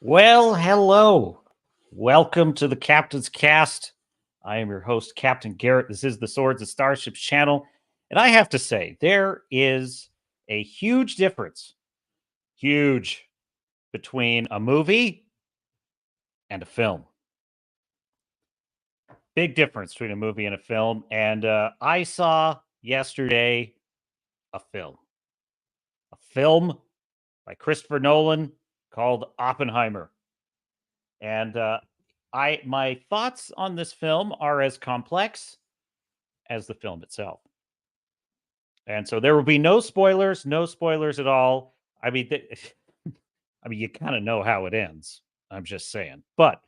Well, hello. Welcome to the Captain's Cast. I am your host, Captain Garrett. This is the Swords and Starships Channel. And I have to say, there is a huge difference, huge, between a movie and a film. Big difference between a movie and a film. And I saw yesterday a film by Christopher Nolan called Oppenheimer. And my thoughts on this film are as complex as the film itself. And so there will be no spoilers at all. I mean, you kind of know how it ends. I'm just saying. But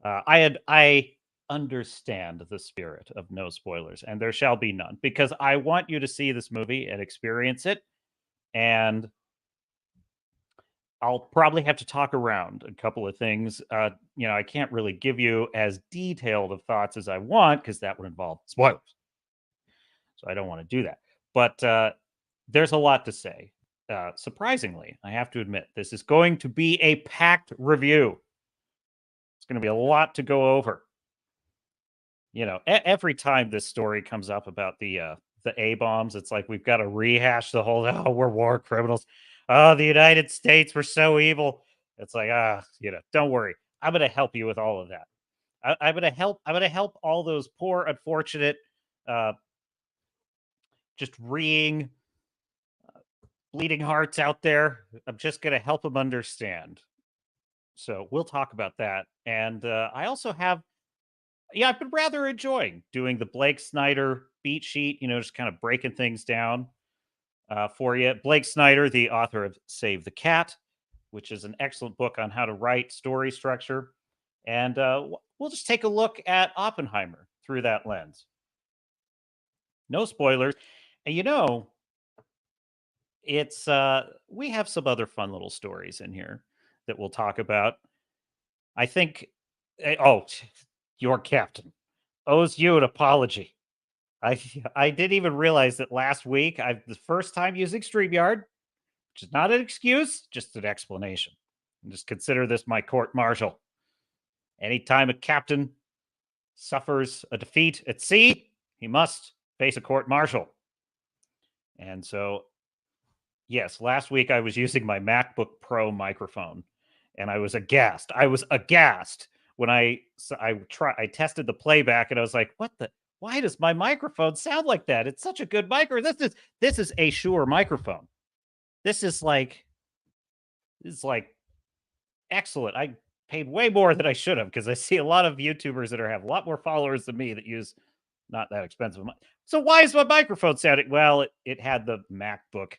I understand the spirit of no spoilers, and there shall be none, because I want you to see this movie and experience it. And I'll probably have to talk around a couple of things. I can't really give you as detailed of thoughts as I want, because that would involve spoilers. So I don't want to do that. But there's a lot to say. Surprisingly, I have to admit, this is going to be a packed review. It's going to be a lot to go over. Every time this story comes up about the A-bombs, it's like we've got to rehash the whole, we're war criminals. Oh, the United States were so evil. It's like, don't worry. I'm going to help you with all of that. I'm going to help all those poor, unfortunate, just bleeding hearts out there. I'm just going to help them understand. So we'll talk about that. And I also have, I've been rather enjoying doing the Blake Snyder beat sheet, just kind of breaking things down for you. Blake Snyder, the author of Save the Cat, which is an excellent book on how to write story structure. And we'll just take a look at Oppenheimer through that lens. No spoilers. And it's we have some other fun little stories in here that we'll talk about. I think your captain owes you an apology. I didn't even realize that last week, the first time using StreamYard, which is not an excuse, just an explanation. And just consider this my court martial. Anytime a captain suffers a defeat at sea, he must face a court martial. And so, yes, last week I was using my MacBook Pro microphone, and I was aghast. When I tested the playback, and I was like, why does my microphone sound like that? It's such a good microphone. This is a Shure microphone. This is like excellent. I paid way more than I should have, because I see a lot of YouTubers that have a lot more followers than me that use not that expensive. So why is my microphone sounding? Well, it had the MacBook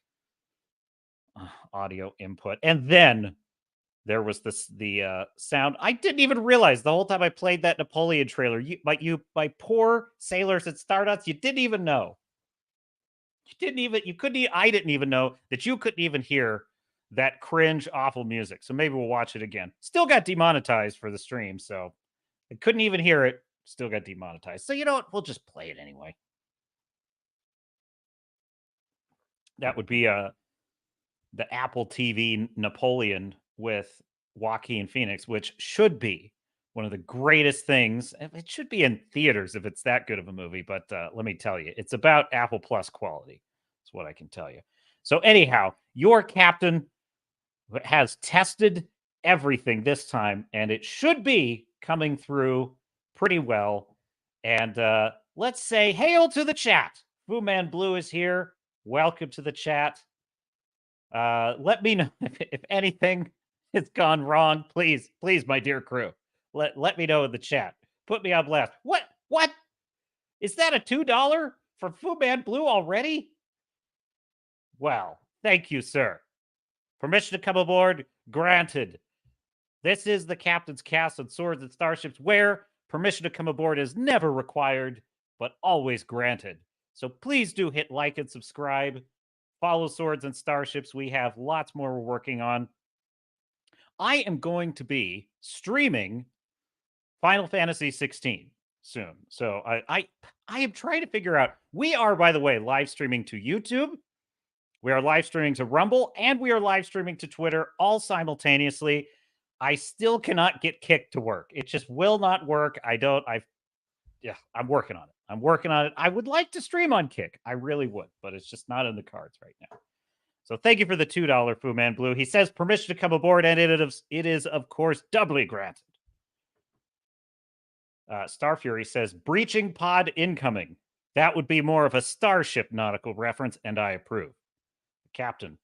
audio input, and then there was the sound. I didn't even realize the whole time I played that Napoleon trailer. My poor sailors at Stardust, you didn't even know. I didn't even know that you couldn't even hear that cringe, awful music. So maybe we'll watch it again. Still got demonetized for the stream, so I couldn't even hear it. Still got demonetized. So you know what? We'll just play it anyway. That would be the Apple TV Napoleon with Joaquin Phoenix, which should be one of the greatest things. It should be in theaters if it's that good of a movie. But let me tell you, it's about Apple Plus quality. That's what I can tell you. So anyhow, your captain has tested everything this time, and it should be coming through pretty well. And let's say hail to the chat. Fu Man Blue is here. Welcome to the chat. Let me know if anything has gone wrong. Please, my dear crew, let me know in the chat. Put me on blast. What? Is that a $2 for Fu Man Blue already? Well, thank you, sir. Permission to come aboard granted. This is the Captain's Cast on Swords and Starships, where permission to come aboard is never required, but always granted. So please do hit like and subscribe. Follow Swords and Starships. We have lots more we're working on. I am going to be streaming Final Fantasy 16 soon. So I am trying to figure out. We are, by the way, live streaming to YouTube. We are live streaming to Rumble, and we are live streaming to Twitter all simultaneously. I still cannot get Kick to work. It just will not work. I'm working on it. I'm working on it. I would like to stream on Kick. I really would, but it's just not in the cards right now. So thank you for the $2 Fu Man Blue. He says permission to come aboard, and it is of course doubly granted. Star Fury says breaching pod incoming. That would be more of a starship nautical reference, and I approve. Captain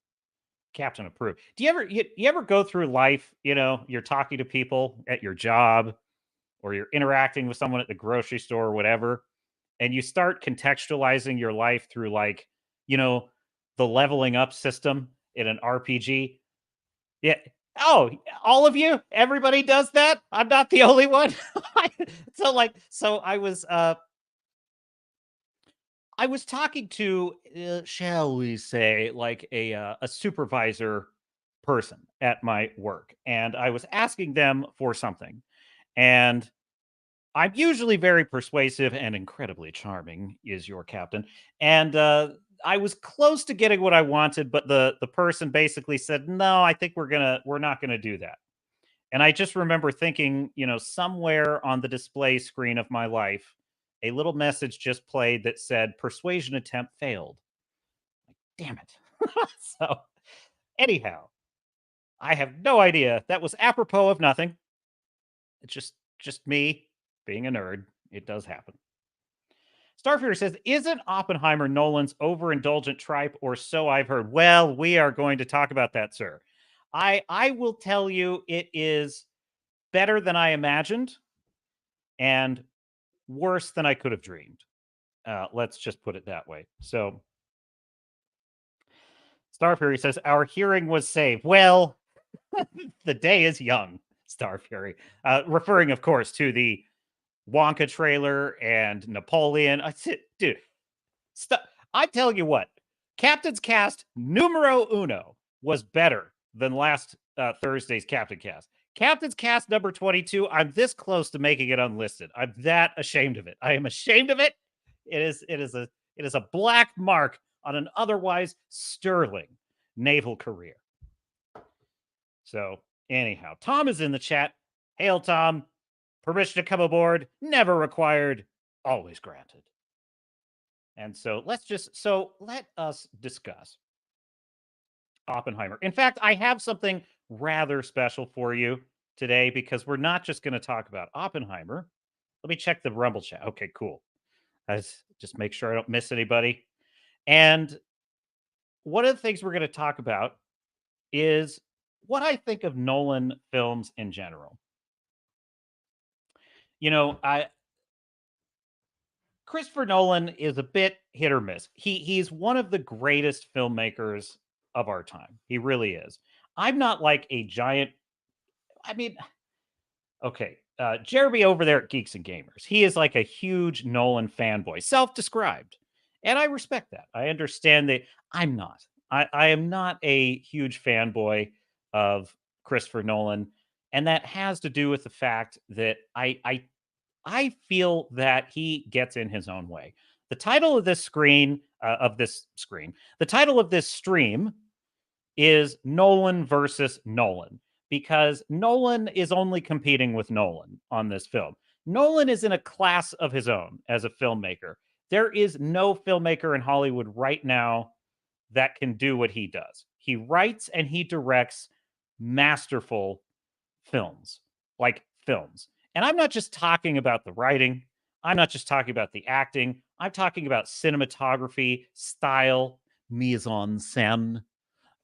approved. Do you ever go through life? You're talking to people at your job, or you're interacting with someone at the grocery store or whatever, and you start contextualizing your life through you know, the leveling up system in an RPG. Yeah. Oh, all of you? Everybody does that? I'm not the only one. So I was talking to, shall we say, like a supervisor person at my work, and I was asking them for something, and I'm usually very persuasive and incredibly charming, is your captain. And I was close to getting what I wanted, but the person basically said, "No, I think we're not gonna do that." And I just remember thinking, somewhere on the display screen of my life, a little message just played that said, "Persuasion attempt failed." Damn it! So anyhow, I have no idea. That was apropos of nothing. It's just me being a nerd. It does happen. Starfury says, "Isn't Oppenheimer Nolan's overindulgent tripe, or so I've heard?" Well, we are going to talk about that, sir. I will tell you, it is better than I imagined and worse than I could have dreamed. Let's just put it that way. So, Starfury says, "Our hearing was saved." Well, the day is young, Starfury. Referring, of course, to the Wonka trailer and Napoleon. Dude, St- I tell you what, Captain's Cast numero uno was better than last Thursday's Captain Cast. Captain's Cast number 22. I'm this close to making it unlisted. I'm that ashamed of it. I am ashamed of it. It is a black mark on an otherwise sterling naval career. So anyhow, Tom is in the chat. Hail, Tom. Permission to come aboard, never required, always granted. And so let us discuss Oppenheimer. In fact, I have something rather special for you today, because we're not just going to talk about Oppenheimer. Let me check the Rumble chat. Okay, cool. Let's just make sure I don't miss anybody. And one of the things we're going to talk about is what I think of Nolan films in general. I Christopher Nolan is a bit hit or miss. He's one of the greatest filmmakers of our time. He really is. I'm not like a giant. I mean, okay, Jeremy over there at Geeks and Gamers, he is like a huge Nolan fanboy, self-described, and I respect that. I understand that. I'm not. I am not a huge fanboy of Christopher Nolan, and that has to do with the fact that I feel that he gets in his own way. The title of the title of this stream is Nolan versus Nolan, because Nolan is only competing with Nolan on this film. Nolan is in a class of his own as a filmmaker. There is no filmmaker in Hollywood right now that can do what he does. He writes and he directs masterful films, like films. And I'm not just talking about the writing, I'm not just talking about the acting, I'm talking about cinematography, style, mise en scène,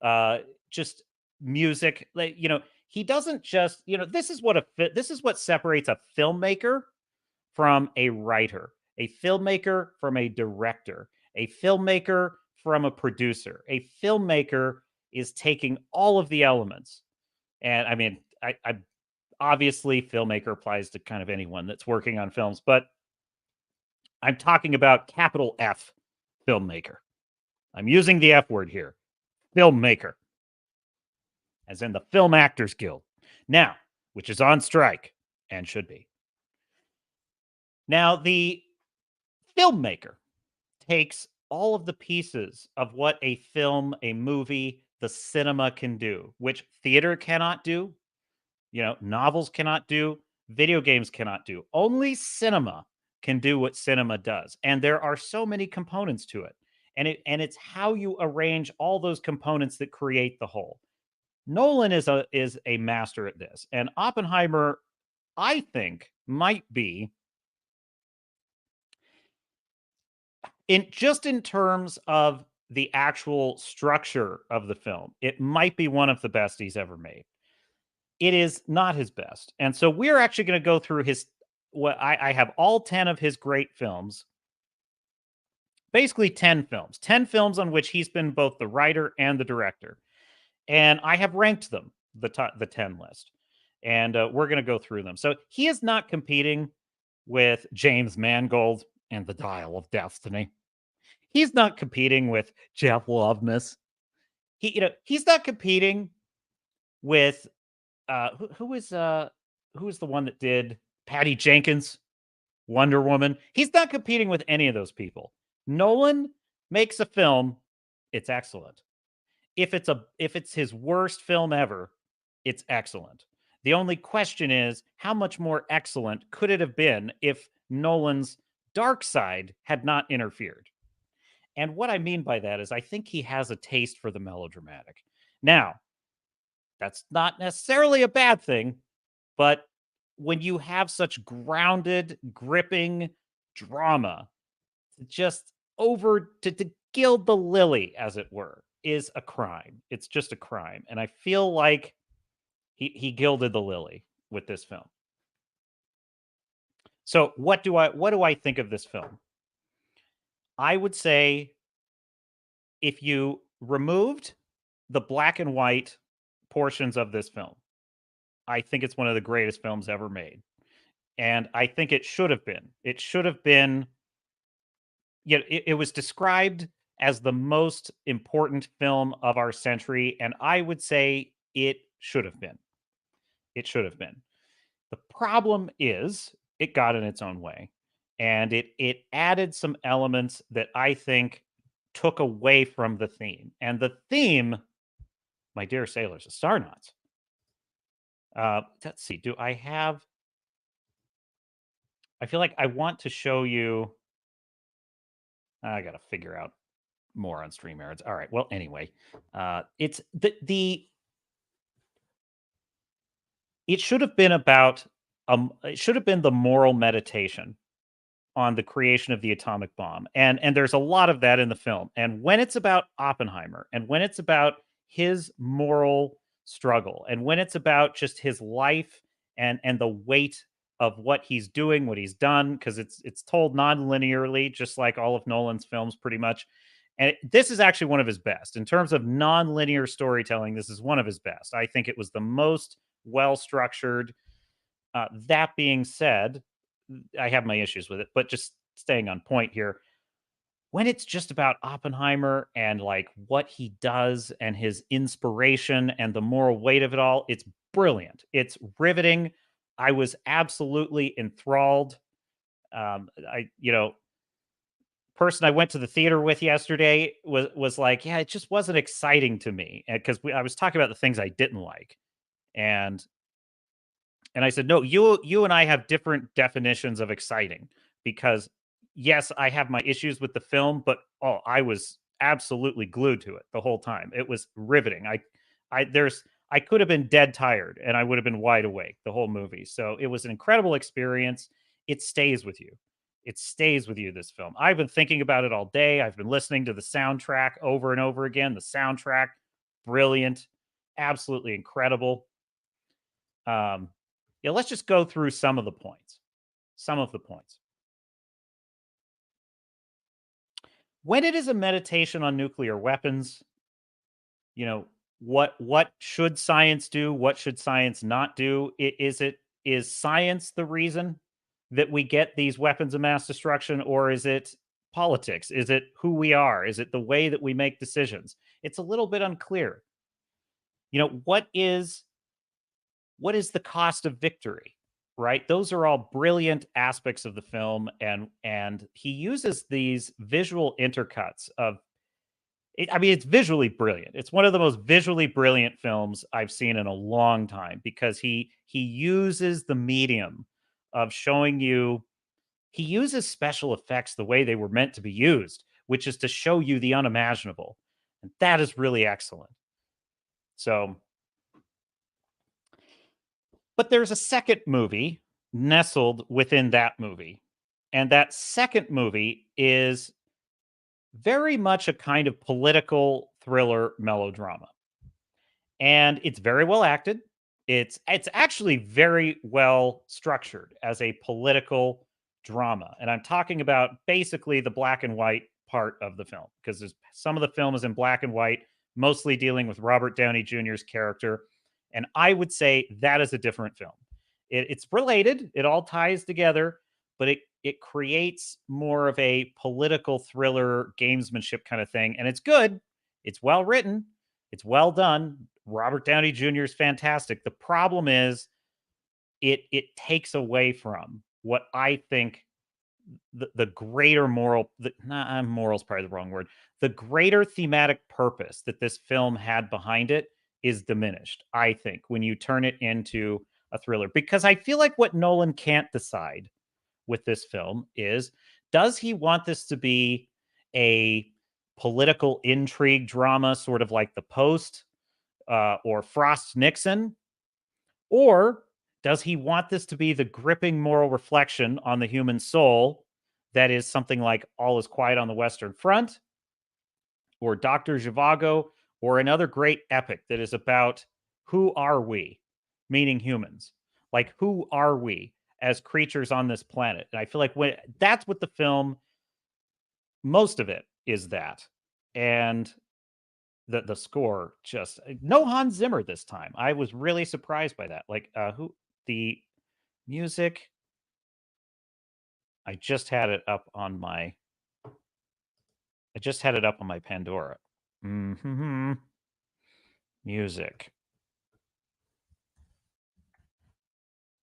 uh, just music. He doesn't just, this is what separates a filmmaker from a writer, a filmmaker from a director, a filmmaker from a producer. A filmmaker is taking all of the elements. And I mean, I obviously filmmaker applies to kind of anyone that's working on films, but I'm talking about capital F filmmaker. I'm using the F word here, filmmaker, as in the Film Actors Guild, now, which is on strike and should be. Now, the filmmaker takes all of the pieces of what a film, a movie, the cinema can do, which theater cannot do, Novels cannot do, video games cannot do. Only cinema can do what cinema does. And there are so many components to it. And it's how you arrange all those components that create the whole. Nolan is a master at this. And Oppenheimer, I think, might be in terms of the actual structure of the film, it might be one of the best he's ever made. It is not his best. And so we're actually going to go through his what I have all 10 of his great films. Basically 10 films. 10 films on which he's been both the writer and the director. And I have ranked them, the 10 list. And we're going to go through them. So he is not competing with James Mangold and The Dial of Destiny. He's not competing with Jeff Loveness. He's not competing with who is the one that did Patty Jenkins, Wonder Woman. He's not competing with any of those people. Nolan makes a film, it's excellent. If it's his worst film ever, it's excellent. The only question is, how much more excellent could it have been if Nolan's dark side had not interfered? And what I mean by that is I think he has a taste for the melodramatic. Now, that's not necessarily a bad thing, but when you have such grounded, gripping drama, just to gild the lily, as it were, is a crime. It's just a crime. And I feel like he gilded the lily with this film. So what do I think of this film? I would say if you removed the black and white portions of this film, I think it's one of the greatest films ever made. And I think it should have been. It should have been. It was described as the most important film of our century, and I would say it should have been. It should have been. The problem is it got in its own way, and it added some elements that I think took away from the theme. And the theme, my dear sailors, the Star Knots. Let's see. Do I have? I feel like I want to show you. I got to figure out more on StreamYards. All right. Well, anyway, it's the it should have been about it should have been the moral meditation on the creation of the atomic bomb. And there's a lot of that in the film. And when it's about Oppenheimer and when it's about his moral struggle and when it's about just his life and the weight of what he's doing, what he's done, because it's told non-linearly, just like all of Nolan's films pretty much. And this is actually one of his best. In terms of non-linear storytelling, this is one of his best. I think it was the most well-structured. That being said, I have my issues with it, but just staying on point here. When it's just about Oppenheimer and like what he does and his inspiration and the moral weight of it all, it's brilliant. It's riveting. I was absolutely enthralled. Person I went to the theater with yesterday was like, yeah, it just wasn't exciting to me because I was talking about the things I didn't like, and I said, no, you and I have different definitions of exciting because yes, I have my issues with the film, but I was absolutely glued to it the whole time. It was riveting. I could have been dead tired and I would have been wide awake the whole movie. So it was an incredible experience. It stays with you. It stays with you, this film. I've been thinking about it all day. I've been listening to the soundtrack over and over again. The soundtrack, brilliant, absolutely incredible. Let's just go through some of the points. Some of the points. When it is a meditation on nuclear weapons, what should science do? What should science not do? Is science the reason that we get these weapons of mass destruction, or is it politics? Is it who we are? Is it the way that we make decisions? It's a little bit unclear. What is the cost of victory? Right? Those are all brilliant aspects of the film, and he uses these visual intercuts of I mean, it's visually brilliant. It's one of the most visually brilliant films I've seen in a long time because he uses the medium of showing you. He uses special effects the way they were meant to be used, which is to show you the unimaginable, and that is really excellent. So, but there's a second movie nestled within that movie, and that second movie is very much a kind of political thriller melodrama. And it's very well acted. It's actually very well structured as a political drama. And I'm talking about basically the black and white part of the film because there's some of the film is in black and white, mostly dealing with Robert Downey Jr.'s character. And I would say that is a different film. It's related, it all ties together, but it creates more of a political thriller gamesmanship kind of thing. And it's good. It's well written. It's well done. Robert Downey Jr. is fantastic. The problem is it takes away from what I think the greater moral moral's probably the wrong word. The greater thematic purpose that this film had behind it is diminished, I think, when you turn it into a thriller. Because I feel like what Nolan can't decide with this film is, does he want this to be a political intrigue drama, sort of like The Post or Frost Nixon? Or does he want this to be the gripping moral reflection on the human soul that is something like All is Quiet on the Western Front or Dr. Zhivago or another great epic that is about who are we, meaning humans? Like, who are we as creatures on this planet? And I feel like that's what the film, most of it is that. And the score just no Hans Zimmer this time. I was really surprised by that. Like who the music I just had it up on my Pandora. Mhm. Music.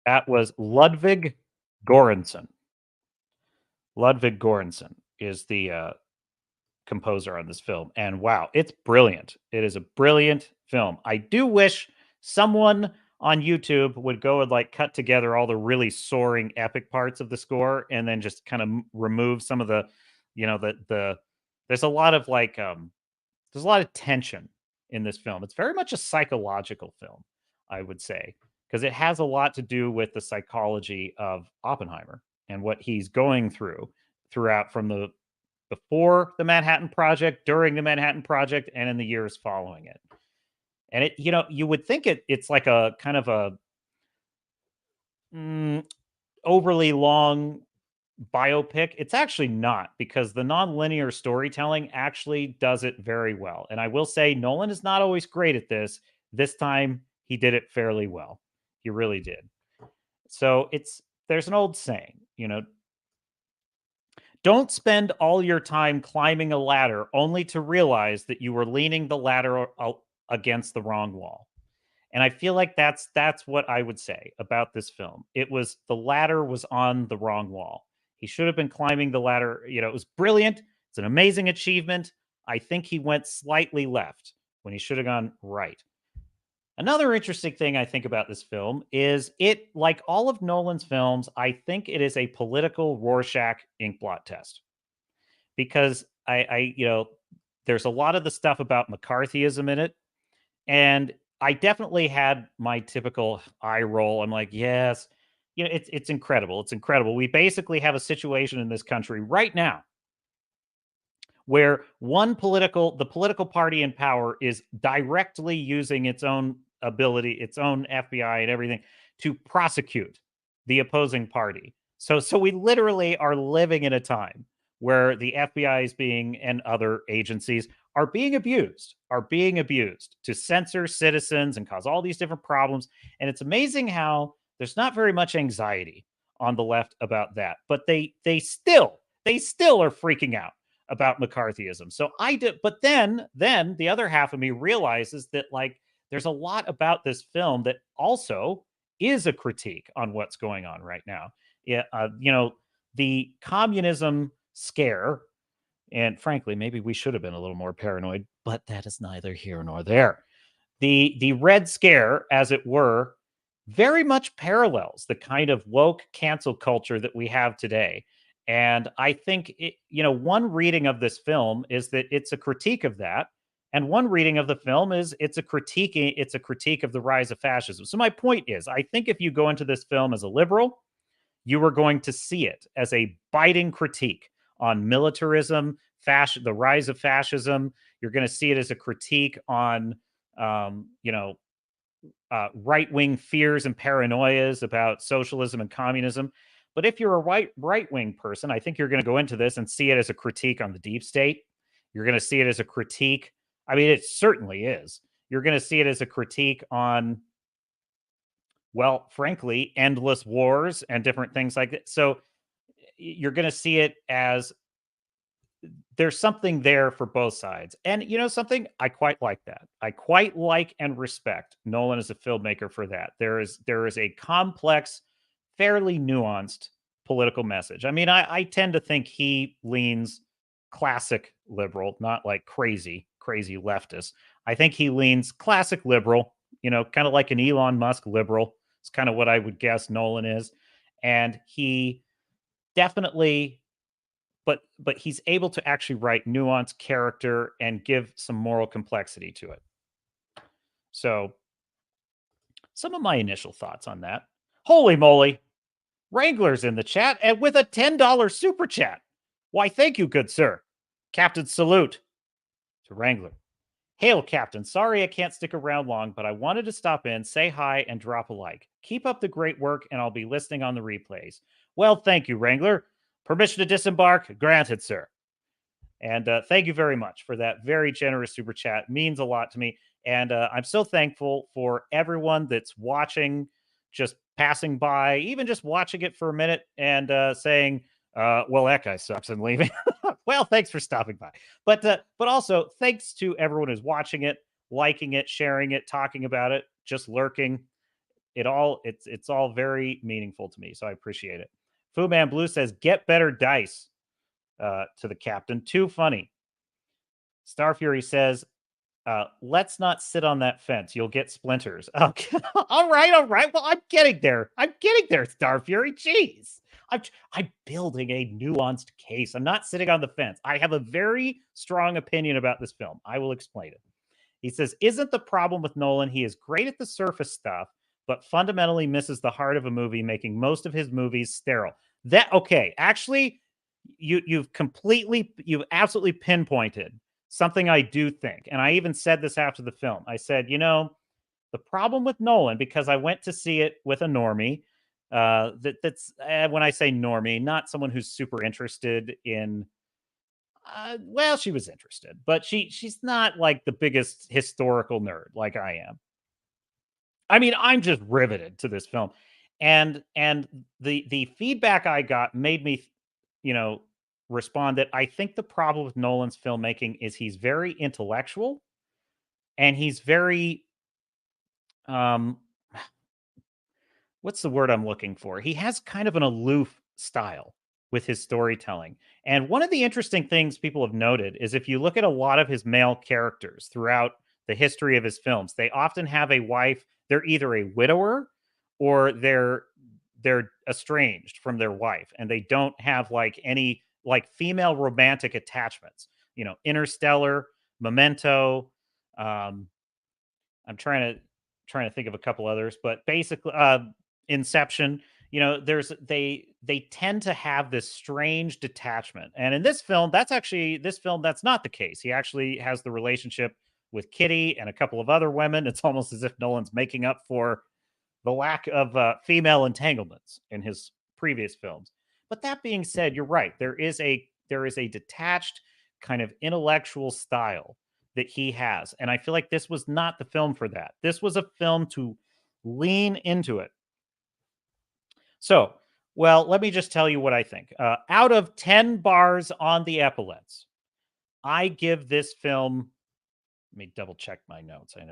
That was Ludwig Göransson. Ludwig Göransson is the composer on this film. And wow, it's brilliant. It is a brilliant film. I do wish someone on YouTube would go and like cut together all the really soaring epic parts of the score and then just kind of remove some of the, there's a lot of like there's a lot of tension in this film. It's very much a psychological film, I would say, because it has a lot to do with the psychology of Oppenheimer and what he's going through throughout from the before the Manhattan Project, during the Manhattan Project, and in the years following it. And you would think it's like a kind of a overly long biopic. It's actually not because the nonlinear storytelling actually does it very well. And I will say Nolan is not always great at this. This time he did it fairly well. He really did. So there's an old saying, don't spend all your time climbing a ladder only to realize that you were leaning the ladder against the wrong wall. And I feel like that's what I would say about this film. The ladder was on the wrong wall. He should have been climbing the ladder. It was brilliant. It's an amazing achievement. I think he went slightly left when he should have gone right. Another interesting thing I think about this film is it, like all of Nolan's films, I think it is a political Rorschach inkblot test because there's a lot of the stuff about McCarthyism in it, and I definitely had my typical eye roll. I'm like, yes, it's incredible. It's incredible. We basically have a situation in this country right now where the political party in power is directly using its own ability, its own FBI and everything to prosecute the opposing party. So we literally are living in a time where the FBI is and other agencies are being abused to censor citizens and cause all these different problems. And it's amazing how there's not very much anxiety on the left about that, but they still are freaking out about McCarthyism. So I did, but then the other half of me realizes that like there's a lot about this film that also is a critique on what's going on right now. Yeah, the communism scare And frankly, maybe we should have been a little more paranoid, but that is neither here nor there. The Red Scare, as it were, very much parallels the kind of woke cancel culture that we have today. And I think one reading of this film is that it's a critique of that, and one reading of the film is it's a critique of the rise of fascism. So my point is, I think if you go into this film as a liberal, you are going to see it as a biting critique on militarism, the rise of fascism. You're going to see it as a critique on, right wing fears and paranoias about socialism and communism. But if you're a right wing person, I think you're going to go into this and see it as a critique on the deep state. You're going to see it as a critique. I mean, it certainly is. You're going to see it as a critique on, well, frankly, endless wars and different things like that. So you're going to see it as there's something there for both sides. And you know something? I quite like that. I quite like and respect Nolan as a filmmaker for that. There is a complex, fairly nuanced political message. I mean, I tend to think he leans classic liberal, not like crazy leftist. I think he leans classic liberal, kind of like an Elon Musk liberal. It's kind of what I would guess Nolan is. And he definitely but he's able to actually write nuanced character and give some moral complexity to it. So, some of my initial thoughts on that. Holy moly, Wrangler's in the chat and with a $10 super chat. Why, thank you, good sir. Captain, salute to Wrangler. Hail, Captain. Sorry I can't stick around long, but I wanted to stop in, say hi, and drop a like. Keep up the great work, and I'll be listening on the replays. Well, thank you, Wrangler. Permission to disembark granted, sir. And thank you very much for that very generous super chat. It means a lot to me. And I'm so thankful for everyone that's watching, just passing by, even just watching it for a minute and saying, well, that guy sucks and leaving. Well, thanks for stopping by. But also thanks to everyone who's watching it, liking it, sharing it, talking about it, just lurking. It's all very meaningful to me. So I appreciate it. Fu Man Blue says, get better dice. To the captain. Too funny. Star Fury says, let's not sit on that fence. You'll get splinters. Okay. All right. Well, I'm getting there. Star Fury. Jeez. I'm building a nuanced case. I'm not sitting on the fence. I have a very strong opinion about this film. I will explain it. He says, isn't the problem with Nolan? He is great at the surface stuff, but fundamentally misses the heart of a movie, making most of his movies sterile. Okay. Actually, you've absolutely pinpointed something I do think. And I even said this after the film. I said, the problem with Nolan, because I went to see it with a normie, that's when I say normie, not someone who's super interested in well, she was interested, but she's not like the biggest historical nerd like I am. I mean, I'm just riveted to this film. And the feedback I got made me, you know, respond that I think the problem with Nolan's filmmaking is he's very intellectual and he's very um what's the word I'm looking for? He has kind of an aloof style with his storytelling. And one of the interesting things people have noted is if you look at a lot of his male characters throughout the history of his films, they often have a wife. They're either a widower or they're estranged from their wife and they don't have like any like female romantic attachments. Interstellar, Memento, I'm trying to think of a couple others, but basically Inception, they tend to have this strange detachment. And in this film, that's not the case. He actually has the relationship with Kitty and a couple of other women. It's almost as if Nolan's making up for the lack of female entanglements in his previous films. But that being said, you're right. There is a detached kind of intellectual style that he has. And I feel like this was not the film for that. This was a film to lean into it. So, well, let me just tell you what I think. Out of 10 bars on the epaulets, I give this film. Let me double check my notes. I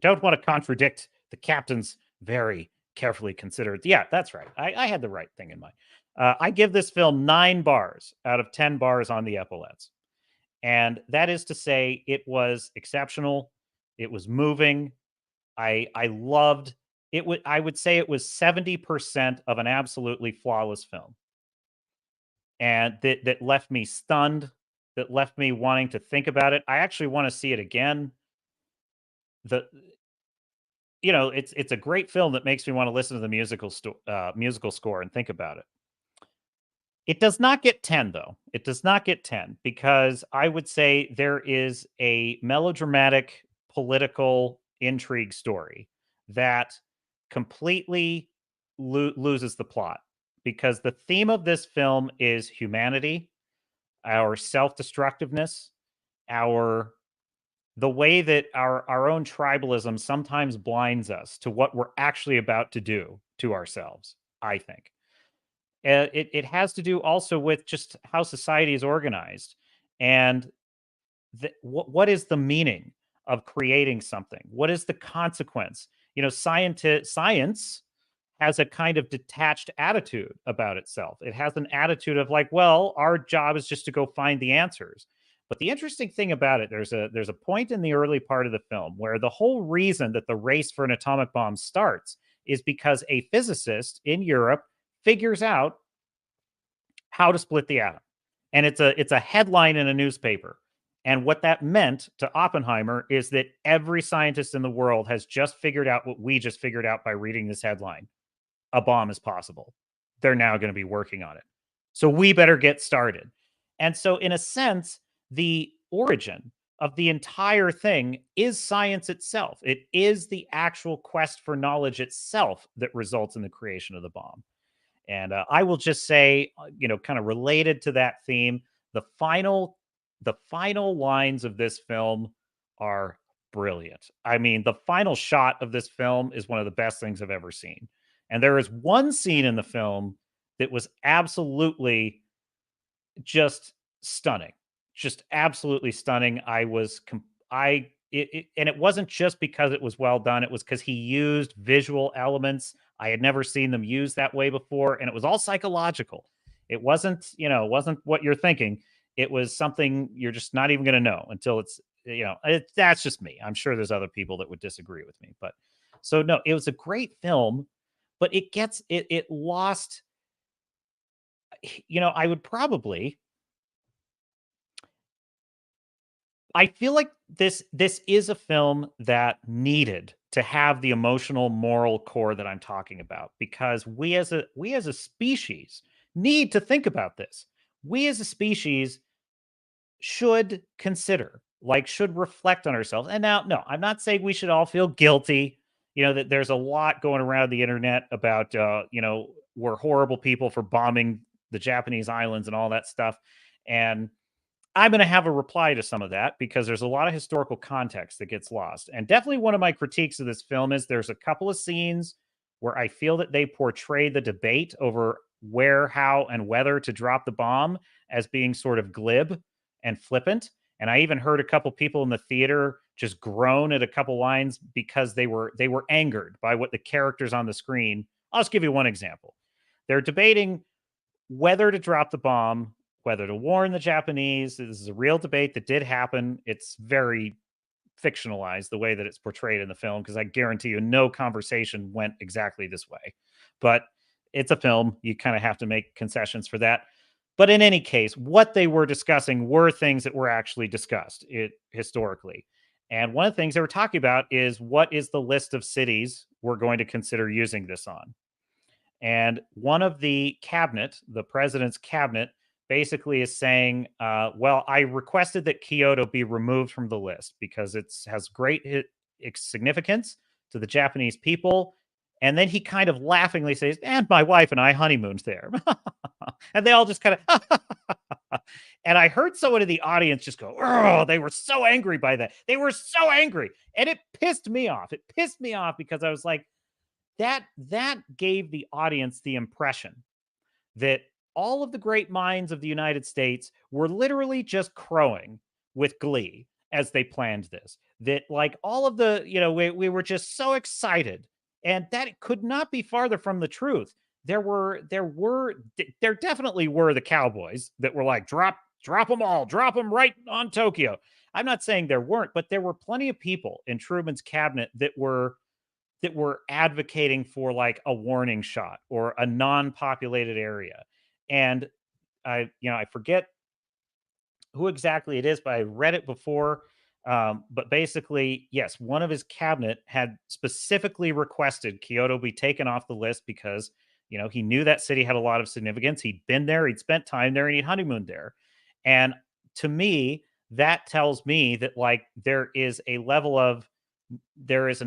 don't want to contradict the captain's very carefully considered. Yeah, that's right. I had the right thing in mind. I give this film 9 bars out of 10 bars on the epaulets. And that is to say, it was exceptional. It was moving. I loved it. I would say it was 70% of an absolutely flawless film, and that left me stunned. That left me wanting to think about it. I actually want to see it again. The it's a great film that makes me want to listen to the musical score and think about it. It does not get 10 though. It does not get 10 because I would say there is a melodramatic political intrigue story that completely loses the plot because the theme of this film is humanity, our self-destructiveness, our the way that our own tribalism sometimes blinds us to what we're actually about to do to ourselves, I think. It has to do also with just how society is organized and what is the meaning of creating something? What is the consequence? Science has a kind of detached attitude about itself. It has an attitude of like, well, our job is just to go find the answers. But the interesting thing about it, there's a point in the early part of the film where the whole reason that the race for an atomic bomb starts is because a physicist in Europe figures out how to split the atom. And it's a headline in a newspaper. And what that meant to Oppenheimer is that every scientist in the world has just figured out what we just figured out by reading this headline. A bomb is possible. They're now going to be working on it. So we better get started. And so, in a sense, the origin of the entire thing is science itself. It is the actual quest for knowledge itself that results in the creation of the bomb. And I will just say, kind of related to that theme, the final lines of this film are brilliant. I mean, the final shot of this film is one of the best things I've ever seen. And there is one scene in the film that was absolutely just stunning, just absolutely stunning. I was, I, and it wasn't just because it was well done. It was because he used visual elements. I had never seen them used that way before. And it was all psychological. It wasn't, wasn't what you're thinking. It was something you're just not even going to know until that's just me. I'm sure there's other people that would disagree with me, but so no, it was a great film, but it lost, I would probably, I feel like this is a film that needed to have the emotional moral core that I'm talking about because we as a species need to think about this. We as a species should consider, like should reflect on ourselves. And now no, I'm not saying we should all feel guilty, that there's a lot going around the internet about we're horrible people for bombing the Japanese islands and all that stuff. And I'm going to have a reply to some of that because there's a lot of historical context that gets lost. And definitely one of my critiques of this film is there's a couple of scenes where I feel that they portray the debate over where, how, and whether to drop the bomb as being sort of glib and flippant. And I even heard a couple people in the theater just groan at a couple lines because they were angered by what the characters on the screen. I'll just give you one example. They're debating whether to drop the bomb, whether to warn the Japanese. This is a real debate that did happen. It's very fictionalized the way that it's portrayed in the film because I guarantee you no conversation went exactly this way. But it's a film. You kind of have to make concessions for that. But in any case, what they were discussing were things that were actually discussed historically. And one of the things they were talking about is what is the list of cities we're going to consider using this on? And one of the president's cabinet, basically is saying, well, I requested that Kyoto be removed from the list because it has great significance to the Japanese people. And then he kind of laughingly says, and my wife and I honeymooned there. And they all just kind of, and I heard someone in the audience just go, oh, they were so angry by that. They were so angry. And it pissed me off. It pissed me off because I was like, that gave the audience the impression that all of the great minds of the United States were literally just crowing with glee as they planned this. That like all of the, we were just so excited. And that could not be farther from the truth. There definitely were the cowboys that were like, drop Drop them all, drop them right on Tokyo. I'm not saying there weren't, but there were plenty of people in Truman's cabinet that were advocating for like a warning shot or a non-populated area. And I forget who exactly it is, but I read it before. But basically, yes, one of his cabinet had specifically requested Kyoto be taken off the list because he knew that city had a lot of significance. He'd been there, he'd spent time there, and he'd honeymooned there. And to me, that tells me that like there is an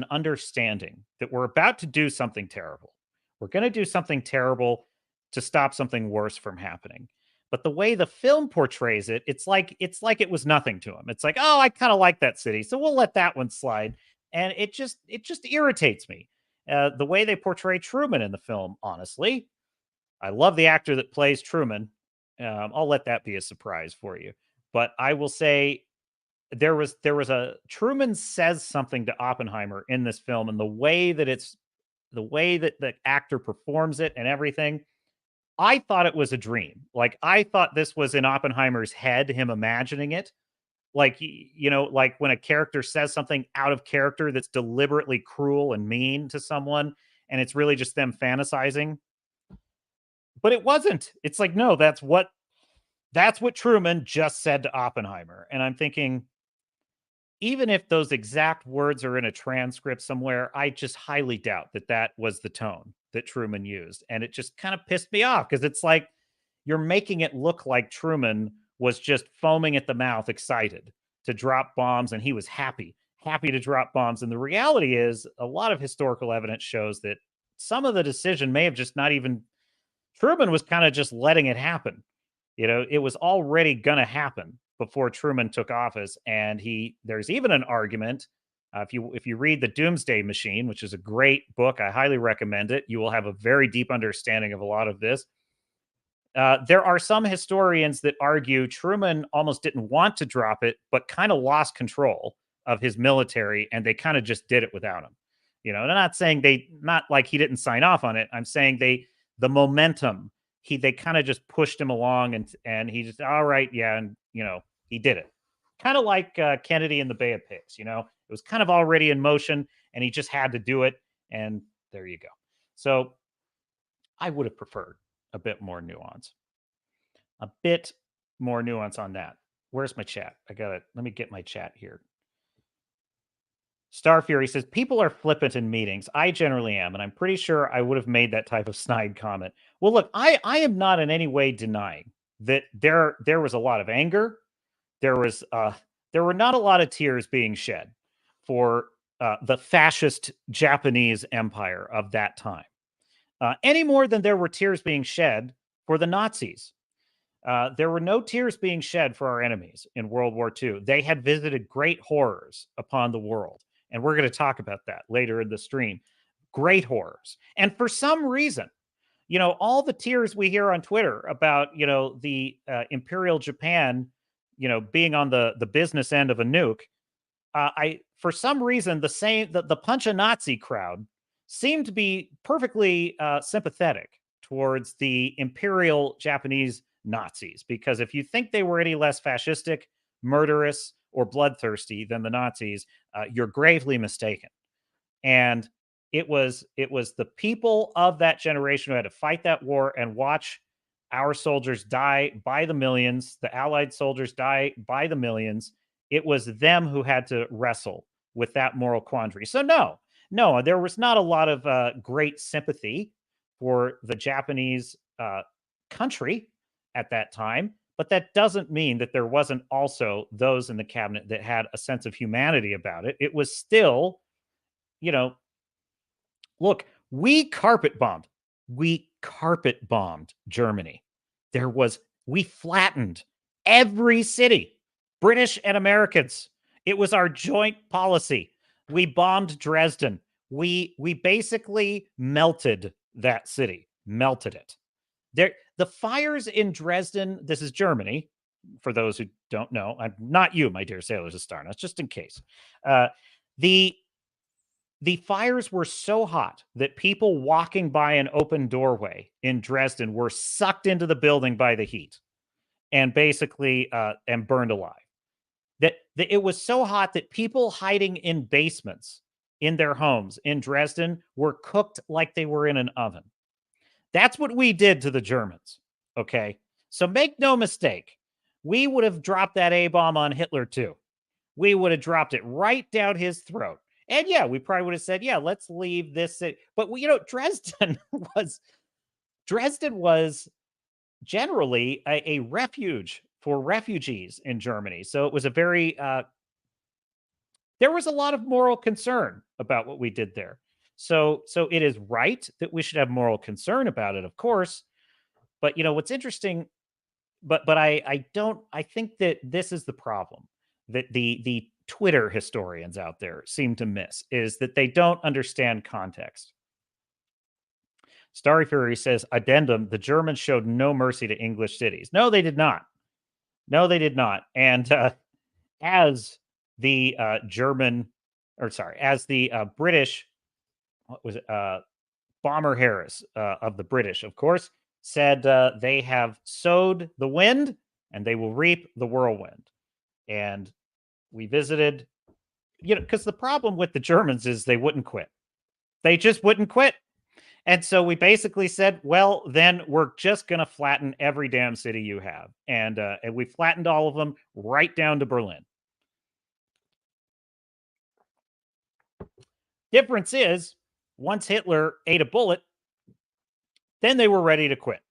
understanding that we're about to do something terrible. We're going to do something terrible to stop something worse from happening. But the way the film portrays it, it's like it was nothing to him. It's like, oh, I kind of like that city, so we'll let that one slide. And it just irritates me. The way they portray Truman in the film, honestly, I love the actor that plays Truman. I'll let that be a surprise for you. But I will say there was a Truman says something to Oppenheimer in this film, and the way that the actor performs it and everything. I thought it was a dream. Like I thought this was in Oppenheimer's head, him imagining it. Like like when a character says something out of character that's deliberately cruel and mean to someone, and it's really just them fantasizing. But it wasn't. It's like no, that's what Truman just said to Oppenheimer, and I'm thinking even if those exact words are in a transcript somewhere, I just highly doubt that that was the tone that Truman used. And it just kind of pissed me off because it's like you're making it look like Truman was just foaming at the mouth, excited to drop bombs, and he was happy to drop bombs. And the reality is, a lot of historical evidence shows that some of the decision may have just not even Truman was kind of just letting it happen. It was already going to happen before Truman took office. And there's even an argument. If you read the Doomsday Machine, which is a great book, I highly recommend it. You will have a very deep understanding of a lot of this. There are some historians that argue Truman almost didn't want to drop it, but kind of lost control of his military, and they kind of just did it without him. And I'm not saying not like he didn't sign off on it. I'm saying the momentum, they kind of just pushed him along, and he just all right, yeah, and he did it. Kind of like Kennedy in the Bay of Pigs. It was kind of already in motion, and he just had to do it, and there you go. So I would have preferred a bit more nuance. A bit more nuance on that. Where's my chat? Let me get my chat here. Star Fury says, people are flippant in meetings. I generally am, and I'm pretty sure I would have made that type of snide comment. Well, look, I am not in any way denying that there was a lot of anger. There were not a lot of tears being shed for the fascist Japanese empire of that time. Any more than there were tears being shed for the Nazis. There were no tears being shed for our enemies in World War II. They had visited great horrors upon the world. And we're going to talk about that later in the stream. Great horrors. And for some reason, all the tears we hear on Twitter about, the Imperial Japan, being on the business end of a nuke. For some reason, the Punch-a-Nazi crowd seemed to be perfectly sympathetic towards the Imperial Japanese Nazis, because if you think they were any less fascistic, murderous, or bloodthirsty than the Nazis, you're gravely mistaken. And it was the people of that generation who had to fight that war and watch our soldiers die by the millions, the Allied soldiers die by the millions. It was them who had to wrestle with that moral quandary. So no, there was not a lot of great sympathy for the Japanese country at that time. But that doesn't mean that there wasn't also those in the cabinet that had a sense of humanity about it. It was still, look, we carpet bombed. We carpet bombed Germany. We flattened every city, British and Americans. It was our joint policy. We bombed Dresden. We basically melted that city, melted it. The fires in Dresden, this is Germany, for those who don't know. I'm not you, my dear sailors of Starness, just in case. The fires were so hot that people walking by an open doorway in Dresden were sucked into the building by the heat. and basically and burned alive. That it was so hot that people hiding in basements in their homes in Dresden were cooked like they were in an oven. That's what we did to the Germans. Okay. So make no mistake, we would have dropped that A bomb on Hitler too. We would have dropped it right down his throat. And yeah, we probably would have said, yeah, let's leave this city. But Dresden was generally a refuge for refugees in Germany. So it was a very there was a lot of moral concern about what we did there. So it is right that we should have moral concern about it, of course. But what's interesting, but I think that this is the problem that the Twitter historians out there seem to miss, is that they don't understand context. Starry Fury says, addendum, the Germans showed no mercy to English cities. No, they did not. No, they did not. And as the German, or sorry, as the British, what was it? Bomber Harris of the British, of course, said they have sowed the wind and they will reap the whirlwind. And we visited, because the problem with the Germans is they wouldn't quit. They just wouldn't quit. And so we basically said, well, then we're just going to flatten every damn city you have. And we flattened all of them right down to Berlin. Difference is, once Hitler ate a bullet, then they were ready to quit.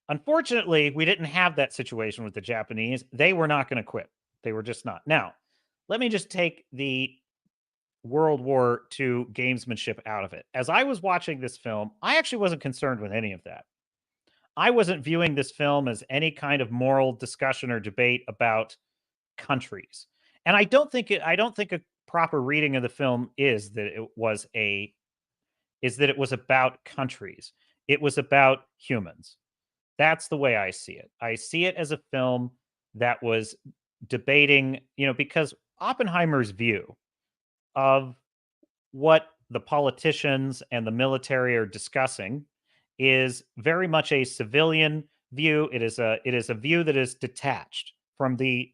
Unfortunately, we didn't have that situation with the Japanese. They were not going to quit. They were just not. Now, let me just take the World War II gamesmanship out of it. As I was watching this film, I actually wasn't concerned with any of that. I wasn't viewing this film as any kind of moral discussion or debate about countries. And I don't think a proper reading of the film is that it was about countries. It was about humans. That's the way I see it. I see it as a film that was debating, because Oppenheimer's view of what the politicians and the military are discussing is very much a civilian view. It is a view that is detached from the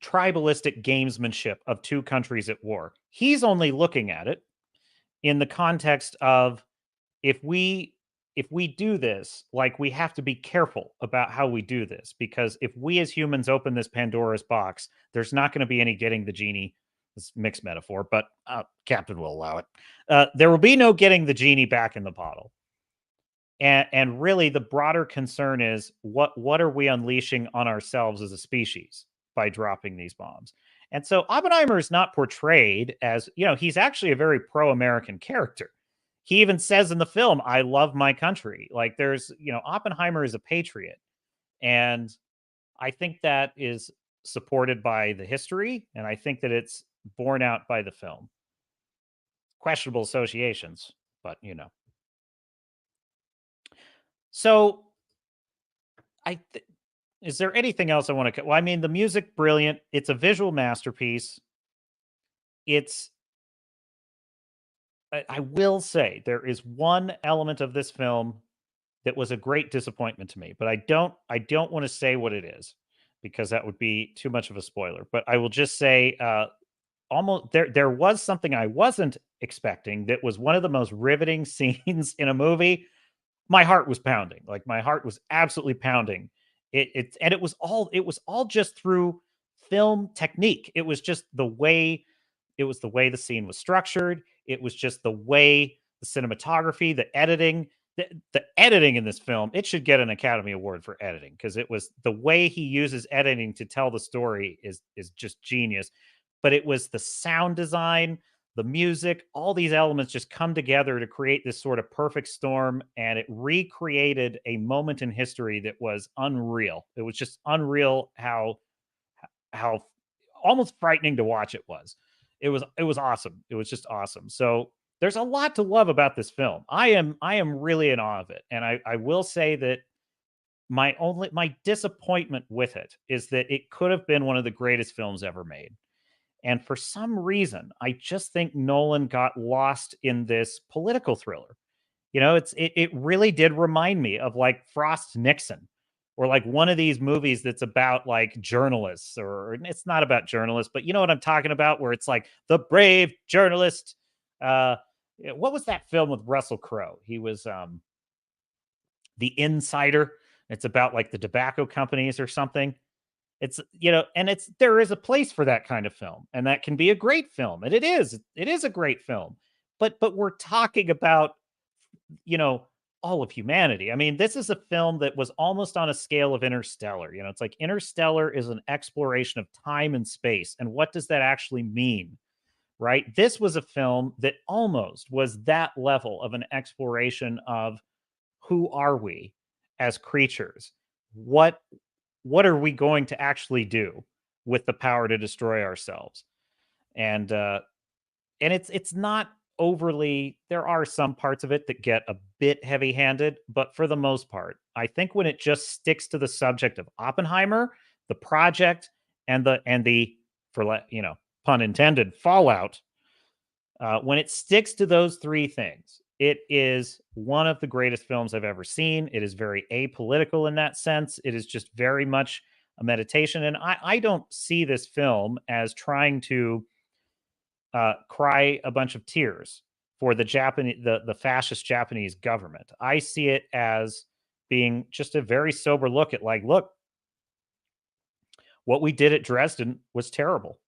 tribalistic gamesmanship of two countries at war. He's only looking at it in the context of, if we do this, like, we have to be careful about how we do this, because if we as humans open this Pandora's box, there's not going to be any getting the genie. This mixed metaphor, but Captain will allow it. There will be no getting the genie back in the bottle. And really, the broader concern is, what are we unleashing on ourselves as a species by dropping these bombs? And so Oppenheimer is not portrayed as, he's actually a very pro-American character. He even says in the film, I love my country. Like, there's, Oppenheimer is a patriot. And I think that is supported by the history. And I think that it's borne out by the film. Questionable associations, but So, is there anything else I want to? Well, I mean, the music, brilliant. It's a visual masterpiece. I will say, there is one element of this film that was a great disappointment to me, but I don't want to say what it is, because that would be too much of a spoiler. But I will just say, almost there was something I wasn't expecting that was one of the most riveting scenes in a movie. My heart was pounding. Like, my heart was absolutely pounding. And it was all just through film technique. It was the way the scene was structured. It was just the way the cinematography, the editing, the editing in this film. It should get an Academy Award for editing, because it was the way he uses editing to tell the story is just genius. But it was the sound design, the music, all these elements just come together to create this sort of perfect storm, and it recreated a moment in history that was unreal. It was just unreal how almost frightening to watch it was. It was awesome. It was just awesome. So there's a lot to love about this film. I am really in awe of it. And I will say that my disappointment with it is that it could have been one of the greatest films ever made. And for some reason, I just think Nolan got lost in this political thriller. You know, it really did remind me of like Frost Nixon, or like one of these movies that's about like journalists, or it's not about journalists, but you know what I'm talking about, where it's like the brave journalist. Uh, what was that film with Russell Crowe? He was The Insider. It's about like the tobacco companies or something. It's, you know, and it's, there is a place for that kind of film, and that can be a great film, and it is a great film. But we're talking about, you know, all of humanity. I mean, this is a film that was almost on a scale of Interstellar. You know, it's like Interstellar is an exploration of time and space, and what does that actually mean? Right? This was a film that almost was that level of an exploration of who are we as creatures? What what are we going to actually do with the power to destroy ourselves? And it's not overly, there are some parts of it that get a bit heavy-handed, but for the most part, I think when it just sticks to the subject of Oppenheimer, the project, and the you know, pun intended, fallout, when it sticks to those three things, it is one of the greatest films I've ever seen. It is very apolitical in that sense. It is just very much a meditation. And I don't see this film as trying to cry a bunch of tears for the Japanese, the fascist Japanese government. I see it as being just a very sober look at, like, look, what we did at Dresden was terrible.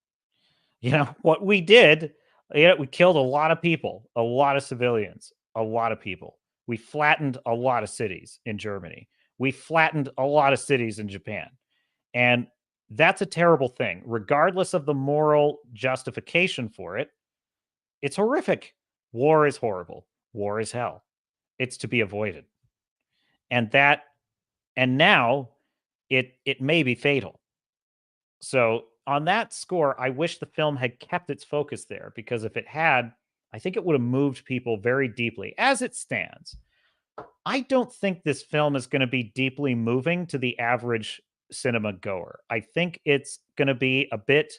You know, what we did, yeah, we killed a lot of people, a lot of civilians, a lot of people. We flattened a lot of cities in Germany. We flattened a lot of cities in Japan. And that's a terrible thing. Regardless of the moral justification for it, it's horrific. War is horrible. War is hell. It's to be avoided. And that, and now it may be fatal. So on that score, I wish the film had kept its focus there, because if it had, I think it would have moved people very deeply. As it stands, I don't think this film is going to be deeply moving to the average cinema goer. I think it's going to be a bit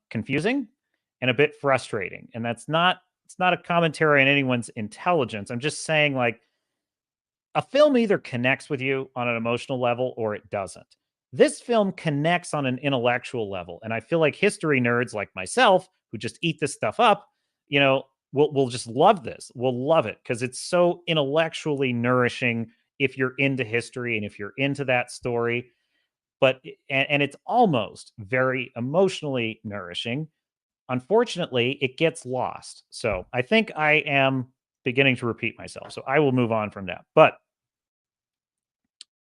confusing and a bit frustrating, and that's not, it's not a commentary on anyone's intelligence. I'm just saying, like, a film either connects with you on an emotional level or it doesn't. This film connects on an intellectual level, and I feel like history nerds like myself, who just eat this stuff up, you know, will just love this. Will love it because it's so intellectually nourishing if you're into history and if you're into that story. But and it's almost very emotionally nourishing. Unfortunately, it gets lost. So I think I am beginning to repeat myself. So I will move on from that. But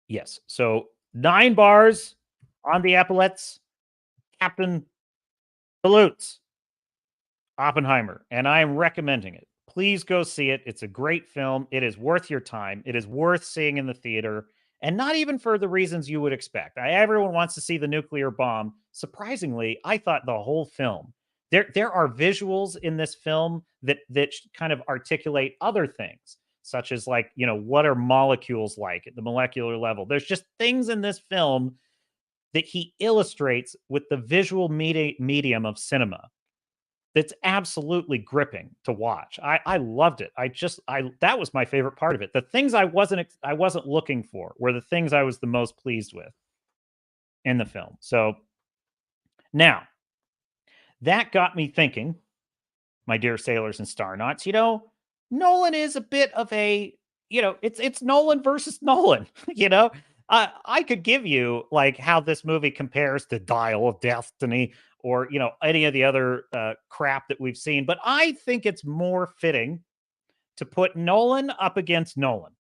yes. So 9 bars on the epaulets. Captain salutes Oppenheimer, and I am recommending it. Please go see it. It's a great film. It is worth your time. It is worth seeing in the theater, and not even for the reasons you would expect. Everyone wants to see the nuclear bomb. Surprisingly, I thought the whole film, there are visuals in this film that kind of articulate other things, such as, like, you know, what are molecules like at the molecular level. There's just things in this film that he illustrates with the visual medium of cinema that's absolutely gripping to watch. I loved it. I that was my favorite part of it. The things I wasn't looking for were the things I was the most pleased with in the film. So now that got me thinking, my dear sailors and star knots, you know, Nolan is a bit of a, you know, it's Nolan versus Nolan, you know. I could give you like how this movie compares to Dial of Destiny, or, you know, any of the other crap that we've seen, but I think it's more fitting to put Nolan up against Nolan,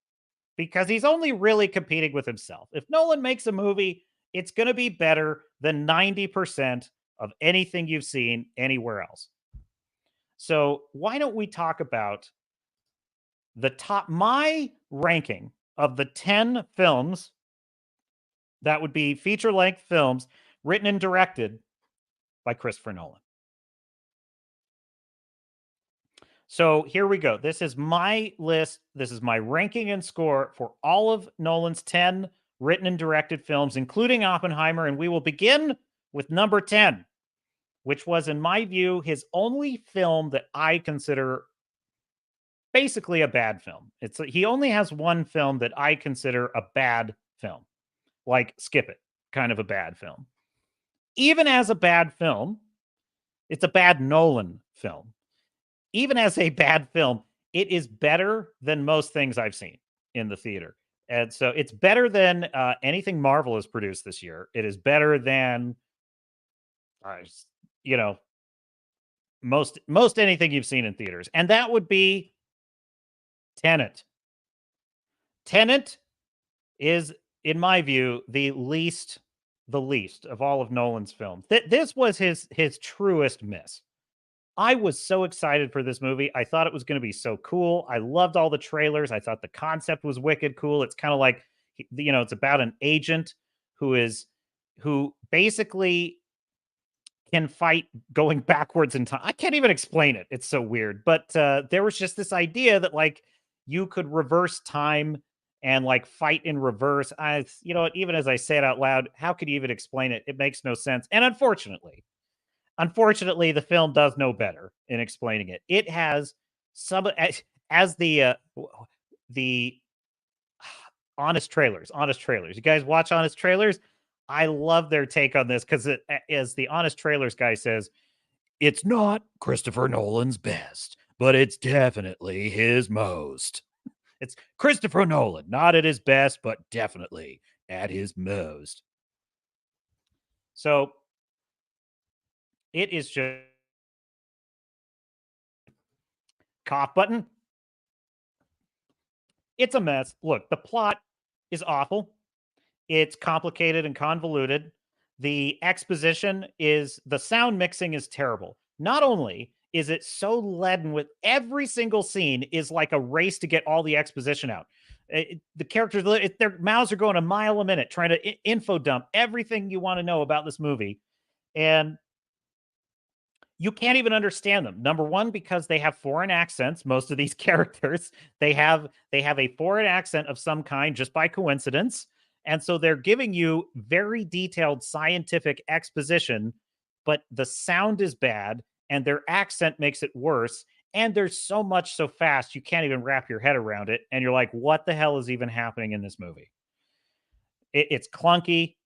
because he's only really competing with himself. If Nolan makes a movie, it's going to be better than 90% of anything you've seen anywhere else. So why don't we talk about the top, my ranking of the 10 films that would be feature length films written and directed by Christopher Nolan. So here we go. This is my list. This is my ranking and score for all of Nolan's 10 written and directed films, including Oppenheimer. And we will begin with number 10, which was, in my view, his only film that I consider basically a bad film. He only has one film that I consider a bad film, like Skip It, kind of a bad film. Even as a bad film, it's a bad Nolan film. Even as a bad film, it is better than most things I've seen in the theater. And so it's better than anything Marvel has produced this year. It is better than, uh, you know, most anything you've seen in theaters. And that would be Tenet. Tenet is, in my view, the least of all of Nolan's films. This was his truest miss. I was so excited for this movie. I thought it was going to be so cool. I loved all the trailers. I thought the concept was wicked cool. It's kind of like, it's about an agent who basically can fight going backwards in time. I can't even explain it. It's so weird. But there was just this idea that like you could reverse time and like fight in reverse. Even as I say it out loud, how could you even explain it? It makes no sense. And unfortunately, the film does no better in explaining it. It has some as the honest trailers. Honest trailers. You guys watch honest trailers? I love their take on this because as the honest trailers guy says, it's not Christopher Nolan's best, but it's definitely his most. It's Christopher Nolan, not at his best, but definitely at his most. So it is just cough button. It's a mess. Look, the plot is awful. It's complicated and convoluted. The sound mixing is terrible. Not only is it so leaden with every single scene is like a race to get all the exposition out. The characters, their mouths are going a mile a minute trying to info dump everything you want to know about this movie. And you can't even understand them. Number one, because they have foreign accents. Most of these characters, they have a foreign accent of some kind just by coincidence. And so they're giving you very detailed scientific exposition, but the sound is bad and their accent makes it worse. And there's so much so fast, you can't even wrap your head around it. And you're like, what the hell is even happening in this movie? It's clunky.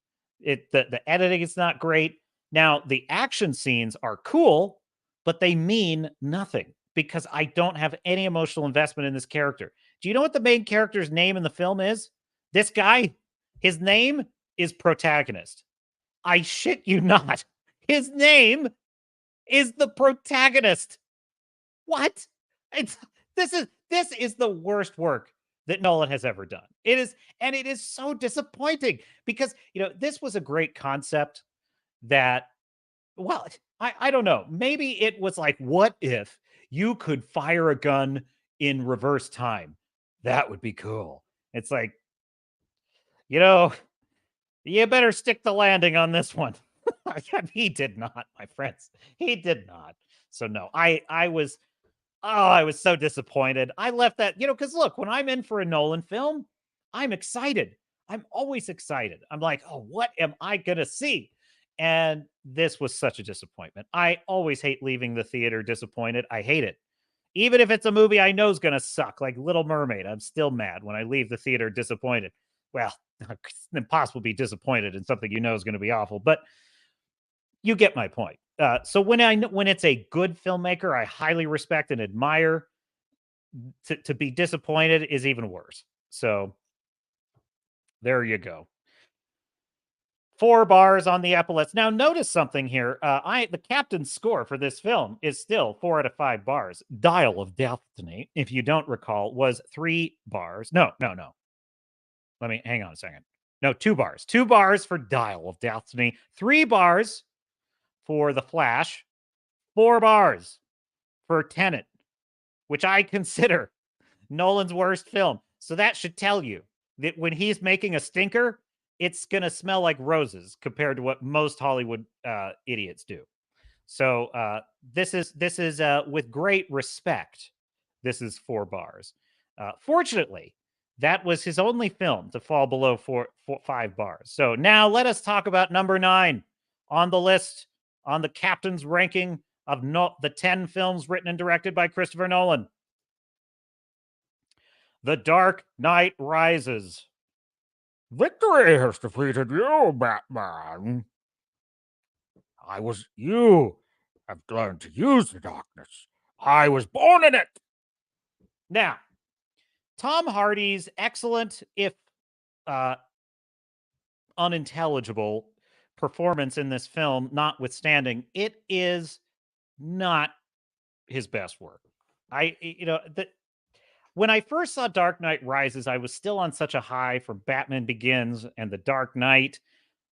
The editing is not great. Now, the action scenes are cool, but they mean nothing because I don't have any emotional investment in this character. Do you know what the main character's name in the film is? This guy, his name is Protagonist. I shit you not. His name is the Protagonist. What? This is the worst work that Nolan has ever done. It is so disappointing because, this was a great concept that, well, I don't know. Maybe it was like, what if you could fire a gun in reverse time? That would be cool. It's like, you better stick the landing on this one. He did not, my friends. He did not. So no, I was so disappointed. I left that, because look, when I'm in for a Nolan film, I'm excited. I'm always excited. I'm like, oh, what am I going to see? And this was such a disappointment. I always hate leaving the theater disappointed. I hate it. Even if it's a movie I know is going to suck, like Little Mermaid, I'm still mad when I leave the theater disappointed. Well, it's impossible to be disappointed in something you know is going to be awful, but you get my point. So when it's a good filmmaker I highly respect and admire, to be disappointed is even worse. So there you go. 4 bars on the epaulets. Now notice something here. The captain's score for this film is still 4 out of 5 bars. Dial of Destiny, if you don't recall, was 3 bars. No. Let me hang on a second. No, 2 bars. 2 bars for Dial of Destiny. 3 bars for The Flash. 4 bars for Tenet, which I consider Nolan's worst film. So that should tell you that when he's making a stinker, it's going to smell like roses compared to what most Hollywood idiots do. So this is with great respect. This is 4 bars. Fortunately, that was his only film to fall below 5 bars. So now let us talk about number 9 on the list on the captain's ranking of the 10 films written and directed by Christopher Nolan. The Dark Knight Rises. Victory has defeated you, Batman. You have learned to use the darkness. I was born in it. Now, Tom Hardy's excellent, if uh, unintelligible performance in this film, notwithstanding, it is not his best work. When I first saw Dark Knight Rises, I was still on such a high from Batman Begins and The Dark Knight,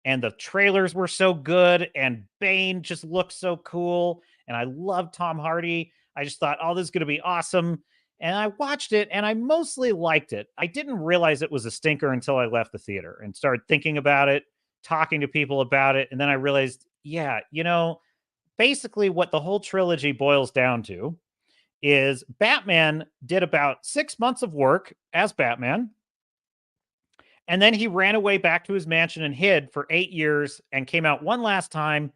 and the trailers were so good, and Bane just looked so cool, and I loved Tom Hardy. I just thought, oh, this is going to be awesome. And I watched it, and I mostly liked it. I didn't realize it was a stinker until I left the theater and started thinking about it, talking to people about it, and then I realized, yeah, basically what the whole trilogy boils down to is Batman did about 6 months of work as Batman, and then he ran away back to his mansion and hid for 8 years and came out one last time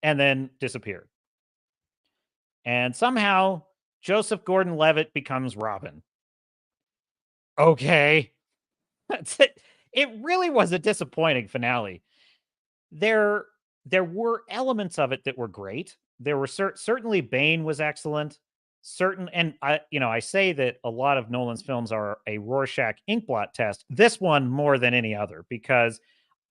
and then disappeared. And somehow Joseph Gordon-Levitt becomes Robin. Okay. That's it. It really was a disappointing finale. There were elements of it that were great. There were certainly Bane was excellent. I say that a lot of Nolan's films are a Rorschach inkblot test. This one more than any other, because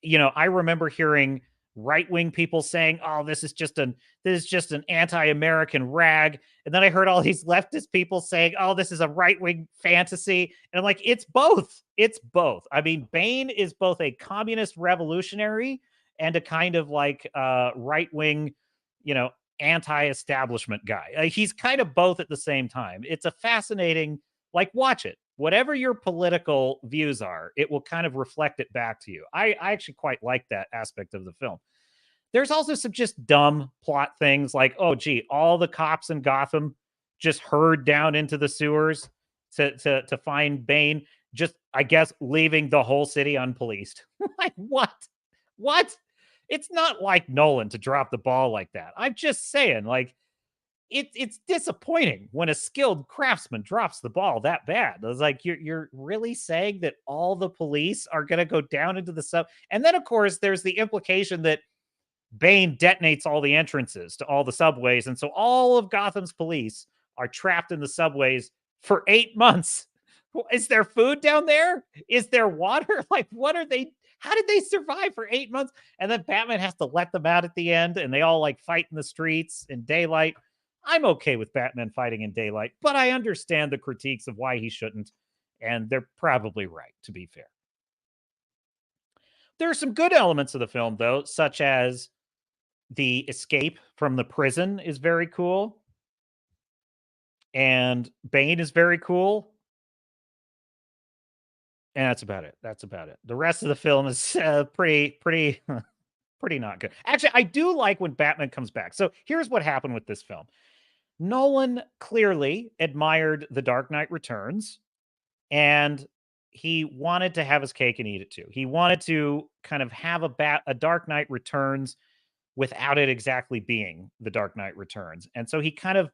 I remember hearing right-wing people saying, "Oh, this is just an anti-American rag," and then I heard all these leftist people saying, "Oh, this is a right-wing fantasy," and I'm like, "It's both. It's both." I mean, Bane is both a communist revolutionary and a kind of like right-wing, you know, anti-establishment guy. He's kind of both at the same time. It's a fascinating, like, watch it. Whatever your political views are, it will kind of reflect it back to you. I actually quite like that aspect of the film. There's also some just dumb plot things like, oh, gee, all the cops in Gotham just herd down into the sewers to find Bane, just, I guess, leaving the whole city unpoliced. Like, what? What? It's not like Nolan to drop the ball like that. I'm just saying, like, it's disappointing when a skilled craftsman drops the ball that bad. It's like, you're really saying that all the police are going to go down into the sub, and then of course there's the implication that Bane detonates all the entrances to all the subways, and so all of Gotham's police are trapped in the subways for 8 months. Is there food down there? Is there water? Like, what are they? How did they survive for 8 months? And then Batman has to let them out at the end, and they all like fight in the streets in daylight. I'm okay with Batman fighting in daylight, but I understand the critiques of why he shouldn't, and they're probably right, to be fair. There are some good elements of the film, though, such as the escape from the prison is very cool, and Bane is very cool, and that's about it. That's about it. The rest of the film is pretty pretty not good. Actually, I do like when Batman comes back. So here's what happened with this film. Nolan clearly admired The Dark Knight Returns, and he wanted to have his cake and eat it too. He wanted to kind of have a Dark Knight Returns without it exactly being The Dark Knight Returns. And so he kind of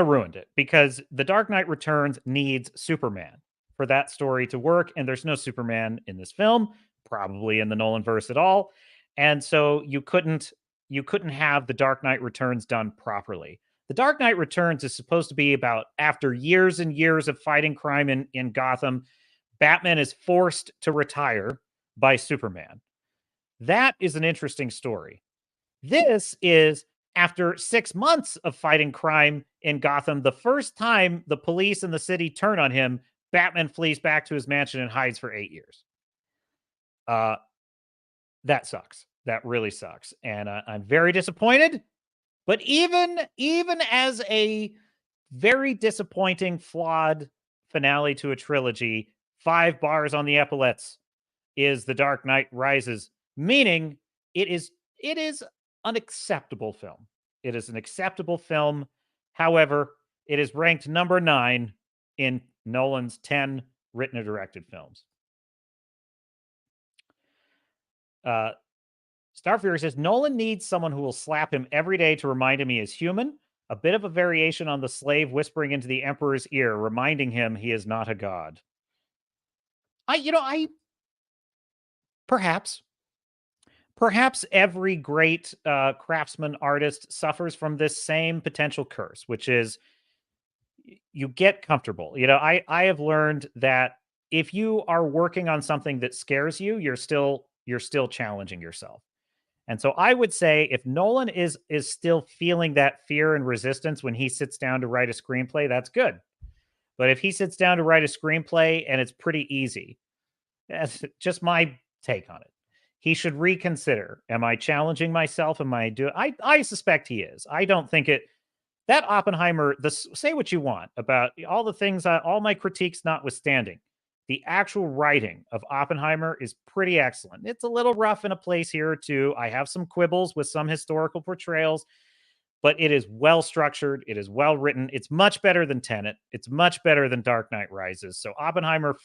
ruined it, because The Dark Knight Returns needs Superman for that story to work, and there's no Superman in this film, probably in the Nolan verse at all. And so you couldn't have The Dark Knight Returns done properly. The Dark Knight Returns is supposed to be about, after years and years of fighting crime in Gotham, Batman is forced to retire by Superman. That is an interesting story. This is after 6 months of fighting crime in Gotham. The first time the police in the city turn on him, Batman flees back to his mansion and hides for 8 years. Uh, that sucks. That really sucks, and I'm very disappointed. But even as a very disappointing, flawed finale to a trilogy, 5 bars on the epaulets is The Dark Knight Rises, meaning it is an acceptable film. It is an acceptable film. However, it is ranked number 9 in Nolan's 10 written or directed films. Starfury says Nolan needs someone who will slap him every day to remind him he is human. A bit of a variation on the slave whispering into the emperor's ear, reminding him he is not a god. I perhaps Perhaps every great craftsman artist suffers from this same potential curse, which is you get comfortable. I have learned that if you are working on something that scares you, you're still challenging yourself. And so I would say if Nolan is still feeling that fear and resistance when he sits down to write a screenplay, that's good. But if he sits down to write a screenplay and it's pretty easy, that's just my take on it. He should reconsider. Am I challenging myself? Am I doing? I suspect he is. I don't think it. That Oppenheimer. Say what you want about all the things. All my critiques notwithstanding, the actual writing of Oppenheimer is pretty excellent. It's a little rough in a place here or two. I have some quibbles with some historical portrayals, but it is well structured. It is well written. It's much better than Tenet. It's much better than Dark Knight Rises. So Oppenheimer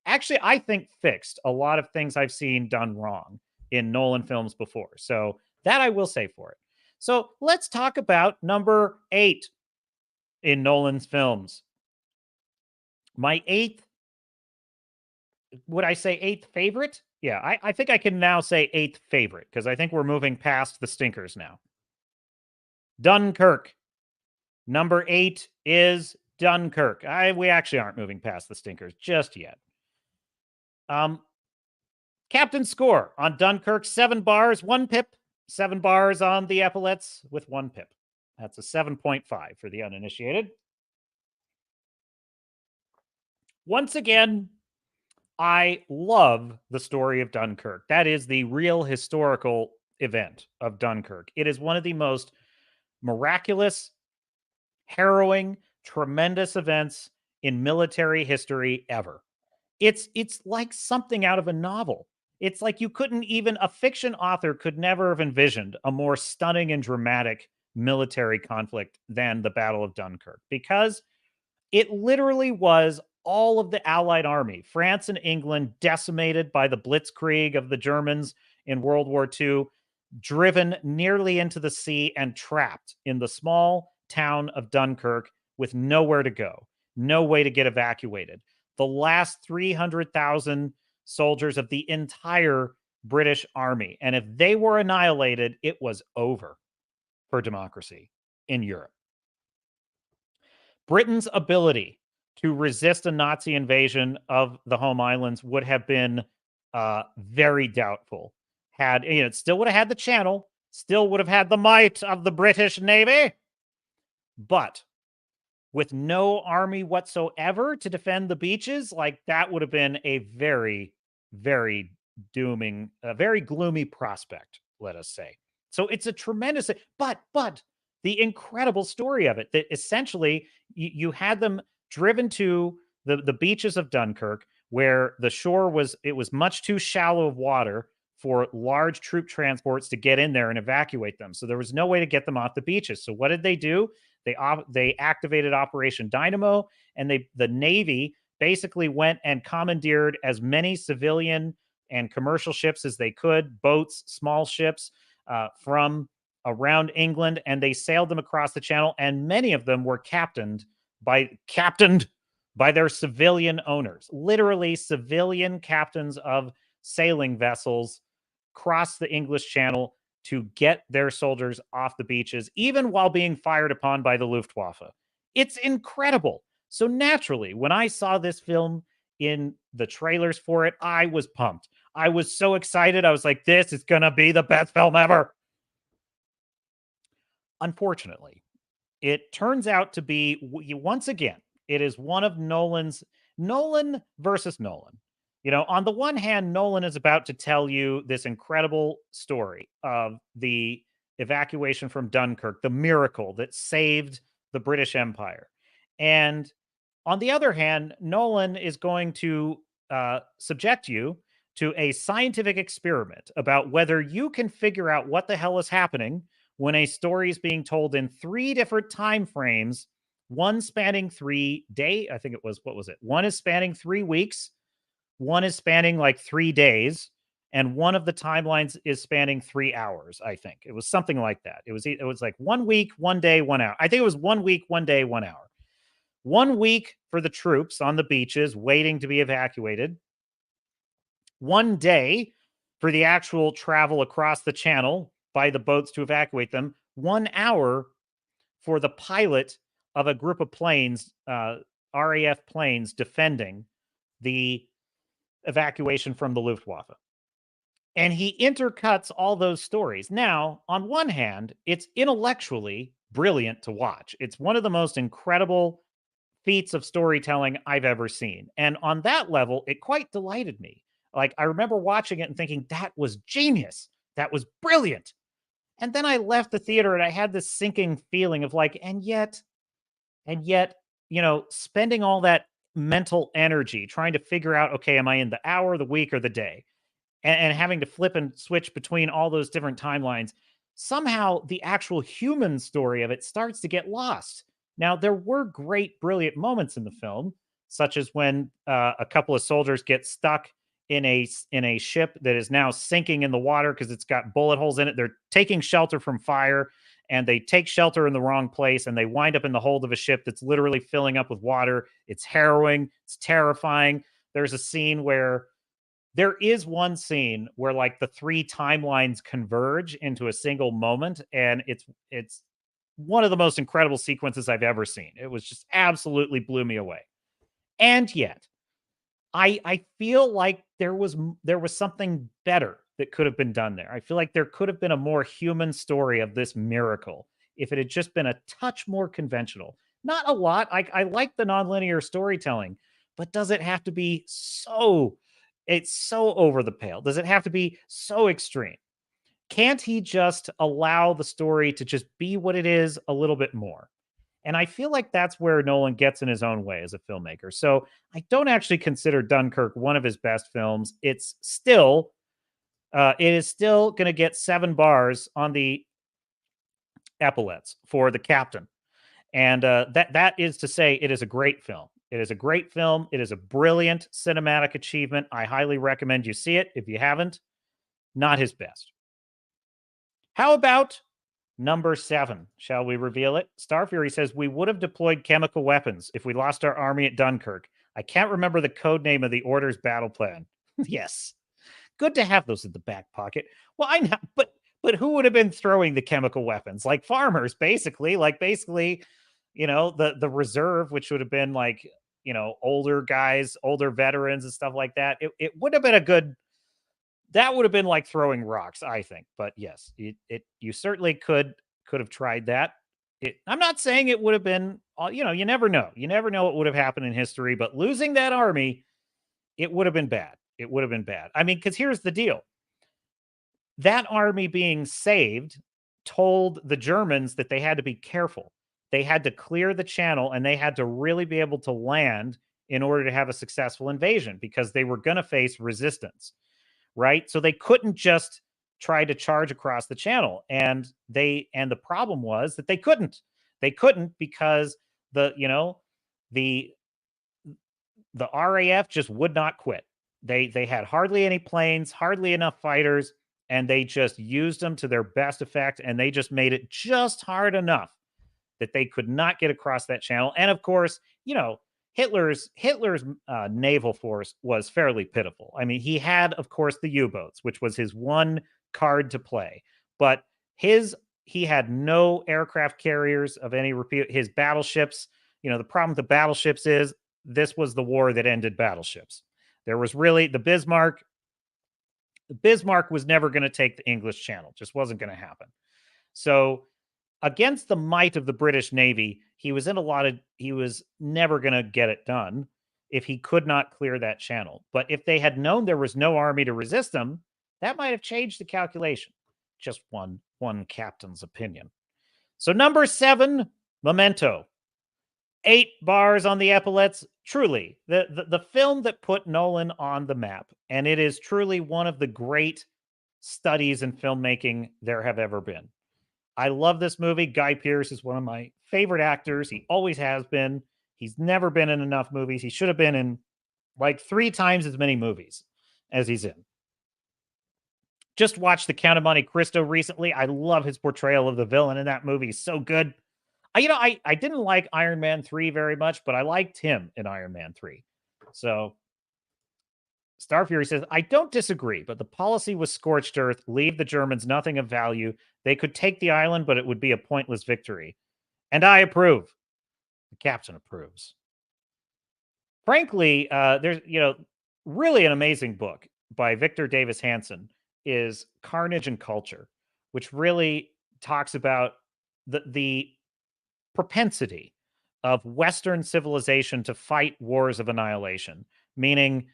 actually, I think fixed a lot of things I've seen done wrong in Nolan films before. So that I will say for it. So let's talk about number 8 in Nolan's films. My eighth, would I say eighth favorite? Yeah, I think I can now say eighth favorite because I think we're moving past the stinkers now. Dunkirk. Number 8 is Dunkirk. We actually aren't moving past the stinkers just yet. Captain score on Dunkirk, 7 bars, 1 pip. 7 bars on the epaulets with 1 pip. That's a 7.5 for the uninitiated. Once again, I love the story of Dunkirk. That is the real historical event of Dunkirk. It is one of the most miraculous, harrowing, tremendous events in military history ever. It's like something out of a novel. It's like a fiction author could never have envisioned a more stunning and dramatic military conflict than the Battle of Dunkirk because it literally was all of the Allied army, France and England, decimated by the blitzkrieg of the Germans in World War II, driven nearly into the sea and trapped in the small town of Dunkirk with nowhere to go, no way to get evacuated. The last 300,000 soldiers of the entire British army. And if they were annihilated, it was over for democracy in Europe. Britain's ability to resist a Nazi invasion of the home islands would have been very doubtful. It still would have had the channel, still would have had the might of the British Navy, but with no army whatsoever to defend the beaches, like that would have been a very, very dooming, a very gloomy prospect, let us say. So it's a tremendous, but the incredible story of it that essentially you had them driven to the beaches of Dunkirk, where the shore was much too shallow of water for large troop transports to get in there and evacuate them. So there was no way to get them off the beaches. So what did they do? They activated Operation Dynamo, and the Navy basically went and commandeered as many civilian and commercial ships as they could, boats, small ships from around England, and they sailed them across the channel. And many of them were captained by their civilian owners, literally civilian captains of sailing vessels crossed the English Channel to get their soldiers off the beaches, even while being fired upon by the Luftwaffe. It's incredible. So naturally, when I saw this film in the trailers for it, I was pumped. I was so excited. I was like, this is going to be the best film ever. Unfortunately, it turns out to be, once again, it is one of Nolan versus Nolan. On the one hand, Nolan is about to tell you this incredible story of the evacuation from Dunkirk, the miracle that saved the British Empire. And on the other hand, Nolan is going to subject you to a scientific experiment about whether you can figure out what the hell is happening when a story is being told in 3 different time frames, one spanning 3 days. I think it was, what was it? One is spanning 3 weeks. One is spanning like 3 days, and one of the timelines is spanning 3 hours, I think. It was something like that. It was like 1 week, 1 day, 1 hour. I think it was 1 week, 1 day, 1 hour. 1 week for the troops on the beaches waiting to be evacuated. 1 day for the actual travel across the channel by the boats to evacuate them. 1 hour for the pilot of a group of planes, RAF planes, defending the evacuation from the Luftwaffe. And he intercuts all those stories. Now, on one hand, it's intellectually brilliant to watch. It's one of the most incredible feats of storytelling I've ever seen. And on that level, it quite delighted me. Like, I remember watching it and thinking, that was genius. That was brilliant. And then I left the theater and I had this sinking feeling of like, and yet, spending all that mental energy trying to figure out, okay, am I in the hour, the week, or the day? And having to flip and switch between all those different timelines, somehow the actual human story of it starts to get lost. Now, there were great, brilliant moments in the film, such as when a couple of soldiers get stuck in a ship that is now sinking in the water because it's got bullet holes in it. They're taking shelter from fire, and they take shelter in the wrong place, and they wind up in the hold of a ship that's literally filling up with water. It's harrowing. It's terrifying. There's a scene where there is one scene where like the three timelines converge into a single moment, and it's one of the most incredible sequences I've ever seen. It was just absolutely blew me away. And yet, I feel like there was something better that could have been done there. I feel like there could have been a more human story of this miracle if it had just been a touch more conventional. Not a lot. I like the nonlinear storytelling, but does it have to be so it's so over the pale? Does it have to be so extreme? Can't he just allow the story to just be what it is a little bit more? And I feel like that's where Nolan gets in his own way as a filmmaker. So I don't actually consider Dunkirk one of his best films. It is still going to get 7 bars on the epaulets for the captain. And that is to say, it is a great film. It is a great film. It is a brilliant cinematic achievement. I highly recommend you see it if you haven't. Not his best. How about number 7? Shall we reveal it? Star Fury says, we would have deployed chemical weapons if we lost our army at Dunkirk. I can't remember the code name of the Order's battle plan. Yes. Good to have those in the back pocket. Well, I know, but who would have been throwing the chemical weapons? Like farmers, basically. The reserve, which would have been like, older guys, older veterans and stuff like that. It would have been that would have been like throwing rocks, I think. But yes, you certainly could have tried that. I'm not saying it would have been, you never know. You never know what would have happened in history, but losing that army, it would have been bad. It would have been bad. I mean, because here's the deal. That army being saved told the Germans that they had to be careful. They had to clear the channel and they had to really be able to land in order to have a successful invasion because they were going to face resistance, right? So they couldn't just try to charge across the channel. And the problem was that they couldn't. They couldn't because the the RAF just would not quit. They had hardly any planes, hardly enough fighters, and they just used them to their best effect, and they just made it just hard enough that they could not get across that channel. And of course, Hitler's naval force was fairly pitiful. I mean, he had, of course, the U-boats, which was his one card to play, but he had no aircraft carriers of any repute. His battleships, the problem with the battleships is this was the war that ended battleships. There was really the Bismarck was never going to take the English Channel. Just wasn't going to happen. So against the might of the British Navy, he was never going to get it done if he could not clear that channel. But if they had known there was no army to resist them, that might have changed the calculation. Just one captain's opinion. So number 7, Memento. 8 bars on the epaulets. Truly, the film that put Nolan on the map. And it is truly one of the great studies in filmmaking there have ever been. I love this movie. Guy Pearce is one of my favorite actors. He always has been. He's never been in enough movies. He should have been in like 3 times as many movies as he's in. Just watched The Count of Monte Cristo recently. I love his portrayal of the villain in that movie. He's so good. I didn't like Iron Man 3 very much, but I liked him in Iron Man 3. So Star Fury says, I don't disagree, but the policy was scorched earth, leave the Germans nothing of value. They could take the island, but it would be a pointless victory. And I approve. The captain approves. Frankly, there's, really an amazing book by Victor Davis Hanson is Carnage and Culture, which really talks about the propensity of Western civilization to fight wars of annihilation, meaning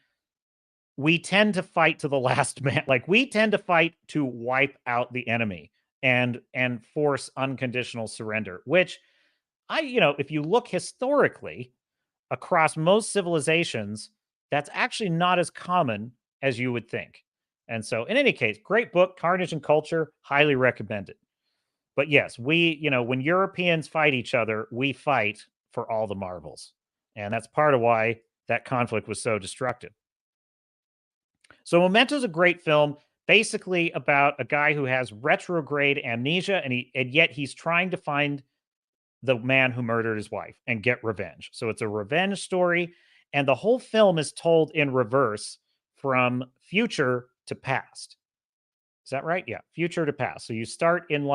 we tend to fight to the last man. Like we tend to fight to wipe out the enemy and force unconditional surrender, which if you look historically across most civilizations, that's actually not as common as you would think. And so, in any case, great book, Carnage and Culture, highly recommended. But yes, when Europeans fight each other, we fight for all the marbles. And that's part of why that conflict was so destructive. So Memento's a great film, basically about a guy who has retrograde amnesia, and yet he's trying to find the man who murdered his wife and get revenge. So it's a revenge story, and the whole film is told in reverse from future to past. Is that right? Yeah, future to past. So you start in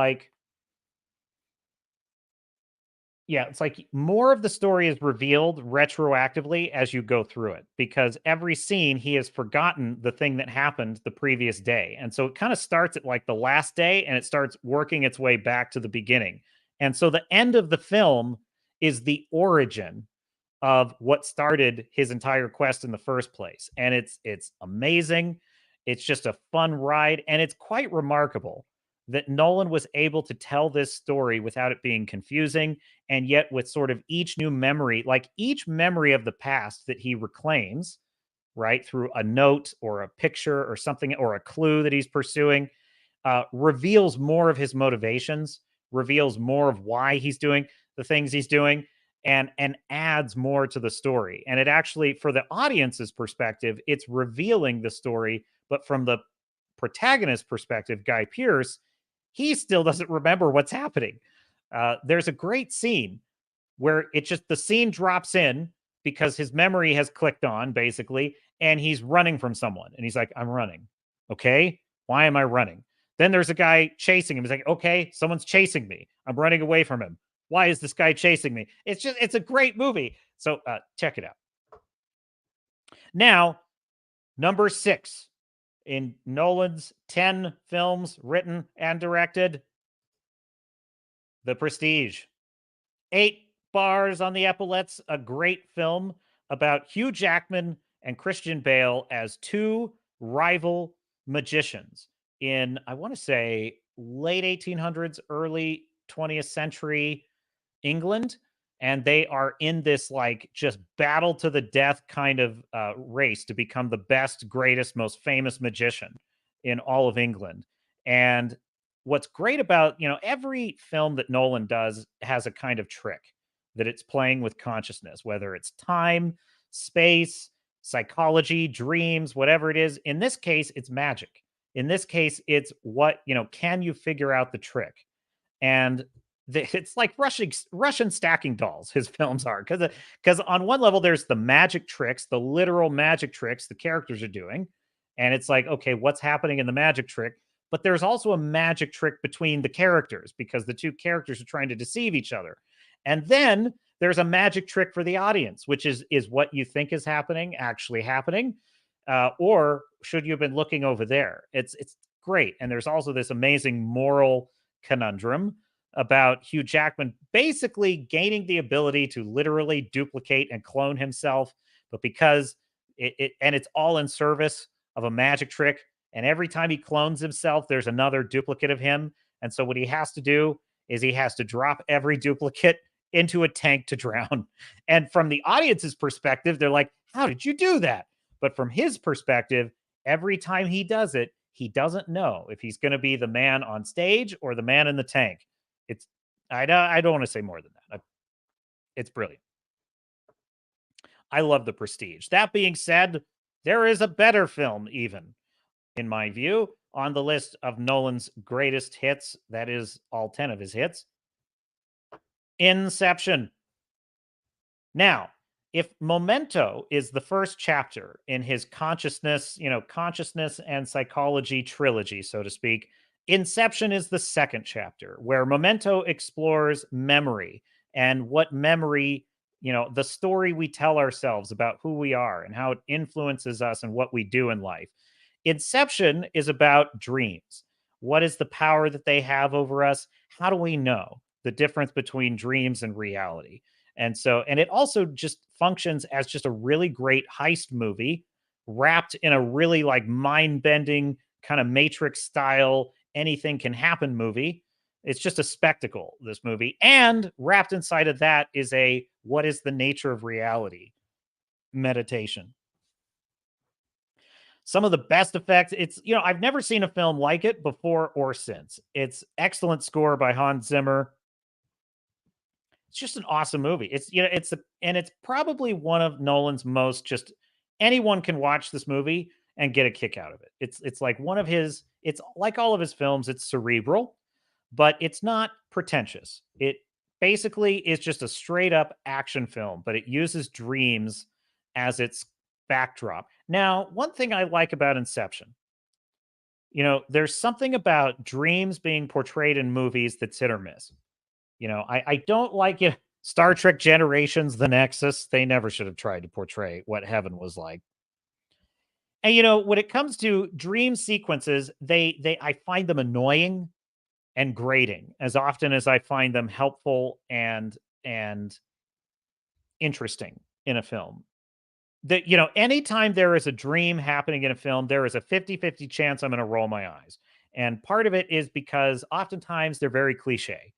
it's like more of the story is revealed retroactively as you go through it, because every scene he has forgotten the thing that happened the previous day. And so it kind of starts at like the last day and it starts working its way back to the beginning. And so the end of the film is the origin of what started his entire quest in the first place. And it's amazing. It's just a fun ride, and it's quite remarkable that Nolan was able to tell this story without it being confusing, and yet with sort of each new memory, like each memory of the past that he reclaims, right, through a note or a picture or something or a clue that he's pursuing, reveals more of his motivations, reveals more of why he's doing the things he's doing, and adds more to the story. And it actually, for the audience's perspective, it's revealing the story, but from the protagonist perspective, Guy Pearce, he still doesn't remember what's happening. There's a great scene where the scene drops in because his memory has clicked on basically, and he's running from someone. And he's like, I'm running. Okay. Why am I running? Then there's a guy chasing him. He's like, okay, someone's chasing me. I'm running away from him. Why is this guy chasing me? It's a great movie. So check it out. Now, number 6 in Nolan's 10 films written and directed, The Prestige. 8 bars on the epaulets, a great film about Hugh Jackman and Christian Bale as two rival magicians in, I want to say, late 1800s, early 20th century England. And they are in this like just battle to the death kind of race to become the best, greatest, most famous magician in all of England. And what's great about, every film that Nolan does has a kind of trick that it's playing with consciousness, whether it's time, space, psychology, dreams, whatever it is. In this case, it's magic. In this case, it's can you figure out the trick? And it's like Russian stacking dolls. His films are because on one level there's the magic tricks, the literal magic tricks the characters are doing, and it's like, okay, what's happening in the magic trick? But there's also a magic trick between the characters because the two characters are trying to deceive each other, and then there's a magic trick for the audience, which is what you think is happening actually happening, or should you have been looking over there? It's great, and there's also this amazing moral conundrum about Hugh Jackman basically gaining the ability to literally duplicate and clone himself, but because it's all in service of a magic trick. And every time he clones himself, there's another duplicate of him. And so what he has to do is he has to drop every duplicate into a tank to drown. And from the audience's perspective, they're like, how did you do that? But from his perspective, every time he does it, he doesn't know if he's going to be the man on stage or the man in the tank. It's I don't want to say more than that. It's brilliant. I love The Prestige. That being said, there is a better film, even in my view, on the list of Nolan's greatest hits, that is all 10 of his hits, Inception. Now, if Memento is the first chapter in his consciousness, consciousness and psychology trilogy, so to speak, Inception is the second chapter where Memento explores memory and what memory, the story we tell ourselves about who we are and how it influences us and what we do in life. Inception is about dreams. What is the power that they have over us? How do we know the difference between dreams and reality? And it also just functions as just a really great heist movie wrapped in a really like mind-bending kind of Matrix style anything can happen movie. It's just a spectacle, this movie. And wrapped inside of that is a what is the nature of reality meditation. Some of the best effects. I've never seen a film like it before or since. It's excellent score by Hans Zimmer. It's just an awesome movie. It's probably one of Nolan's most just anyone can watch this movie and get a kick out of it. It's like one of his it's like all of his films, it's cerebral, but it's not pretentious. It basically is just a straight up action film, but it uses dreams as its backdrop. Now, one thing I like about Inception, there's something about dreams being portrayed in movies that's hit or miss. I don't like it. Star Trek Generations, The Nexus, they never should have tried to portray what heaven was like. And when it comes to dream sequences, they I find them annoying and grating as often as I find them helpful and interesting in a film. That anytime there is a dream happening in a film, there is a 50-50 chance I'm going to roll my eyes. And part of it is because oftentimes they're very cliche.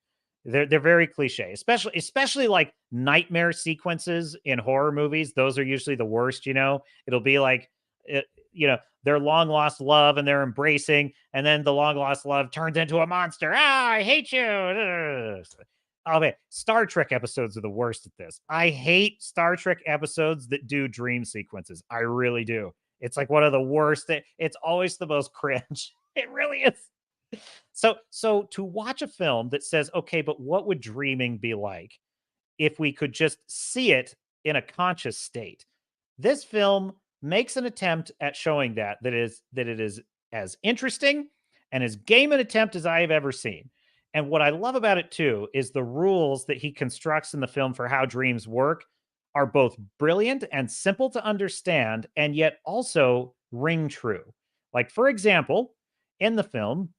They're very cliche, especially like nightmare sequences in horror movies. Those are usually the worst. It'll be like, their long lost love and they're embracing, and then the long lost love turns into a monster. I hate you. Oh man, Star Trek episodes are the worst at this. I hate Star Trek episodes that do dream sequences. I really do. It's like one of the worst. It's always the most cringe. It really is. So to watch a film that says, okay, but what would dreaming be like if we could just see it in a conscious state? This film makes an attempt at showing that it is as interesting and as game an attempt as I have ever seen. And what I love about it too is the rules that he constructs in the film for how dreams work are both brilliant and simple to understand, and yet also ring true. Like, for example, in the film,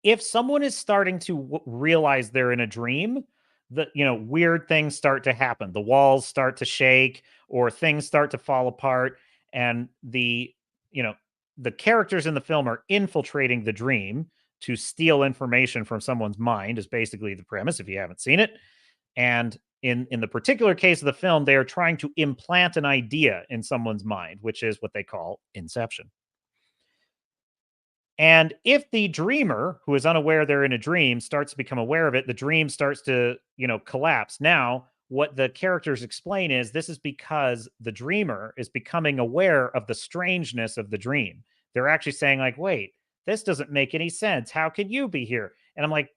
if someone is starting to realize they're in a dream, that weird things start to happen. The walls start to shake or things start to fall apart, and the characters in the film are infiltrating the dream to steal information from someone's mind is basically the premise if you haven't seen it. And in the particular case of the film, they are trying to implant an idea in someone's mind, which is what they call inception. And if the dreamer who is unaware they're in a dream starts to become aware of it, the dream starts to, collapse. Now, what the characters explain is this is because the dreamer is becoming aware of the strangeness of the dream. They're actually saying, like, wait, this doesn't make any sense. How can you be here? And I'm like,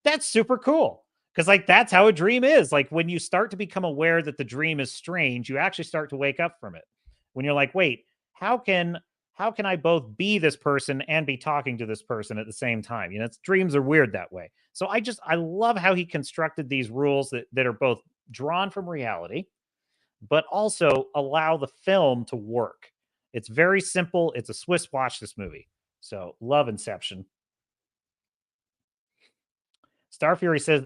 that's super cool. Because, like, that's how a dream is. Like, when you start to become aware that the dream is strange, you actually start to wake up from it. When you're like, wait, how can I both be this person and be talking to this person at the same time? Dreams are weird that way. So I love how he constructed these rules that are both drawn from reality, but also allow the film to work. It's very simple. It's a Swiss watch, this movie. So love Inception. Star Fury says,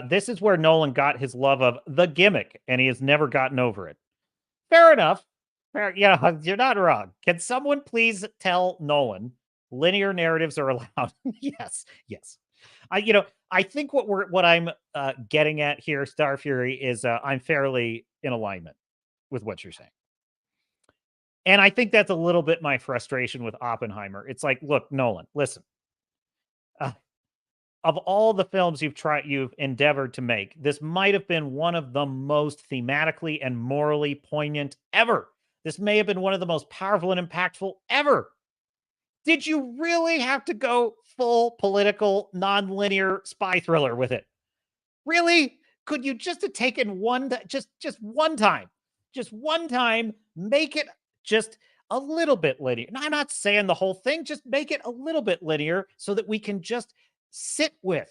this is where Nolan got his love of the gimmick, and he has never gotten over it. Fair enough. Yeah, you're not wrong. Can someone please tell Nolan linear narratives are allowed? Yes, yes. I think what I'm getting at here, Star Fury, is I'm fairly in alignment with what you're saying, and I think that's a little bit my frustration with Oppenheimer. It's like, look, Nolan, listen. Uh, of all the films you've endeavored to make, this might have been one of the most thematically and morally poignant ever. This may have been one of the most powerful and impactful ever. Did you really have to go full political, non-linear spy thriller with it? Really? Could you just have taken just one time, make it just a little bit linear? Now, I'm not saying the whole thing, just make it a little bit linear so that we can just sit with.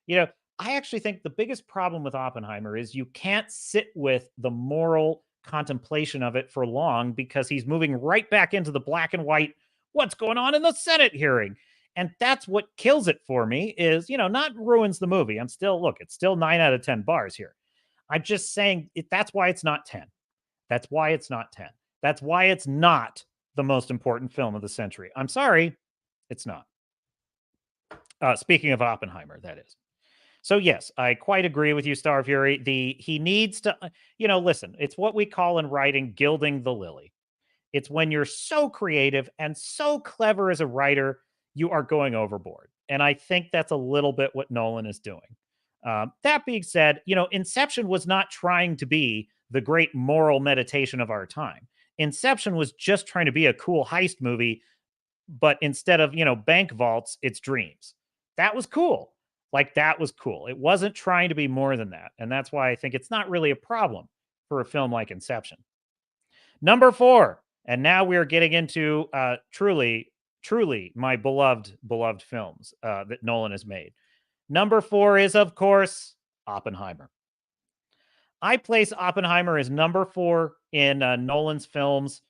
You know, I actually think the biggest problem with Oppenheimer is you can't sit with the moral contemplation of it for long because he's moving right back into the black and white what's going on in the Senate hearing. And that's what kills it for me is, not ruins the movie. I'm still, look, it's still 9 out of 10 bars here. I'm just saying that's why it's not 10. That's why it's not 10. That's why it's not the most important film of the century. I'm sorry, it's not. Speaking of Oppenheimer, that is. So yes, I quite agree with you, Star Fury. He needs to, listen, it's what we call in writing gilding the lily. It's when you're so creative and so clever as a writer, you are going overboard. And I think that's a little bit what Nolan is doing. That being said, Inception was not trying to be the great moral meditation of our time. Inception was just trying to be a cool heist movie, but instead of, bank vaults, it's dreams. That was cool. Like, that was cool. It wasn't trying to be more than that. And that's why I think it's not really a problem for a film like Inception. Number 4, and now we are getting into truly my beloved films that Nolan has made. Number 4 is, of course, Oppenheimer. I place Oppenheimer as number 4 in Nolan's films,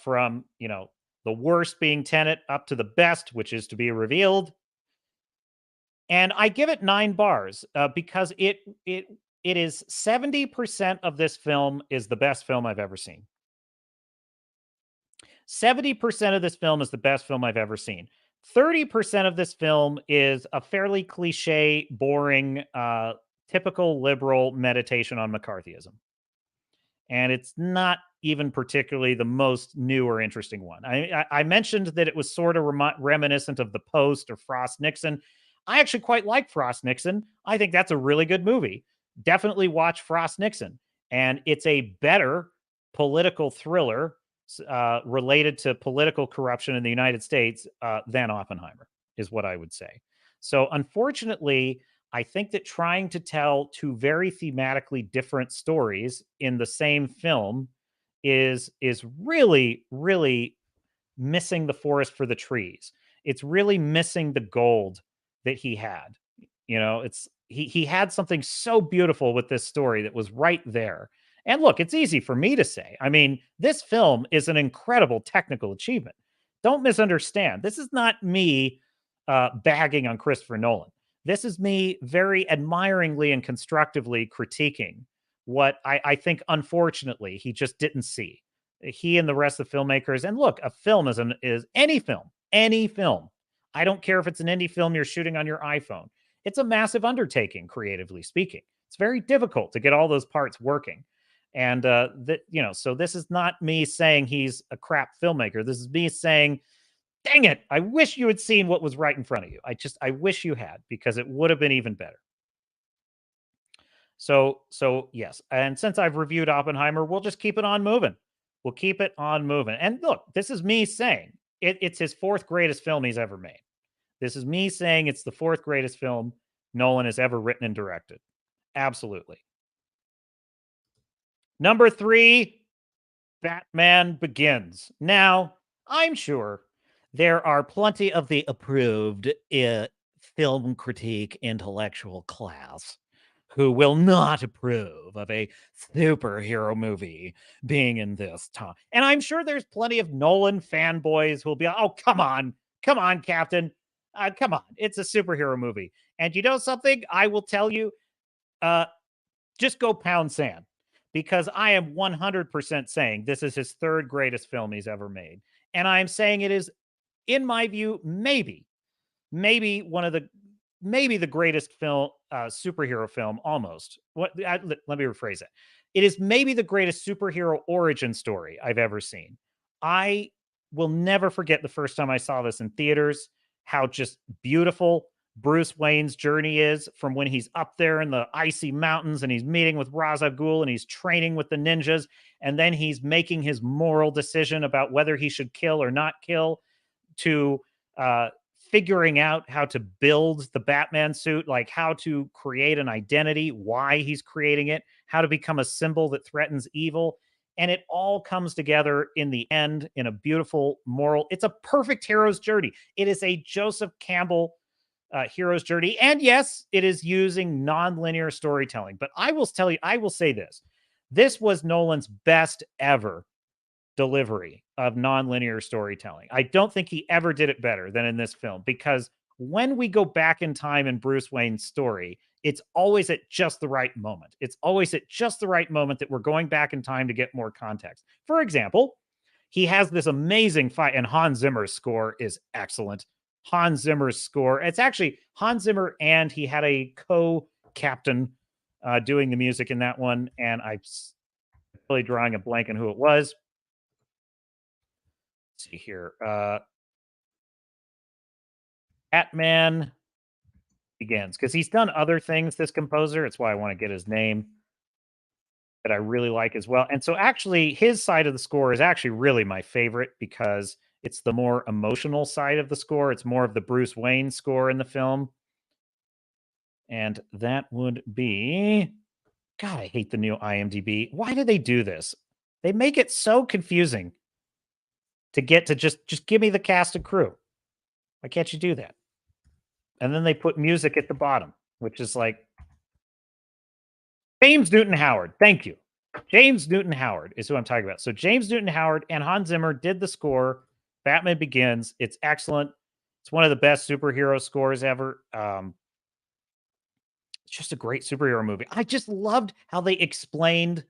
from the worst being Tenet up to the best, which is to be revealed. And I give it 9 bars because it is 70% of this film is the best film I've ever seen. 70% of this film is the best film I've ever seen. 30% of this film is a fairly cliche, boring, typical liberal meditation on McCarthyism. And it's not even particularly the most new or interesting one. I mentioned that it was sort of reminiscent of The Post or Frost Nixon. I actually quite like Frost Nixon. I think that's a really good movie. Definitely watch Frost Nixon. And it's a better political thriller related to political corruption in the United States than Oppenheimer, is what I would say. So unfortunately, I think that trying to tell 2 very thematically different stories in the same film is really, really missing the forest for the trees. It's really missing the gold that he had. It's he had something so beautiful with this story that was right there. And look, it's easy for me to say. I mean, this film is an incredible technical achievement. Don't misunderstand. This is not me bagging on Christopher Nolan. This is me very admiringly and constructively critiquing what I think, unfortunately, he just didn't see. He and the rest of the filmmakers. And look, a film is any film, any film. I don't care if it's an indie film you're shooting on your iPhone. It's a massive undertaking, creatively speaking. It's very difficult to get all those parts working. And so this is not me saying he's a crap filmmaker. This is me saying, dang it, I wish you had seen what was right in front of you. I wish you had, because it would have been even better. So yes. And since I've reviewed Oppenheimer, we'll just keep it on moving. We'll keep it on moving. And look, this is me saying it's his 4th greatest film he's ever made. This is me saying it's the 4th greatest film Nolan has ever written and directed. Absolutely. Number 3, Batman Begins. Now, I'm sure there are plenty of the approved film critique intellectual class who will not approve of a superhero movie being in this time. And I'm sure there's plenty of Nolan fanboys who will be, oh, come on, Captain. Come on, it's a superhero movie. And you know something? I will tell you, just go pound sand, because I am 100% saying this is his 3rd greatest film he's ever made. And I'm saying it is, in my view, maybe the greatest film, superhero film, almost. Let me rephrase that. It is maybe the greatest superhero origin story I've ever seen. I will never forget the first time I saw this in theaters, how just beautiful Bruce Wayne's journey is, from when he's up there in the icy mountains and he's meeting with Ra's al Ghul and he's training with the ninjas, and then he's making his moral decision about whether he should kill or not kill. to figuring out how to build the Batman suit, like how to create an identity, why he's creating it, how to become a symbol that threatens evil. And it all comes together in the end in a beautiful moral. It's a perfect hero's journey. It is a Joseph Campbell hero's journey. And yes, it is using non-linear storytelling. But I will tell you, I will say this. This was Nolan's best ever delivery of non-linear storytelling. I don't think he ever did it better than in this film, because when we go back in time in Bruce Wayne's story, it's always at just the right moment. It's always at just the right moment that we're going back in time to get more context. For example, he has this amazing fight, and Hans Zimmer's score is excellent. Hans Zimmer's score, it's actually Hans Zimmer, and he had a co-captain doing the music in that one, and I'm really drawing a blank on who it was. Let's see here. Batman Begins, because he's done other things, this composer. It's why I want to get his name, that I really like as well. And so actually his side of the score is actually really my favorite, because it's the more emotional side of the score. It's more of the Bruce Wayne score in the film. And that would be, God, I hate the new IMDb. Why do they do this? They make it so confusing to get to just give me the cast and crew. Why can't you do that? And then they put music at the bottom, which is like James Newton Howard. Thank you. James Newton Howard is who I'm talking about. So James Newton Howard and Hans Zimmer did the score. Batman Begins. It's excellent. It's one of the best superhero scores ever. It's just a great superhero movie. I just loved how they explained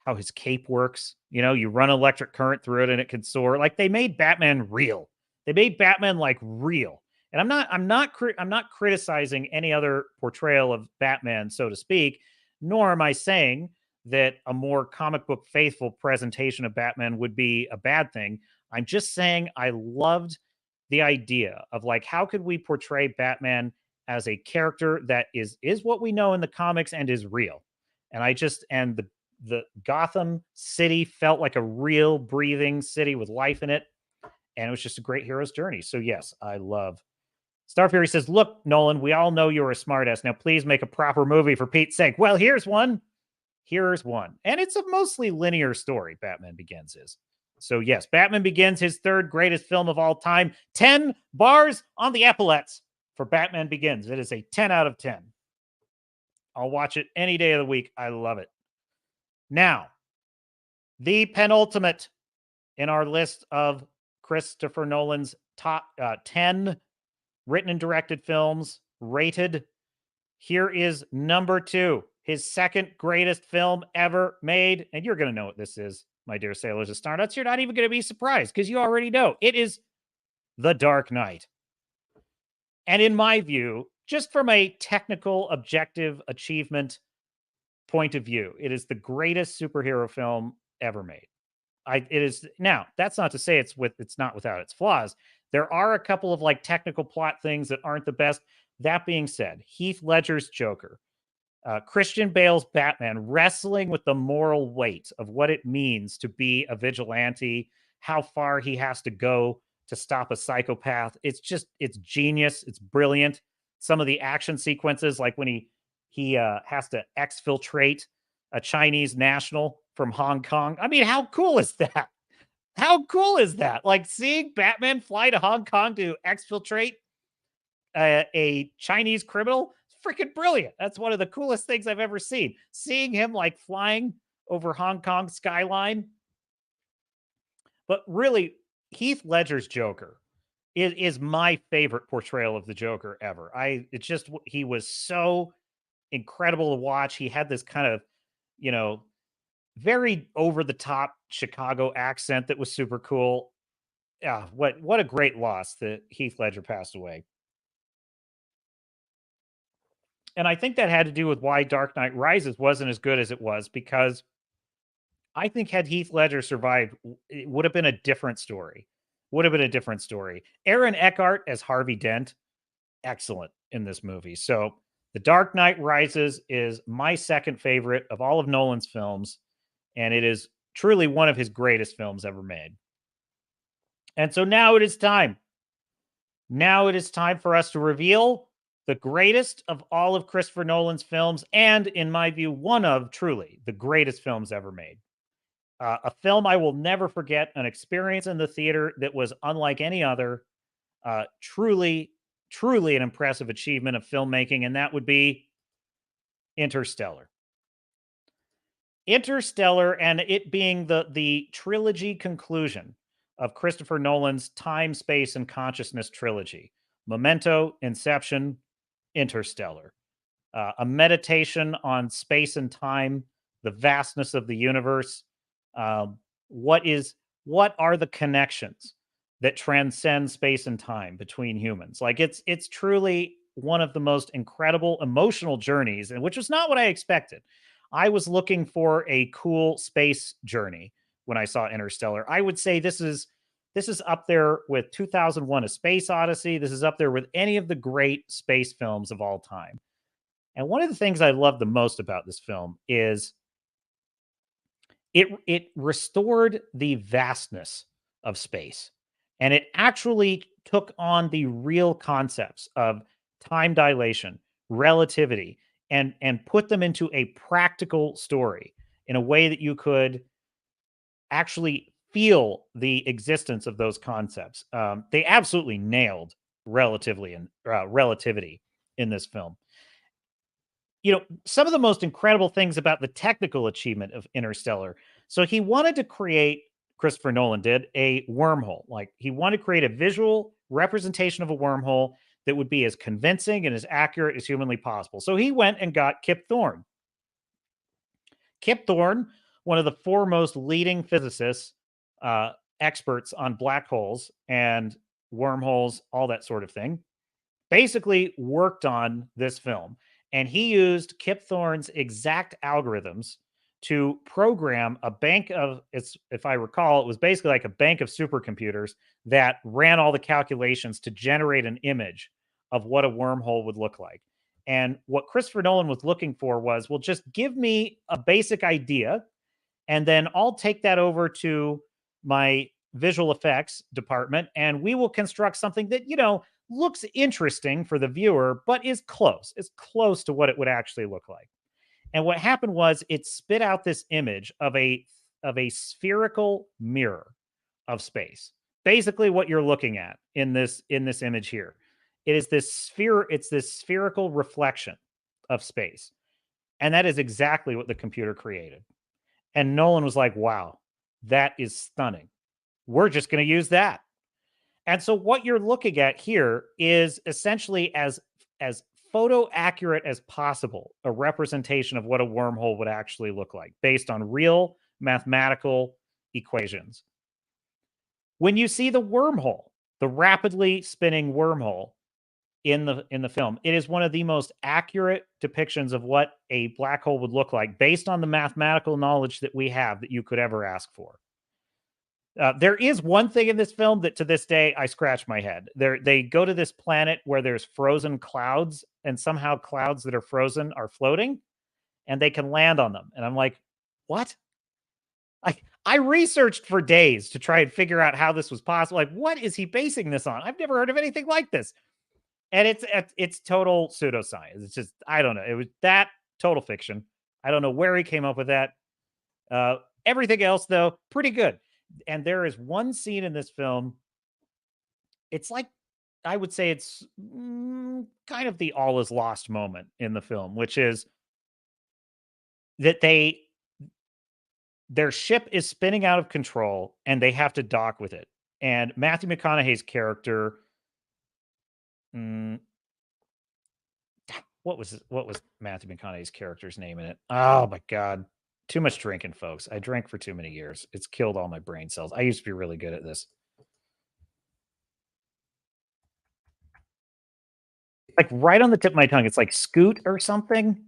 how his cape works. You know, you run electric current through it and it can soar. Like, they made Batman real. They made Batman like real. And I'm not criticizing any other portrayal of Batman, so to speak, nor am I saying that a more comic book faithful presentation of Batman would be a bad thing. I'm just saying I loved the idea of, like, how could we portray Batman as a character that is what we know in the comics and is real. And the Gotham City felt like a real breathing city with life in it. And it was just a great hero's journey. So yes, I love Star Fury. Says, look, Nolan, we all know you're a smartass. Now please make a proper movie for Pete's sake. Well, here's one. Here's one. And it's a mostly linear story, Batman Begins is. So yes, Batman Begins, his third greatest film of all time. 10 bars on the epaulets for Batman Begins. It is a 10 out of 10. I'll watch it any day of the week. I love it. Now, the penultimate in our list of Christopher Nolan's top 10 written and directed films rated. Here is number 2, his second greatest film ever made. And you're going to know what this is, my dear sailors and starnuts. You're not even going to be surprised, because you already know. It is The Dark Knight. And in my view, just from a technical, objective achievement point of view, it is the greatest superhero film ever made. It is. Now, that's not to say it's not without its flaws. There are a couple of like technical plot things that aren't the best. That being said, Heath Ledger's Joker, Christian Bale's Batman, wrestling with the moral weight of what it means to be a vigilante, how far he has to go to stop a psychopath. It's genius. It's brilliant. Some of the action sequences, like when he has to exfiltrate a Chinese national from Hong Kong. I mean, how cool is that? How cool is that? Like, seeing Batman fly to Hong Kong to exfiltrate a Chinese criminal, freaking brilliant. That's one of the coolest things I've ever seen. Seeing him like flying over Hong Kong skyline. But really, Heath Ledger's Joker is my favorite portrayal of the Joker ever. He was so incredible to watch. He had this kind of, very over the top Chicago accent that was super cool. Yeah, what a great loss that Heath Ledger passed away. And I think that had to do with why Dark Knight Rises wasn't as good as it was, because I think had Heath Ledger survived, it would have been a different story. Aaron Eckhart as Harvey Dent, excellent in this movie. So The Dark Knight Rises is my second favorite of all of Nolan's films, and it is truly one of his greatest films ever made. And so now it is time Now it is time for us to reveal the greatest of all of Christopher Nolan's films, and in my view, one of truly the greatest films ever made. A film I will never forget, an experience in the theater that was unlike any other. Truly, truly an impressive achievement of filmmaking, and that would be Interstellar. Interstellar, and it being the trilogy conclusion of Christopher Nolan's time, space, and consciousness trilogy. Memento, Inception, Interstellar. A meditation on space and time, the vastness of the universe. Um, what is what are the connections that transcend space and time between humans? Like it's truly one of the most incredible emotional journeys, and which was not what I expected. I was looking for a cool space journey when I saw Interstellar. I would say this is up there with 2001: A Space Odyssey. This is up there with any of the great space films of all time. And one of the things I love the most about this film is it restored the vastness of space. And it actually took on the real concepts of time dilation, relativity, and put them into a practical story in a way that you could actually feel the existence of those concepts. They absolutely nailed relativity in this film. Some of the most incredible things about the technical achievement of Interstellar. So he wanted to create, Christopher Nolan did, a wormhole. Like he wanted to create a visual representation of a wormhole that would be as convincing and as accurate as humanly possible. So he went and got Kip Thorne. Kip Thorne, one of the foremost leading physicists, uh, experts on black holes and wormholes, all that sort of thing, basically worked on this film. And he used Kip Thorne's exact algorithms to program a bank of, it's, if I recall, it was basically like a bank of supercomputers that ran all the calculations to generate an image of what a wormhole would look like. And what Christopher Nolan was looking for was, well, just give me a basic idea, and then I'll take that over to my visual effects department, and we will construct something that, looks interesting for the viewer, but is close to what it would actually look like. And what happened was it spit out this image of a spherical mirror of space. Basically, what you're looking at in this image here, it's this spherical reflection of space. And that is exactly what the computer created. And Nolan was like, wow, that is stunning. We're just going to use that. And so what you're looking at here is essentially as photo accurate as possible, a representation of what a wormhole would actually look like based on real mathematical equations. When you see the wormhole, the rapidly spinning wormhole in the film, it is one of the most accurate depictions of what a black hole would look like based on the mathematical knowledge that we have that you could ever ask for. There is one thing in this film that to this day I scratch my head. They go to this planet where there's frozen clouds, and somehow clouds that are frozen are floating, and they can land on them. And I'm like, what? I researched for days to try and figure out how this was possible. Like, what is he basing this on? I've never heard of anything like this. And it's total pseudoscience. It's just, I don't know. It was that total fiction. I don't know where he came up with that. Everything else, though, pretty good. And there is one scene in this film. It's like, I would say it's kind of the all is lost moment in the film, which is that their ship is spinning out of control and they have to dock with it. And Matthew McConaughey's character, what was Matthew McConaughey's character's name in it? Oh my god. Too much drinking, folks. I drank for too many years. It's killed all my brain cells. I used to be really good at this. Like right on the tip of my tongue. It's like Scoot or something.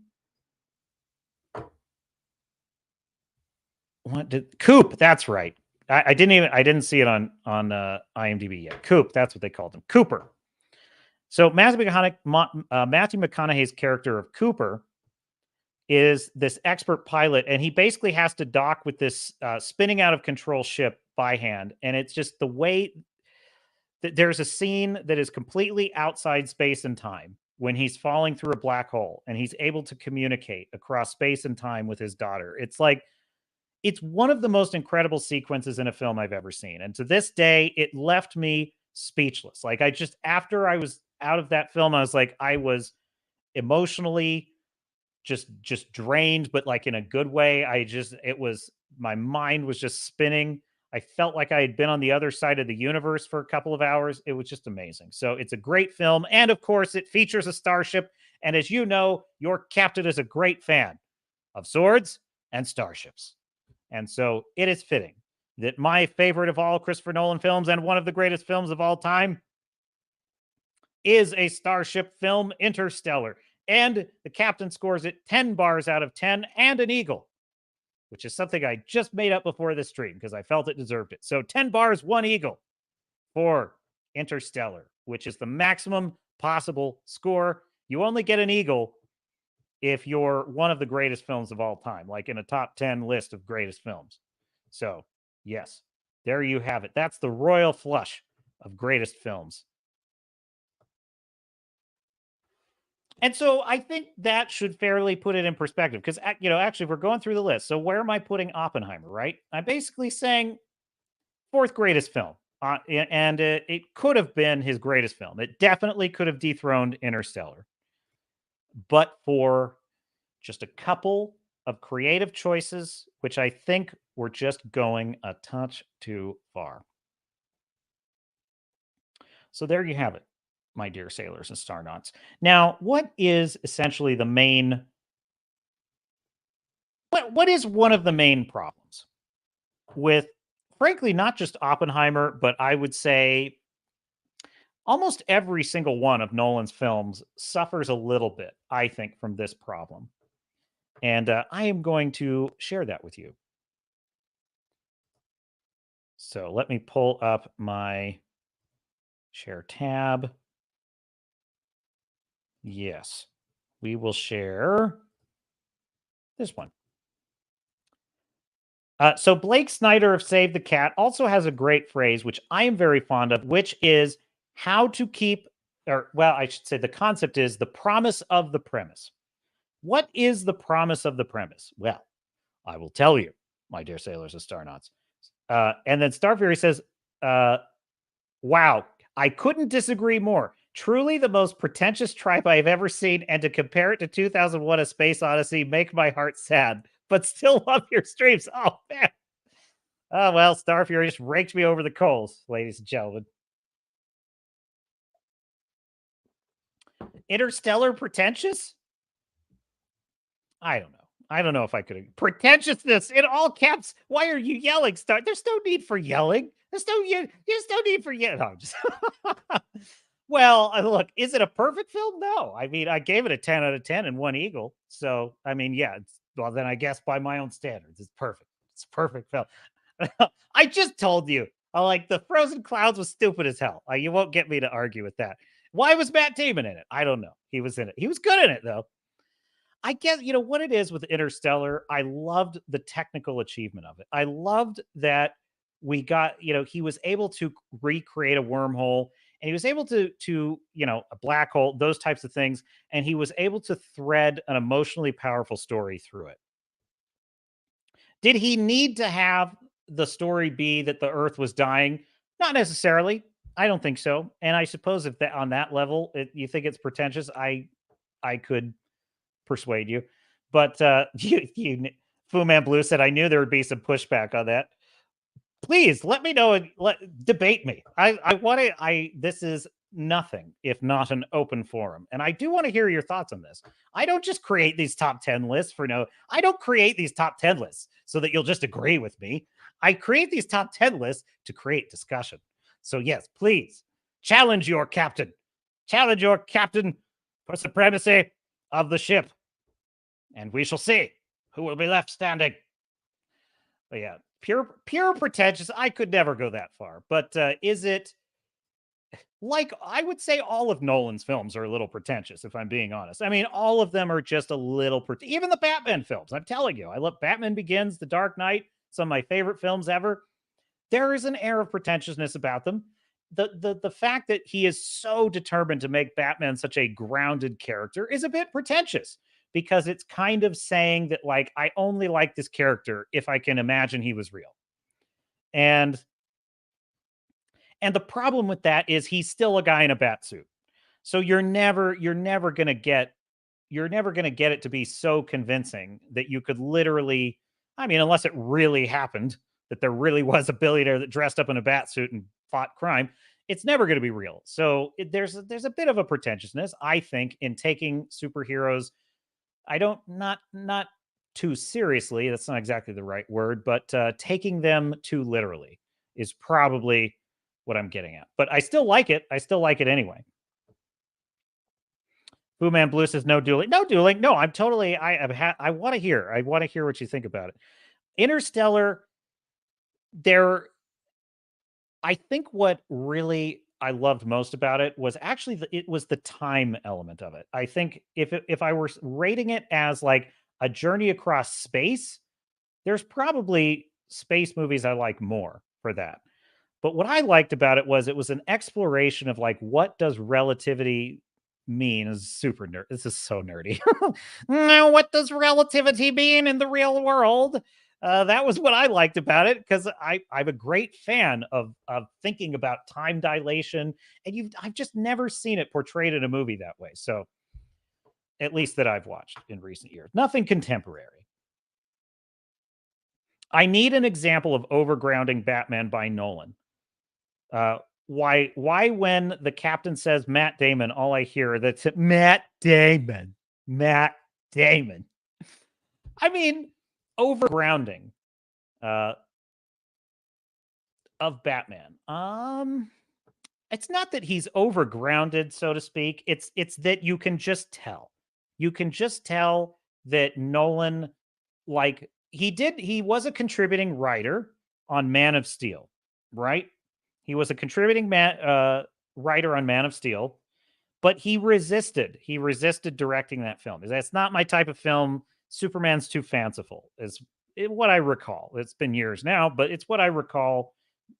What did Coop? That's right. I didn't see it on IMDb yet. Coop, that's what they called him. Cooper. So Matthew McConaughey's character of Cooper is this expert pilot, and he basically has to dock with this spinning out of control ship by hand. And it's just the way There's a scene that is completely outside space and time when he's falling through a black hole and he's able to communicate across space and time with his daughter. It's like it's one of the most incredible sequences in a film I've ever seen. And to this day, it left me speechless. Like I just after I was out of that film, I was like, I was emotionally just drained, but like in a good way. It was my mind was just spinning. I felt like I had been on the other side of the universe for a couple of hours. It was just amazing. So it's a great film. And of course, it features a starship. And as you know, your captain is a great fan of swords and starships. And so it is fitting that my favorite of all Christopher Nolan films and one of the greatest films of all time is a starship film, Interstellar. And the captain scores it 10 bars out of 10 and an eagle, which is something I just made up before this stream because I felt it deserved it. So 10 bars, one eagle for Interstellar, which is the maximum possible score. You only get an eagle if you're one of the greatest films of all time, like in a top 10 list of greatest films. So, yes, there you have it. That's the royal flush of greatest films. And so I think that should fairly put it in perspective because, actually, we're going through the list. So where am I putting Oppenheimer, right? I'm basically saying fourth greatest film. And it could have been his greatest film. It definitely could have dethroned Interstellar. But for just a couple of creative choices, which I think were just going a touch too far. So there you have it, my dear sailors and starnauts. Now, what is essentially the main what is one of the main problems with frankly not just Oppenheimer, but I would say almost every single one of Nolan's films suffers a little bit, I think, from this problem. And I am going to share that with you. So let me pull up my share tab. Yes, we will share this one. So Blake Snyder of Save the Cat also has a great phrase, which I am very fond of, which is how to keep, or well, I should say the concept is the promise of the premise. What is the promise of the premise? Well, I will tell you, my dear sailors and starnauts. And then Star Fury says, wow, I couldn't disagree more. Truly the most pretentious tripe I've ever seen, and to compare it to 2001 A Space Odyssey make my heart sad, but still love your streams. Oh, man. Oh, well, Star Fury just raked me over the coals, ladies and gentlemen. Interstellar pretentious? I don't know. I don't know if I could. Pretentiousness in all caps. Why are you yelling, Star? There's no need for yelling. There's no need for yelling. No, just well, look, is it a perfect film? No. I mean, I gave it a 10 out of 10 and one eagle. So, I mean, yeah, well, then I guess by my own standards, it's perfect. It's a perfect film. I just told you, like the Frozen Clouds was stupid as hell. You won't get me to argue with that. Why was Matt Damon in it? I don't know. He was in it. He was good in it, though. I guess, what it is with Interstellar, I loved the technical achievement of it. I loved that we got, he was able to recreate a wormhole and he was able to, a black hole, those types of things. And he was able to thread an emotionally powerful story through it. Did he need to have the story be that the earth was dying? Not necessarily. I don't think so. And I suppose if that on that level, you think it's pretentious, I could persuade you. But Fu Man Blue said, I knew there would be some pushback on that. Please let me know and debate me. I want to, this is nothing if not an open forum. And I do want to hear your thoughts on this. I don't just create these top 10 lists I don't create these top 10 lists so that you'll just agree with me. I create these top 10 lists to create discussion. So yes, please challenge your captain for supremacy of the ship. And we shall see who will be left standing. But yeah, pure pretentious. I could never go that far. But is it like I would say all of Nolan's films are a little pretentious, if I'm being honest. I mean, all of them are just a little even the Batman films. I'm telling you, I love Batman Begins, The Dark Knight, some of my favorite films ever. There is an air of pretentiousness about them. the fact that he is so determined to make Batman such a grounded character is a bit pretentious, because it's kind of saying that, like, I only like this character if I can imagine he was real. And the problem with that is he's still a guy in a bat suit. So you're never going to get it to be so convincing that you could literally, I mean, unless it really happened that there really was a billionaire that dressed up in a bat suit and fought crime, it's never going to be real. So there's a bit of a pretentiousness, I think, in taking superheroes. I don't not too seriously. That's not exactly the right word, but taking them too literally is probably what I'm getting at. But I still like it. I still like it anyway. Boo Man Blue says no dueling. No dueling. No, I'm totally. I want to hear. I want to hear what you think about it. Interstellar. There. I think what really I loved most about it was actually it was the time element of it. I think if I were rating it as like a journey across space, there's probably space movies I like more for that. But what I liked about it was an exploration of, like, what does relativity mean? Is super nerd. This is so nerdy. Now, what does relativity mean in the real world? That was what I liked about it, because I'm a great fan of thinking about time dilation, and I've just never seen it portrayed in a movie that way. So, at least that I've watched in recent years, nothing contemporary. I need an example of overgrounding Batman by Nolan. Why when the captain says Matt Damon, all I hear that's Matt Damon. Matt Damon. I mean, overgrounding of Batman. It's not that he's overgrounded, so to speak. It's that you can just tell. You can just tell that Nolan, like, he was a contributing writer on Man of Steel, right? He was a contributing writer on Man of Steel, but he resisted. He resisted directing that film. That's not my type of film. Superman's too fanciful, is what I recall. It's been years now, but it's what I recall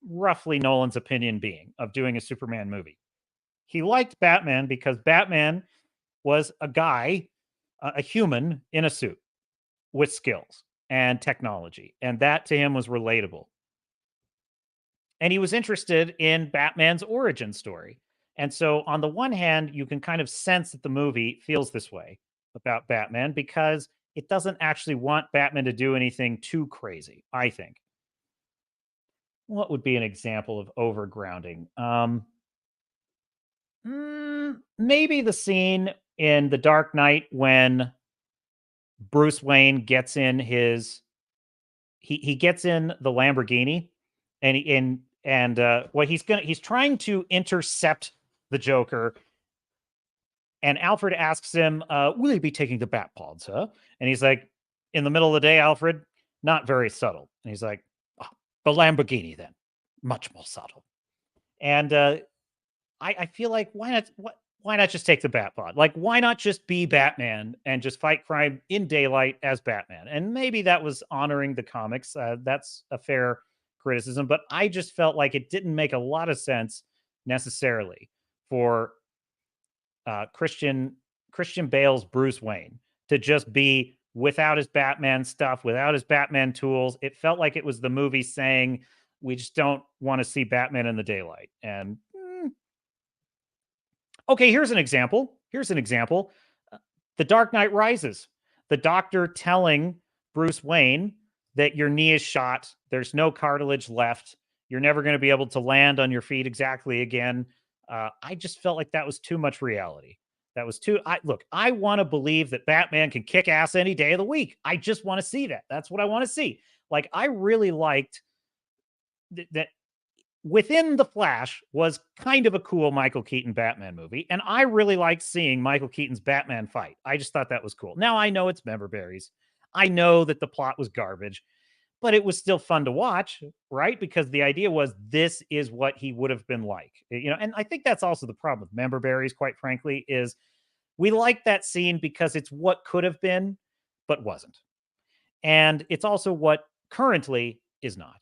roughly Nolan's opinion being of doing a Superman movie. He liked Batman because Batman was a guy, a human in a suit with skills and technology, and that to him was relatable. And he was interested in Batman's origin story. And so, on the one hand, you can kind of sense that the movie feels this way about Batman, because it doesn't actually want Batman to do anything too crazy, I think. What would be an example of overgrounding? Maybe the scene in The Dark Knight when Bruce Wayne gets in his he gets in the Lamborghini, and what he's trying to intercept the Joker, and Alfred asks him, "Will he be taking the bat pod, sir?" And he's like, "In the middle of the day, Alfred, not very subtle." And he's like, "Oh, the Lamborghini then, much more subtle." And I feel like, why not just take the bat pod? Like, why not just be Batman and just fight crime in daylight as Batman? And maybe that was honoring the comics. That's a fair criticism, but I just felt like it didn't make a lot of sense necessarily for Christian Bale's Bruce Wayne to just be without his Batman stuff, without his Batman tools. It felt like it was the movie saying, we just don't want to see Batman in the daylight. And okay, here's an example. The Dark Knight Rises. The doctor telling Bruce Wayne that your knee is shot. There's no cartilage left. You're never going to be able to land on your feet exactly again. I just felt like that was too much reality. That was too. I want to believe that Batman can kick ass any day of the week. I just want to see that. That's what I want to see. Like, I really liked that Within the Flash was kind of a cool Michael Keaton Batman movie, and I really liked seeing Michael Keaton's Batman fight. I just thought that was cool. Now, I know it's member berries. I know that the plot was garbage, but it was still fun to watch, right? Because the idea was, this is what he would have been like. And I think that's also the problem with member berries, quite frankly, is we like that scene because it's what could have been, but wasn't. And it's also what currently is not.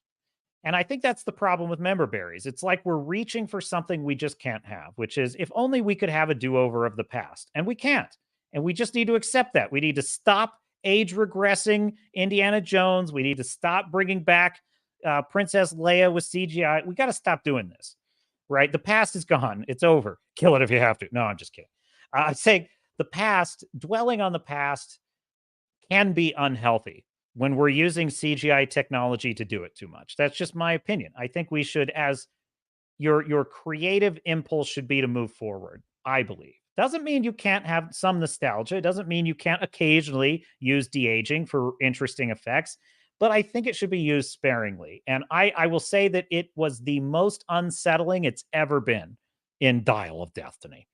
And I think that's the problem with member berries. It's like we're reaching for something we just can't have, which is if only we could have a do-over of the past. And we can't. And we just need to accept that. We need to stop age regressing Indiana Jones. We need to stop bringing back Princess Leia with CGI. We got to stop doing this, right? The past is gone. It's over. Kill it if you have to. No, I'm just kidding. I'm saying the past, dwelling on the past can be unhealthy when we're using CGI technology to do it too much. That's just my opinion. I think we should, as your creative impulse should be to move forward, I believe. Doesn't mean you can't have some nostalgia. It doesn't mean you can't occasionally use de-aging for interesting effects, but I think it should be used sparingly. And I will say that it was the most unsettling it's ever been in Dial of Destiny.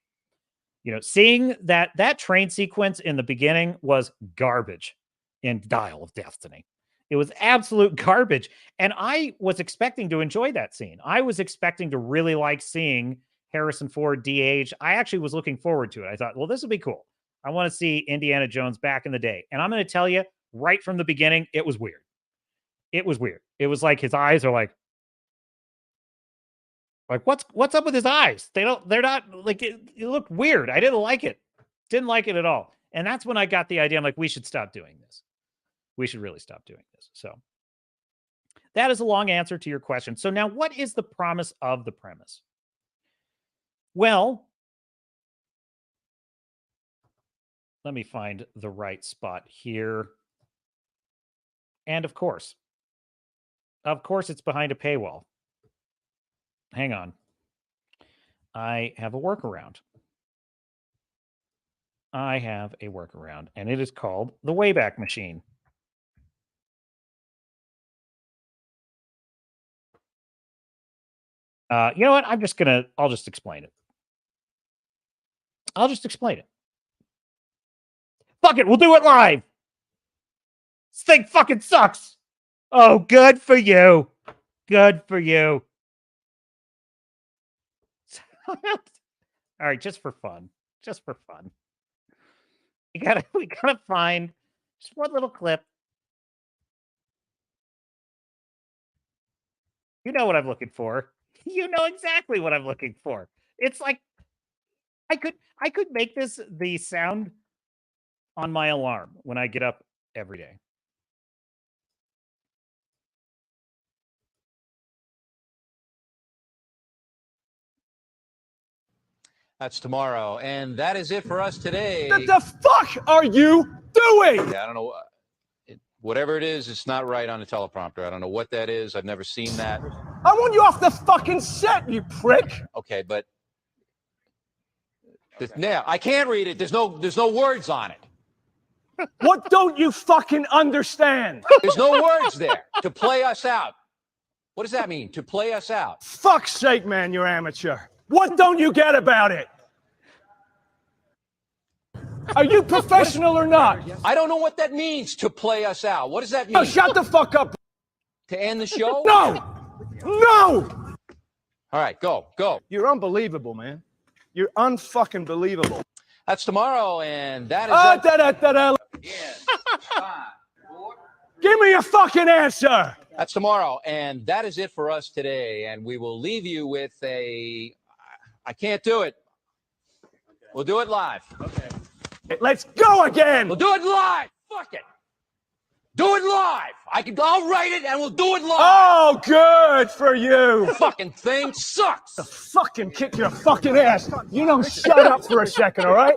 You know, seeing that train sequence in the beginning was garbage in Dial of Destiny. It was absolute garbage. And I was expecting to enjoy that scene. I was expecting to really like seeing Harrison Ford de-age. I actually was looking forward to it. I thought, well, this will be cool. I want to see Indiana Jones back in the day. And I'm going to tell you right from the beginning, it was weird. It was weird. It was like his eyes are like what's up with his eyes? They're not like it looked weird. I didn't like it. Didn't like it at all. And that's when I got the idea. I'm like, we should stop doing this. We should really stop doing this. So that is a long answer to your question. So now what is the promise of the premise? Well, let me find the right spot here. And of course, it's behind a paywall. Hang on. I have a workaround. And it is called the Wayback Machine. You know what? I'll just explain it. Fuck it, we'll do it live. This thing fucking sucks. Oh, good for you. Good for you. All right, just for fun. We gotta find just one little clip. You know what I'm looking for. You know exactly what I'm looking for. It's like I could make this the sound on my alarm when I get up every day. That's tomorrow. And that is it for us today. What the fuck are you doing? Yeah, I don't know. Whatever it is, it's not right on the teleprompter. I don't know what that is. I've never seen that. I want you off the fucking set, you prick. Okay, but now I can't read it. There's no words on it. What don't you fucking understand? There's no words there. To play us out. What does that mean? To play us out. Fuck's sake, man, you're amateur. What don't you get about it? Are you professional or not? I don't know what that means, to play us out. What does that mean? Oh, shut the fuck up. To end the show? No! No! All right, go. You're unbelievable, man. You're unfucking believable. That's tomorrow, and that is... Give me a fucking answer! That's tomorrow, and that is it for us today. And we will leave you with a... I can't do it. We'll do it live. Okay. Let's go again! We'll do it live! Fuck it! Do it live! I'll write it and we'll do it live! Oh, good for you! The fucking thing sucks! To fucking kick your fucking ass! You don't shut up for a second, all right?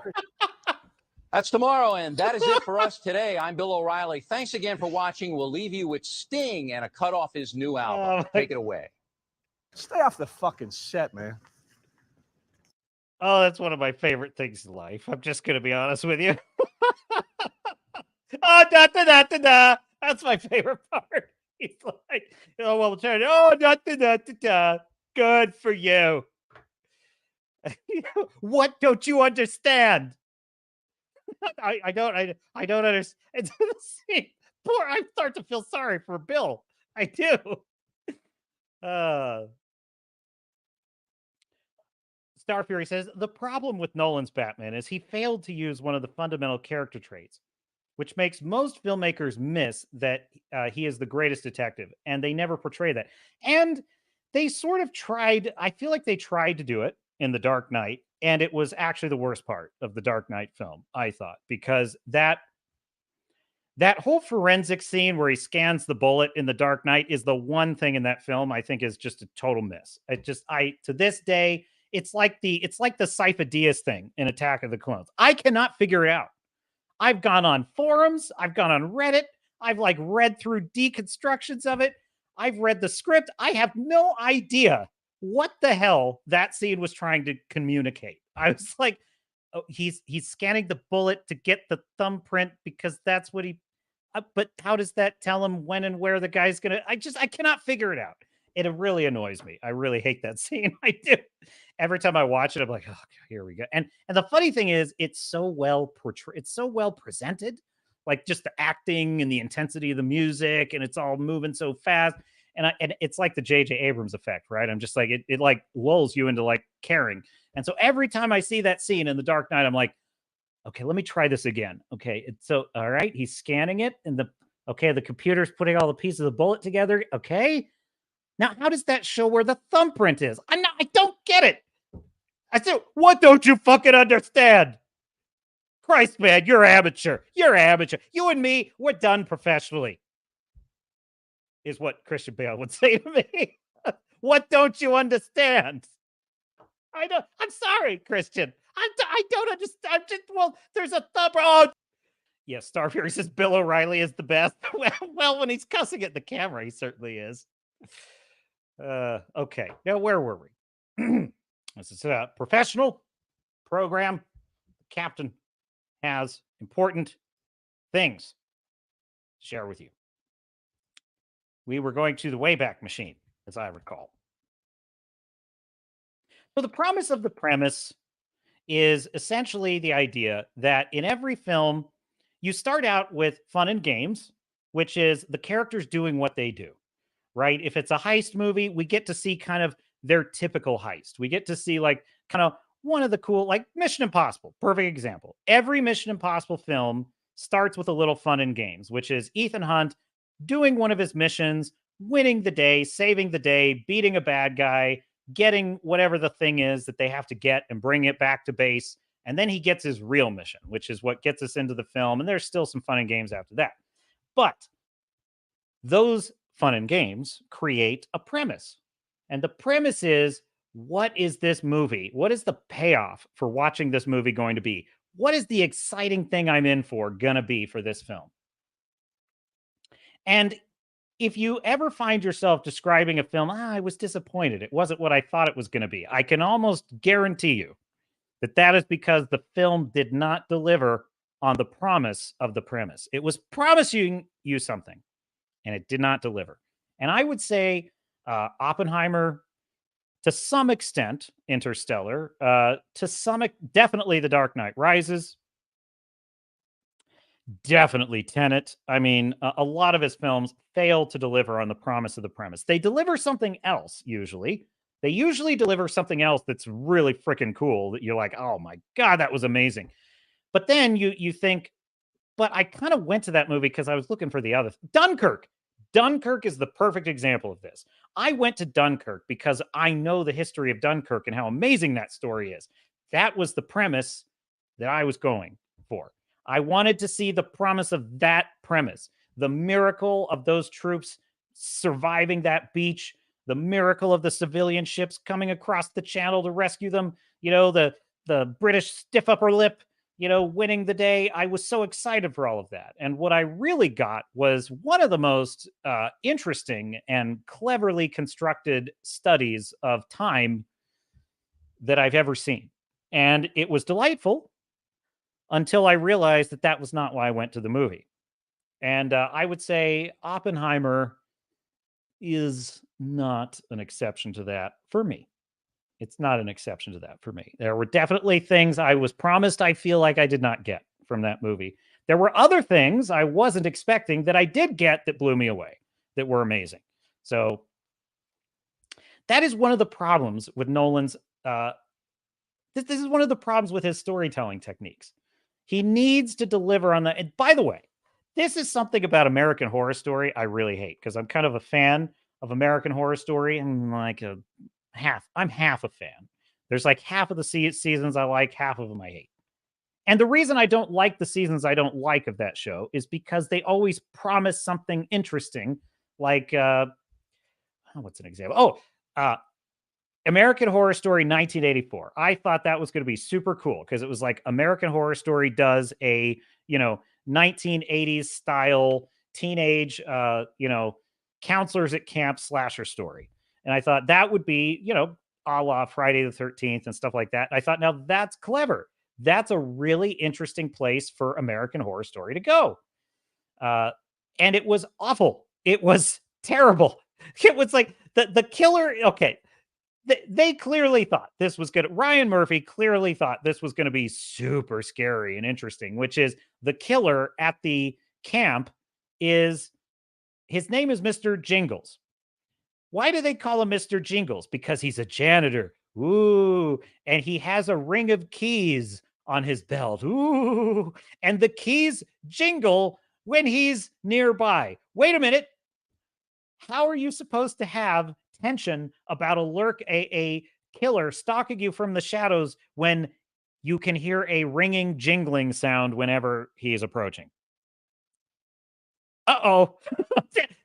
That's tomorrow, and that is it for us today. I'm Bill O'Reilly. Thanks again for watching. We'll leave you with Sting and a cut off his new album. Take it away. Stay off the fucking set, man. Oh, that's one of my favorite things in life. I'm just going to be honest with you. Oh, da da da da da. That's my favorite part. He's like, oh, well, turn. Oh, da da da da da. Good for you. What don't you understand? I don't understand. Poor, I start to feel sorry for Bill. I do. Star Fury says the problem with Nolan's Batman is he failed to use one of the fundamental character traits. which makes most filmmakers miss that he is the greatest detective, and they never portray that. And they sort of tried, I feel like they tried to do it in The Dark Knight, and it was actually the worst part of the Dark Knight film, I thought, because that whole forensic scene where he scans the bullet in The Dark Knight is the one thing in that film I think is just a total miss. To this day, it's like the Cypher Diaz thing in Attack of the Clones. I cannot figure it out. I've gone on forums, I've gone on Reddit, I've like read through deconstructions of it, I've read the script. I have no idea what the hell that scene was trying to communicate. I was like, oh, he's scanning the bullet to get the thumbprint because that's what he. But how does that tell him when and where the guy's gonna? I cannot figure it out. It really annoys me. I really hate that scene. I do. Every time I watch it, I'm like, oh, here we go. And the funny thing is, it's so well portrayed. It's so well presented. Like just the acting and the intensity of the music, and it's all moving so fast. And it's like the J.J. Abrams effect, right? I'm just like it like lulls you into like caring. And so every time I see that scene in The Dark Knight, I'm like, okay, let me try this again. Okay, so all right, he's scanning it, and the computer's putting all the pieces of the bullet together. Okay, now how does that show where the thumbprint is? I don't get it. I said, what don't you fucking understand? Christ, man, you're amateur. You're amateur. You and me, we're done professionally, is what Christian Bale would say to me. What don't you understand? I'm sorry, Christian. I don't understand. There's a thumb. Oh, yeah. Star Fury says Bill O'Reilly is the best. Well, when he's cussing at the camera, he certainly is. Okay. Now, where were we? This is a professional program. The captain has important things to share with you. We were going to the Wayback Machine, as I recall. So the promise of the premise is essentially the idea that in every film, you start out with fun and games, which is the characters doing what they do, right? If it's a heist movie, we get to see kind of their typical heist. We get to see like kind of one of the cool, like Mission Impossible, perfect example. Every Mission Impossible film starts with a little fun and games, which is Ethan Hunt doing one of his missions, winning the day, saving the day, beating a bad guy, getting whatever the thing is that they have to get and bring it back to base. And then he gets his real mission, which is what gets us into the film. And there's still some fun and games after that. But those fun and games create a premise. And the premise is, what is this movie? What is the payoff for watching this movie going to be? What is the exciting thing I'm in for going to be for this film? And if you ever find yourself describing a film, I was disappointed, it wasn't what I thought it was going to be, I can almost guarantee you that that is because the film did not deliver on the promise of the premise. It was promising you something, and it did not deliver. And I would say Oppenheimer, to some extent, Interstellar, definitely The Dark Knight Rises, definitely Tenet. I mean, a lot of his films fail to deliver on the promise of the premise. They deliver something else, usually. They usually deliver something else that's really freaking cool that you're like, oh my God, that was amazing. But then you think, but I kind of went to that movie because I was looking for the other. Dunkirk. Dunkirk is the perfect example of this. I went to Dunkirk because I know the history of Dunkirk and how amazing that story is. That was the premise that I was going for. I wanted to see the promise of that premise, the miracle of those troops surviving that beach, the miracle of the civilian ships coming across the channel to rescue them, the British stiff upper lip, winning the day. I was so excited for all of that. And what I really got was one of the most interesting and cleverly constructed studies of time that I've ever seen. And it was delightful until I realized that that was not why I went to the movie. And I would say Oppenheimer is not an exception to that for me. It's not an exception to that for me. There were definitely things I was promised I feel like I did not get from that movie. There were other things I wasn't expecting that I did get that blew me away, that were amazing. So that is one of the problems with Nolan's, this is one of the problems with his storytelling techniques, He needs to deliver on that. And by the way, this is something about American Horror Story I really hate, because I'm kind of a fan of American Horror Story, and like I'm half a fan. There's like half of the seasons I like, half of them I hate. And the reason I don't like the seasons I don't like of that show is because they always promise something interesting, like what's an example? American Horror Story 1984. I thought that was going to be super cool because it was like American Horror Story does a, 1980s style teenage, counselors at camp slasher story. And I thought that would be, a la Friday the 13th and stuff like that. And I thought, now that's clever. That's a really interesting place for American Horror Story to go. And it was awful. It was terrible. It was like the killer. Okay. They clearly thought this was good. Ryan Murphy clearly thought this was going to be super scary and interesting, which is the killer at the camp his name is Mr. Jingles. Why do they call him Mr. Jingles? Because he's a janitor. Ooh. And he has a ring of keys on his belt. Ooh. And the keys jingle when he's nearby. Wait a minute. How are you supposed to have tension about a killer stalking you from the shadows when you can hear a ringing, jingling sound whenever he is approaching? Uh-oh.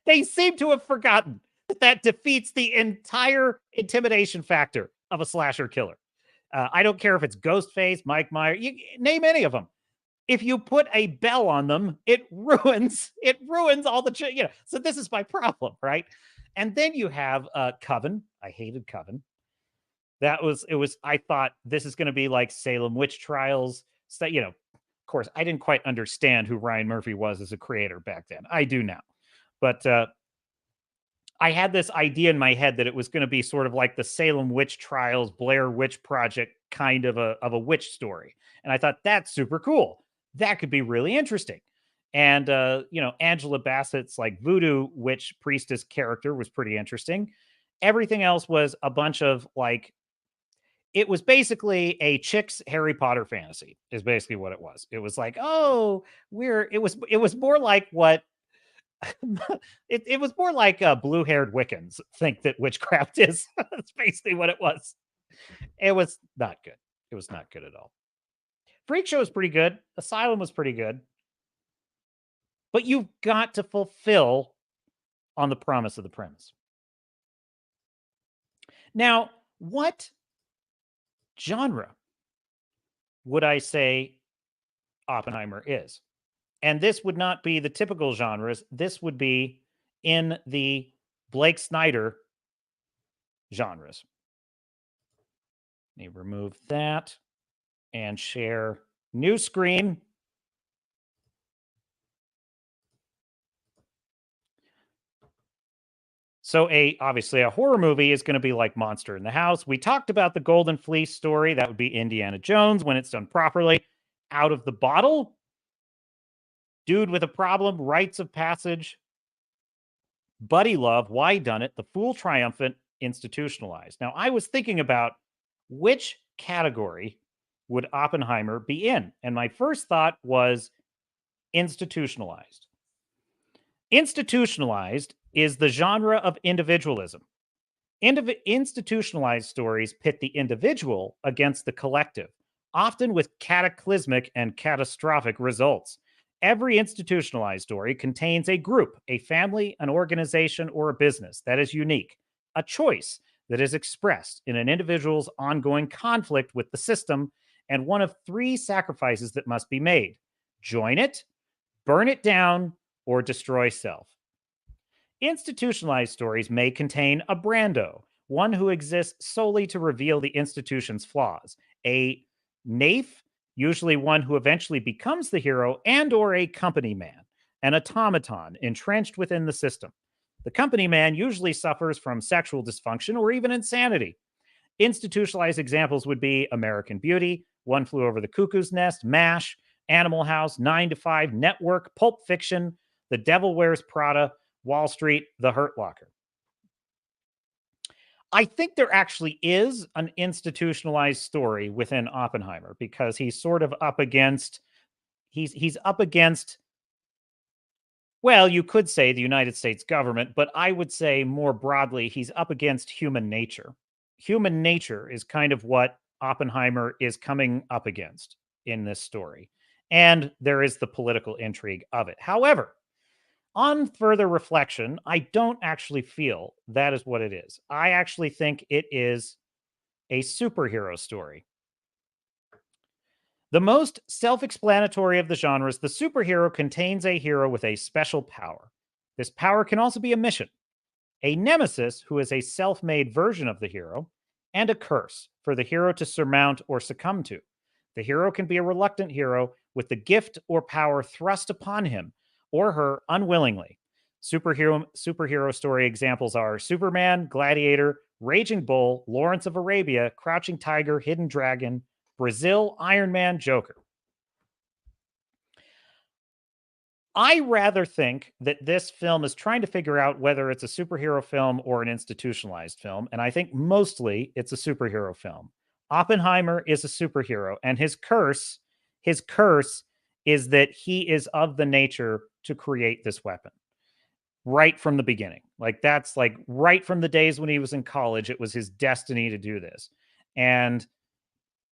They seem to have forgotten that defeats the entire intimidation factor of a slasher killer. I don't care if it's Ghostface, Mike Myers, name any of them. If you put a bell on them, it ruins all the, so this is my problem, right? And then you have Coven. I hated Coven. I thought this is going to be like Salem Witch Trials. So, of course, I didn't quite understand who Ryan Murphy was as a creator back then. I do now. But I had this idea in my head that it was going to be sort of like the Salem Witch Trials, Blair Witch Project kind of a witch story. And I thought, that's super cool. That could be really interesting. And, Angela Bassett's like voodoo witch priestess character was pretty interesting. Everything else was a bunch of like, it was basically a chick's Harry Potter fantasy is basically what it was. It was like, it was more like what it was more like blue-haired Wiccans think that witchcraft is. That's basically what it was. It was not good. It was not good at all. Freak Show was pretty good. Asylum was pretty good. But you've got to fulfill on the promise of the premise. Now, what genre would I say Oppenheimer is? And this would not be the typical genres. This would be in the Blake Snyder genres. Let me remove that and share new screen. So obviously a horror movie is going to be like Monster in the House. We talked about the Golden Fleece story. That would be Indiana Jones when it's done properly. Out of the Bottle. Dude with a Problem, Rites of Passage. Buddy Love, Why Done It, The Fool Triumphant, Institutionalized. Now, I was thinking about which category would Oppenheimer be in? And my first thought was institutionalized. Institutionalized is the genre of individualism. Institutionalized stories pit the individual against the collective, often with cataclysmic and catastrophic results. Every institutionalized story contains a group, a family, an organization, or a business that is unique, a choice that is expressed in an individual's ongoing conflict with the system, and one of three sacrifices that must be made: join it, burn it down, or destroy self. Institutionalized stories may contain a Brando, one who exists solely to reveal the institution's flaws, a naif, usually one who eventually becomes the hero, and or a company man, an automaton entrenched within the system. The company man usually suffers from sexual dysfunction or even insanity. Institutionalized examples would be American Beauty, One Flew Over the Cuckoo's Nest, MASH, Animal House, 9 to 5, Network, Pulp Fiction, The Devil Wears Prada, Wall Street, The Hurt Locker. I think there actually is an institutionalized story within Oppenheimer because he's sort of up against he's up against, well, you could say the United States government, but I would say more broadly, he's up against human nature. Human nature is kind of what Oppenheimer is coming up against in this story. And there is the political intrigue of it. However, on further reflection, I don't actually feel that is what it is. I actually think it is a superhero story. The most self explanatory of the genres, the superhero contains a hero with a special power. This power can also be a mission, a nemesis who is a self made version of the hero, and a curse for the hero to surmount or succumb to. The hero can be a reluctant hero with the gift or power thrust upon him or her unwillingly. Superhero story examples are Superman, Gladiator, Raging Bull, Lawrence of Arabia, Crouching Tiger, Hidden Dragon, Brazil, Iron Man, Joker. I rather think that this film is trying to figure out whether it's a superhero film or an institutionalized film, and I think mostly it's a superhero film. Oppenheimer is a superhero, and his curse is that he is of the nature to create this weapon right from the beginning. Like that's like right from the days when he was in college, it was his destiny to do this. And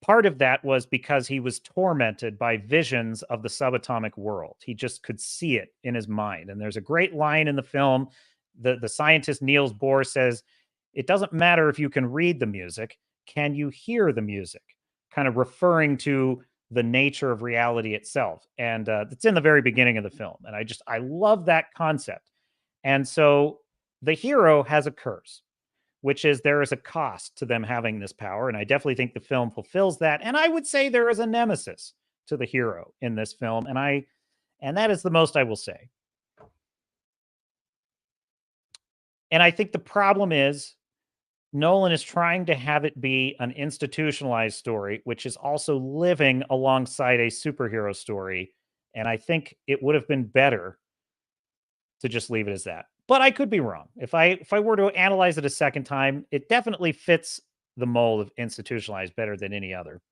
part of that was because he was tormented by visions of the subatomic world. He just could see it in his mind. And there's a great line in the film. The scientist Niels Bohr says, "It doesn't matter if you can read the music. Can you hear the music?" Kind of referring to the nature of reality itself. And it's in the very beginning of the film. And I love that concept. And so the hero has a curse, which is there is a cost to them having this power. And I definitely think the film fulfills that. And I would say there is a nemesis to the hero in this film. And that is the most I will say. And I think the problem is Nolan is trying to have it be an institutionalized story, which is also living alongside a superhero story. And I think it would have been better to just leave it as that. But I could be wrong. If I were to analyze it a second time, it definitely fits the mold of institutionalized better than any other.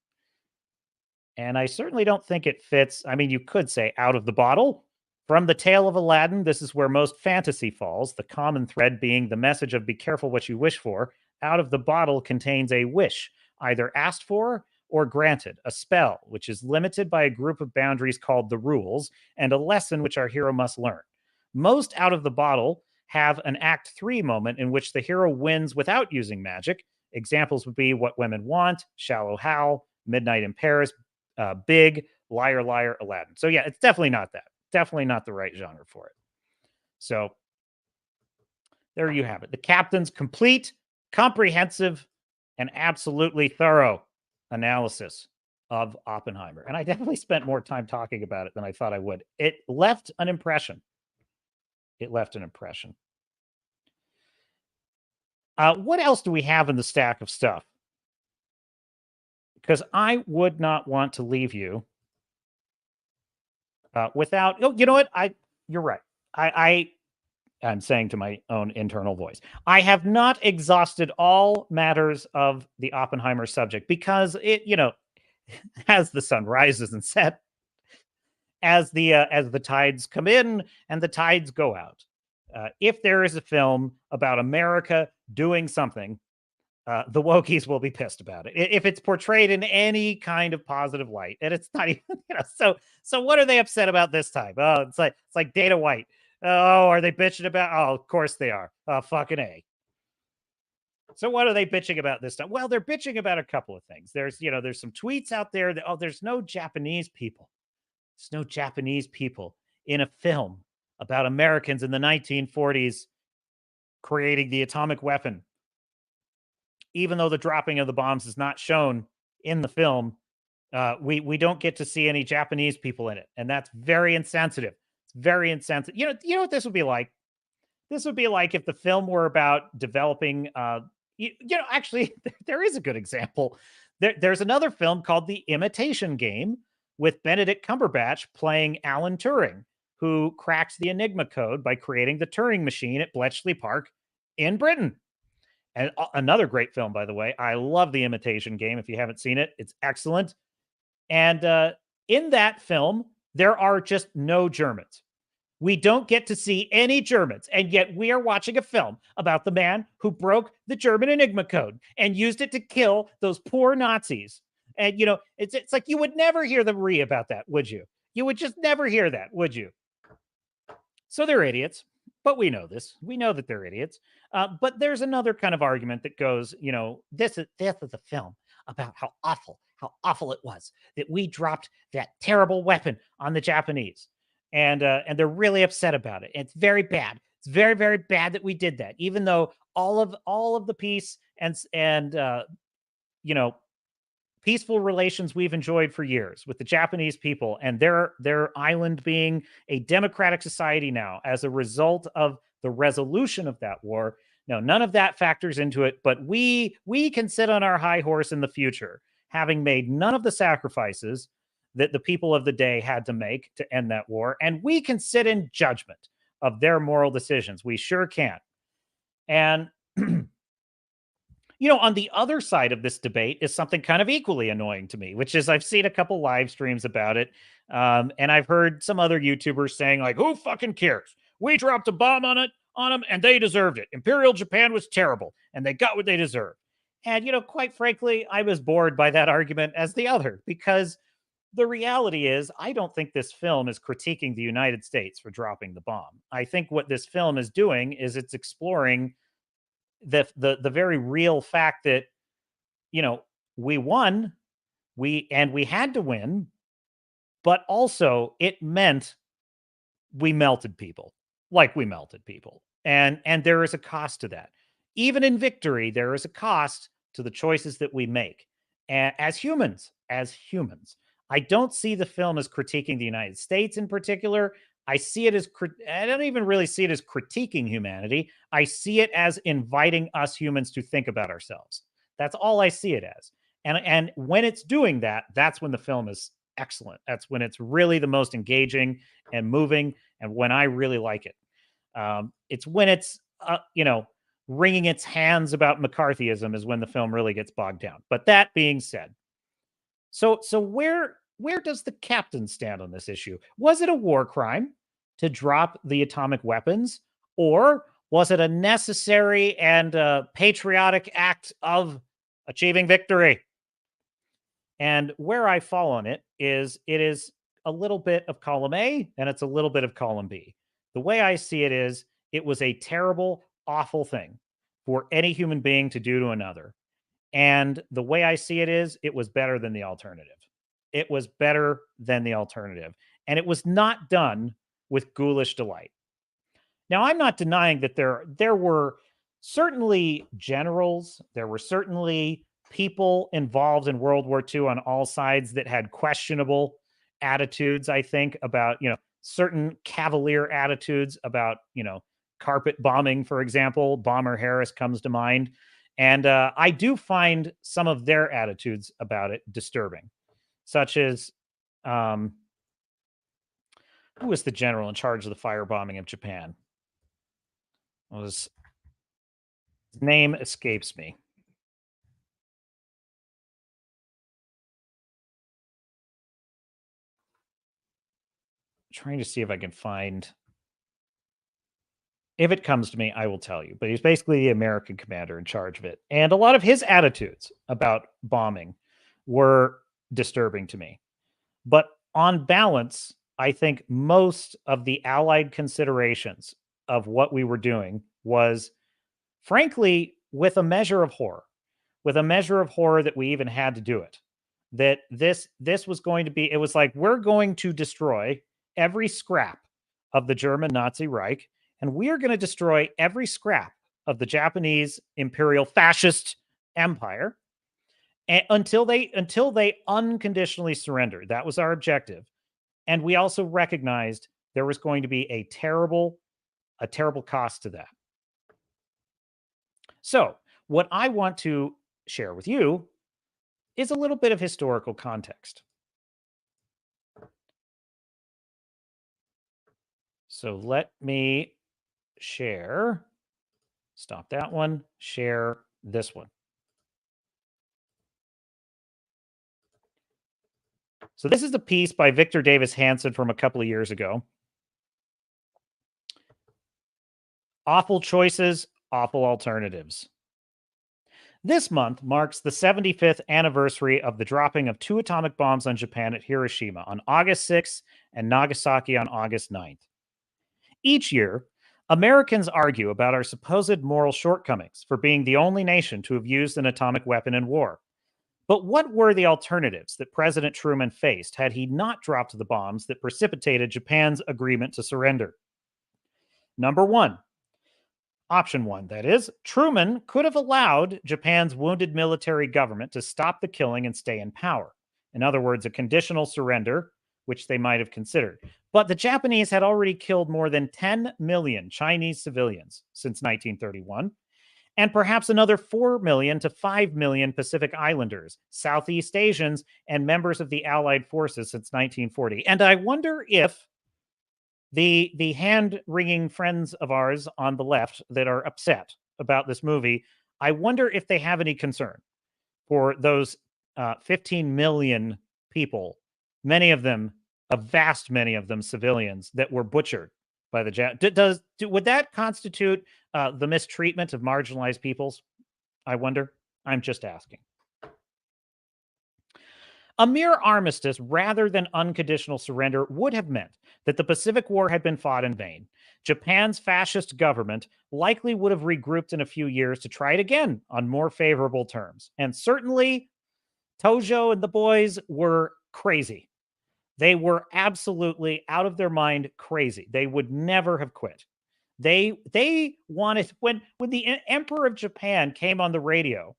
And I certainly don't think it fits. I mean, you could say out of the bottle. From the tale of Aladdin, this is where most fantasy falls, the common thread being the message of be careful what you wish for. Out of the bottle contains a wish, either asked for or granted, a spell, which is limited by a group of boundaries called the rules, and a lesson which our hero must learn. Most out of the bottle have an Act 3 moment in which the hero wins without using magic. Examples would be What Women Want, Shallow Hal, Midnight in Paris, Big, Liar, Liar, Aladdin. So yeah, it's definitely not that. Definitely not the right genre for it. So there you have it. The captain's complete, comprehensive, and absolutely thorough analysis of Oppenheimer. And I definitely spent more time talking about it than I thought I would. It left an impression. What else do we have in the stack of stuff? Because I would not want to leave you without. Oh, you know what? You're right. I'm saying to my own internal voice, I have not exhausted all matters of the Oppenheimer subject because it, as the sun rises and sets, as the tides come in and the tides go out. If there is a film about America doing something, the wokies will be pissed about it. If it's portrayed in any kind of positive light, and it's not even, so what are they upset about this time? Oh, it's like Dana White. Oh, are they bitching about? Oh, of course they are. Fucking A. So what are they bitching about this time? Well, they're bitching about a couple of things. There's some tweets out there that, there's no Japanese people. There's no Japanese people in a film about Americans in the 1940s creating the atomic weapon. Even though the dropping of the bombs is not shown in the film, we don't get to see any Japanese people in it. And that's very insensitive. It's very insensitive. You know what this would be like? This would be like if the film were about developing, actually, there is a good example. There's another film called The Imitation Game with Benedict Cumberbatch playing Alan Turing, who cracked the Enigma code by creating the Turing machine at Bletchley Park in Britain. And another great film, by the way. I love The Imitation Game. If you haven't seen it, it's excellent. And in that film, there are just no Germans. We don't get to see any Germans, and yet we are watching a film about the man who broke the German Enigma code and used it to kill those poor Nazis. And, you know, it's like you would never hear them about that, would you? You would just never hear that, would you? So they're idiots, but we know this. We know that they're idiots. But there's another kind of argument that goes, you know, this is a film about how awful it was that we dropped that terrible weapon on the Japanese, and they're really upset about it. It's very bad. It's very, very bad that we did that, even though all of the peace and you know, peaceful relations we've enjoyed for years with the Japanese people and their island being a democratic society now as a result of the resolution of that war. No, none of that factors into it, but we can sit on our high horse in the future, having made none of the sacrifices that the people of the day had to make to end that war, and we can sit in judgment of their moral decisions. We sure can. And you know, on the other side of this debate is something kind of equally annoying to me, which is I've seen a couple live streams about it. And I've heard some other YouTubers saying, like, who fucking cares? We dropped a bomb on them and they deserved it. Imperial Japan was terrible and they got what they deserved. And, you know, quite frankly, I was bored by that argument as the other, because the reality is, I don't think this film is critiquing the United States for dropping the bomb. I think what this film is doing is it's exploring the very real fact that, you know, we won, we had to win, but also it meant we melted people, like we melted people, and there is a cost to that. Even in victory, there is a cost to the choices that we make. And as humans, I don't see the film as critiquing the United States in particular. I see it as I don't even really see it as critiquing humanity. I see it as inviting us humans to think about ourselves. That's all I see it as. And when it's doing that, that's when the film is excellent. That's when it's really the most engaging and moving, and when I really like it. It's when it's you know, wringing its hands about McCarthyism is when the film really gets bogged down. But that being said, so where does the captain stand on this issue? Was it a war crime to drop the atomic weapons, or was it a necessary and patriotic act of achieving victory? And where I fall on it is a little bit of column A and it's a little bit of column B. The way I see it is it was a terrible, awful thing for any human being to do to another. And the way I see it is it was better than the alternative. It was better than the alternative. And it was not done with ghoulish delight. Now, I'm not denying that there were certainly generals, there were certainly people involved in World War II on all sides that had questionable attitudes, I think, about, you know, certain cavalier attitudes about, you know, carpet bombing, for example. Bomber Harris comes to mind. And I do find some of their attitudes about it disturbing, such as who was the general in charge of the firebombing of Japan? His name escapes me. Trying to see if I can find. If it comes to me, I will tell you. But he's basically the American commander in charge of it. And a lot of his attitudes about bombing were disturbing to me. But on balance, I think most of the Allied considerations of what we were doing was, frankly, with a measure of horror, that we even had to do it. That this was going to be, it was like, we're going to destroy every scrap of the German Nazi Reich, and we are going to destroy every scrap of the Japanese imperial fascist empire until they unconditionally surrendered. That was our objective. And we also recognized there was going to be a terrible cost to that. So, what I want to share with you is a little bit of historical context. So let me share, stop that one, share this one. So this is a piece by Victor Davis Hanson from a couple of years ago. Awful choices, awful alternatives. This month marks the 75th anniversary of the dropping of 2 atomic bombs on Japan at Hiroshima on August 6th and Nagasaki on August 9th. Each year, Americans argue about our supposed moral shortcomings for being the only nation to have used an atomic weapon in war. But what were the alternatives that President Truman faced had he not dropped the bombs that precipitated Japan's agreement to surrender? Number one, option one, that is, Truman could have allowed Japan's wounded military government to stop the killing and stay in power. In other words, a conditional surrender, which they might have considered. But the Japanese had already killed more than 10 million Chinese civilians since 1931, and perhaps another 4 million to 5 million Pacific Islanders, Southeast Asians, and members of the Allied forces since 1940. And I wonder if the hand-wringing friends of ours on the left that are upset about this movie, I wonder if they have any concern for those 15 million people, many of them, a vast many of them civilians, that were butchered by the Japanese. Would that constitute the mistreatment of marginalized peoples? I wonder. I'm just asking. A mere armistice rather than unconditional surrender would have meant that the Pacific War had been fought in vain. Japan's fascist government likely would have regrouped in a few years to try it again on more favorable terms. And certainly, Tojo and the boys were crazy. They were absolutely out of their mind crazy. They would never have quit. They wanted, when the Emperor of Japan came on the radio,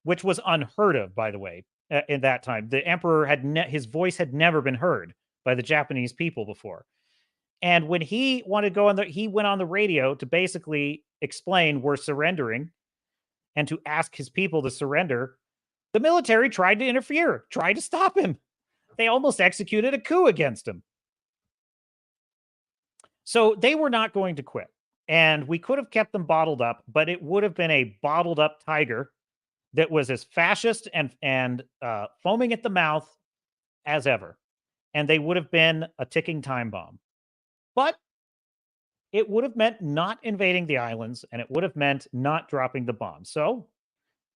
which was unheard of, by the way, in that time. The emperor had his voice had never been heard by the Japanese people before. And when he wanted to go he went on the radio to basically explain we're surrendering and to ask his people to surrender. The military tried to interfere, tried to stop him. They almost executed a coup against him. So they were not going to quit. And we could have kept them bottled up, but it would have been a bottled up tiger that was as fascist and foaming at the mouth as ever. And they would have been a ticking time bomb. But it would have meant not invading the islands, and it would have meant not dropping the bomb. So,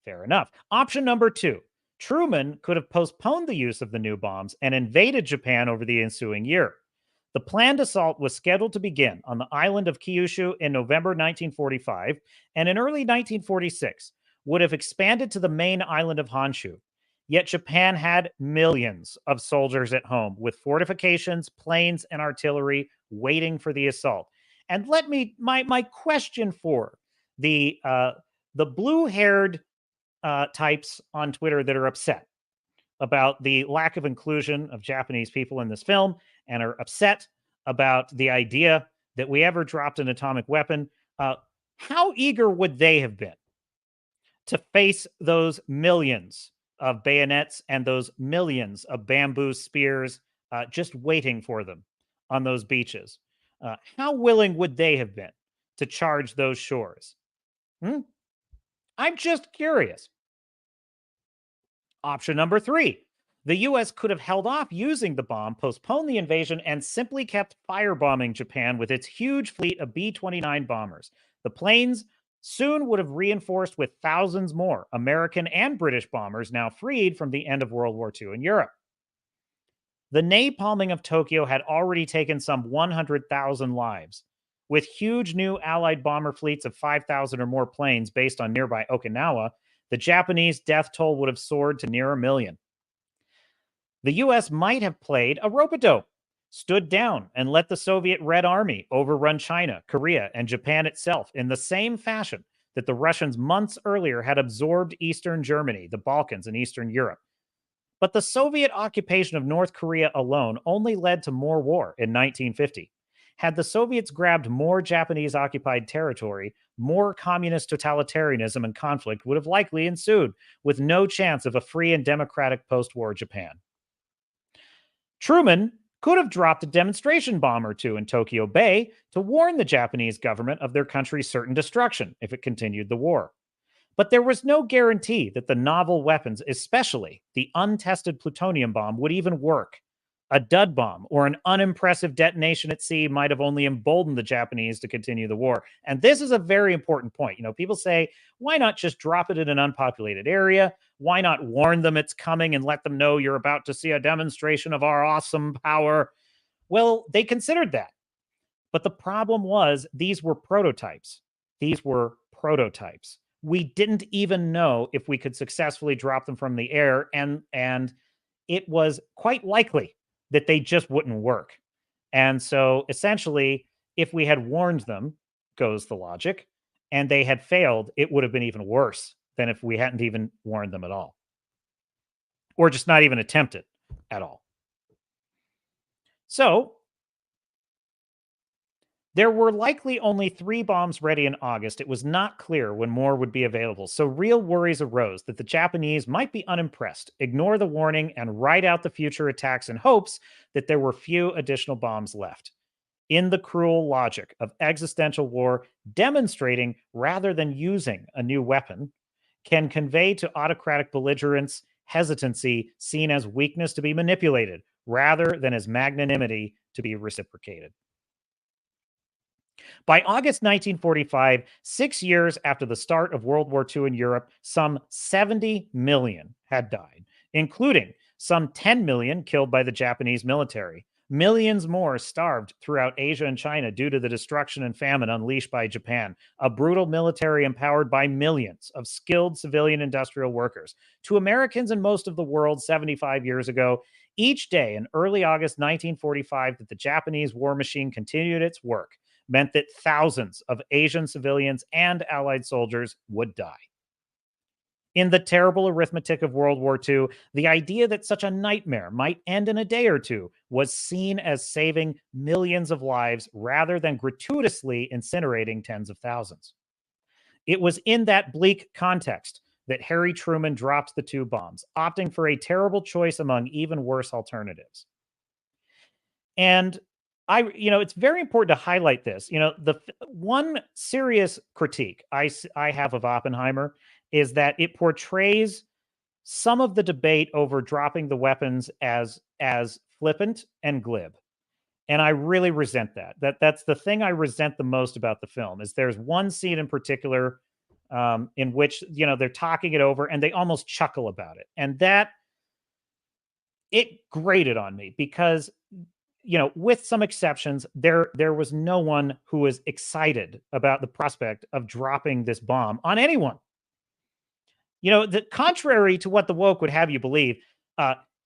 fair enough. Option number two, Truman could have postponed the use of the new bombs and invaded Japan over the ensuing year. The planned assault was scheduled to begin on the island of Kyushu in November 1945, and in early 1946, would have expanded to the main island of Honshu. Yet Japan had millions of soldiers at home with fortifications, planes, and artillery waiting for the assault. And my question for the blue-haired types on Twitter that are upset about the lack of inclusion of Japanese people in this film and are upset about the idea that we ever dropped an atomic weapon, how eager would they have been to face those millions of bayonets and those millions of bamboo spears just waiting for them on those beaches? How willing would they have been to charge those shores? I'm just curious. Option number three, the U.S. could have held off using the bomb, postponed the invasion, and simply kept firebombing Japan with its huge fleet of B-29 bombers. The planes soon would have reinforced with thousands more American and British bombers now freed from the end of World War II in Europe. The napalming of Tokyo had already taken some 100,000 lives. With huge new Allied bomber fleets of 5,000 or more planes based on nearby Okinawa, the Japanese death toll would have soared to near 1 million. The U.S. might have played a rope-a-dope, stood down, and let the Soviet Red Army overrun China, Korea, and Japan itself in the same fashion that the Russians months earlier had absorbed Eastern Germany, the Balkans, and Eastern Europe. But the Soviet occupation of North Korea alone only led to more war in 1950. Had the Soviets grabbed more Japanese-occupied territory, more communist totalitarianism and conflict would have likely ensued, with no chance of a free and democratic post-war Japan. Truman could have dropped a demonstration bomb or two in Tokyo Bay to warn the Japanese government of their country's certain destruction if it continued the war. But there was no guarantee that the novel weapons, especially the untested plutonium bomb, would even work. A dud bomb or an unimpressive detonation at sea might have only emboldened the Japanese to continue the war. And this is a very important point. People say, why not just drop it in an unpopulated area? Why not warn them it's coming and let them know you're about to see a demonstration of our awesome power? Well, they considered that. But the problem was these were prototypes. These were prototypes. We didn't even know if we could successfully drop them from the air, and it was quite likely that they just wouldn't work. And so essentially, if we had warned them, goes the logic, and they had failed, it would have been even worse than if we hadn't even warned them at all. Or just not even attempted at all. So there were likely only 3 bombs ready in August. It was not clear when more would be available, so real worries arose that the Japanese might be unimpressed, ignore the warning, and ride out the future attacks in hopes that there were few additional bombs left. In the cruel logic of existential war, demonstrating rather than using a new weapon can convey to autocratic belligerents hesitancy seen as weakness to be manipulated rather than as magnanimity to be reciprocated. By August 1945, 6 years after the start of World War II in Europe, some 70 million had died, including some 10 million killed by the Japanese military. Millions more starved throughout Asia and China due to the destruction and famine unleashed by Japan, a brutal military empowered by millions of skilled civilian industrial workers. To Americans and most of the world 75 years ago, each day in early August 1945 that the Japanese war machine continued its work meant that thousands of Asian civilians and Allied soldiers would die. In the terrible arithmetic of World War II, the idea that such a nightmare might end in a day or two was seen as saving millions of lives rather than gratuitously incinerating tens of thousands. It was in that bleak context that Harry Truman dropped the 2 bombs, opting for a terrible choice among even worse alternatives. And it's very important to highlight this. The one serious critique I have of Oppenheimer is that it portrays some of the debate over dropping the weapons as flippant and glib. And I really resent that. That's the thing I resent the most about the film is there's one scene in particular in which, they're talking it over and they almost chuckle about it. And that it grated on me because with some exceptions, there was no one who was excited about the prospect of dropping this bomb on anyone. The contrary to what the woke would have you believe,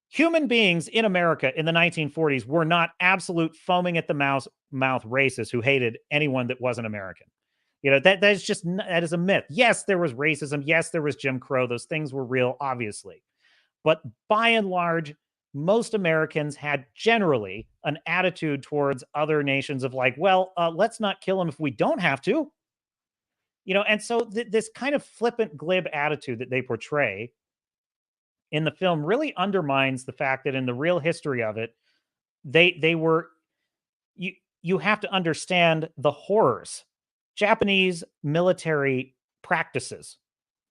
human beings in America in the 1940s were not absolute foaming at the mouth racists who hated anyone that wasn't American. That is a myth. Yes, there was racism. Yes, there was Jim Crow. Those things were real, obviously. But by and large, most Americans had generally an attitude towards other nations of like, well, let's not kill them if we don't have to. And so this kind of flippant, glib attitude that they portray in the film really undermines the fact that in the real history of it, they were, you have to understand the horrors. Japanese military practices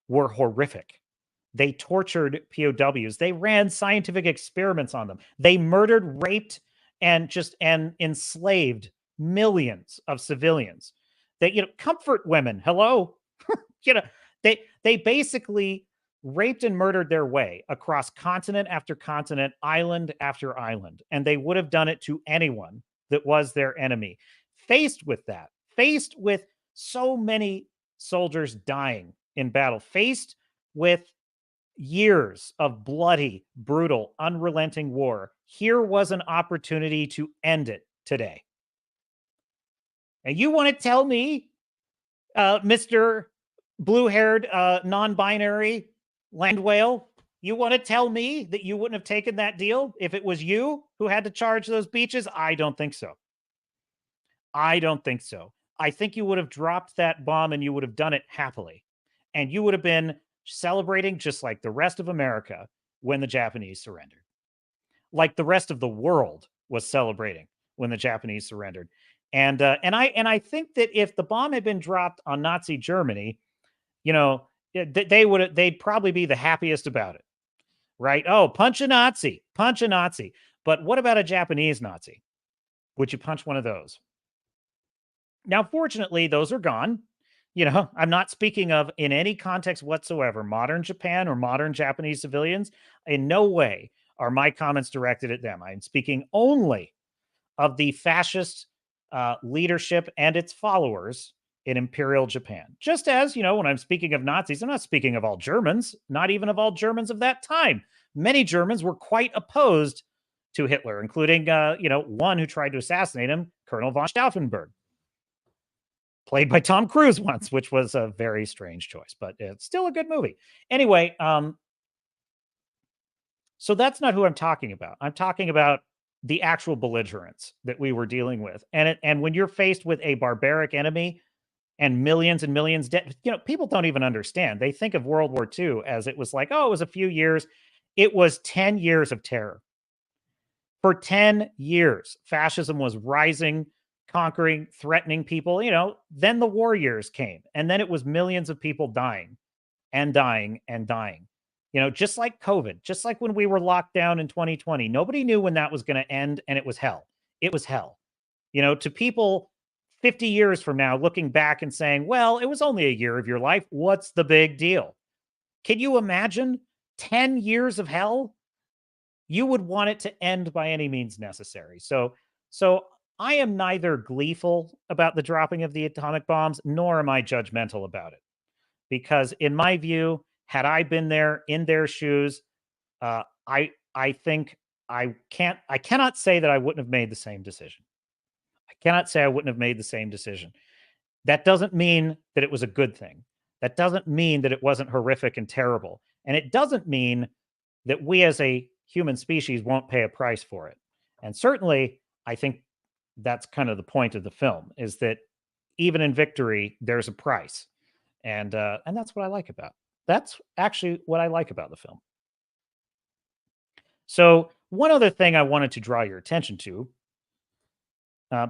were horrific. They tortured POWs. They ran scientific experiments on them. They murdered, raped, and enslaved millions of civilians. They, comfort women. Hello, they basically raped and murdered their way across continent after continent, island after island, and they would have done it to anyone that was their enemy. Faced with so many soldiers dying in battle, faced with years of bloody, brutal, unrelenting war, here was an opportunity to end it today. And you want to tell me, Mr. Blue-haired, non-binary land whale, you want to tell me that you wouldn't have taken that deal if it was you who had to charge those beaches? I don't think so. I think you would have dropped that bomb and you would have done it happily. And you would have been celebrating just like the rest of America when the Japanese surrendered. Like the rest of the world was celebrating when the Japanese surrendered. And I think that if the bomb had been dropped on Nazi Germany, they'd probably be the happiest about it, right? Oh, punch a Nazi, punch a Nazi. But what about a Japanese Nazi? Would you punch one of those? Now, fortunately, those are gone. I'm not speaking of, in any context whatsoever, modern Japan or modern Japanese civilians. In no way are my comments directed at them. I'm speaking only of the fascist leadership and its followers in Imperial Japan. Just as, when I'm speaking of Nazis, I'm not speaking of all Germans, not even of all Germans of that time. Many Germans were quite opposed to Hitler, including, one who tried to assassinate him, Colonel von Stauffenberg, played by Tom Cruise once, which was a very strange choice, but it's still a good movie. Anyway, so that's not who I'm talking about. I'm talking about the actual belligerents that we were dealing with. And when you're faced with a barbaric enemy and millions dead, people don't even understand. They think of World War II as it was like, oh, it was a few years. It was 10 years of terror. For 10 years, fascism was rising, conquering, threatening people. Then the war years came, and then it was millions of people dying and dying and dying. Just like COVID, just like when we were locked down in 2020, nobody knew when that was going to end, and it was hell. It was hell. To people 50 years from now, looking back and saying, well, it was only a year of your life. What's the big deal? Can you imagine 10 years of hell? You would want it to end by any means necessary. So I am neither gleeful about the dropping of the atomic bombs, nor am I judgmental about it. Because in my view, had I been there in their shoes, I think I cannot say that I wouldn't have made the same decision. I cannot say I wouldn't have made the same decision. That doesn't mean that it was a good thing. That doesn't mean that it wasn't horrific and terrible. And it doesn't mean that we as a human species won't pay a price for it. And certainly, I think that's kind of the point of the film, is that even in victory, there's a price. And that's what I like about. That's actually what I like about the film. So one other thing I wanted to draw your attention to,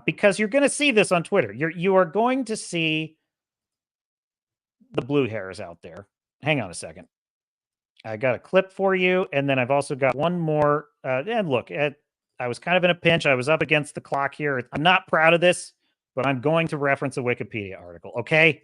because you're going to see this on Twitter. You are going to see the blue hairs out there. Hang on a second. I got a clip for you, and then I've also got one more. And look, I was kind of in a pinch. I was up against the clock here. I'm not proud of this, but I'm going to reference a Wikipedia article, okay?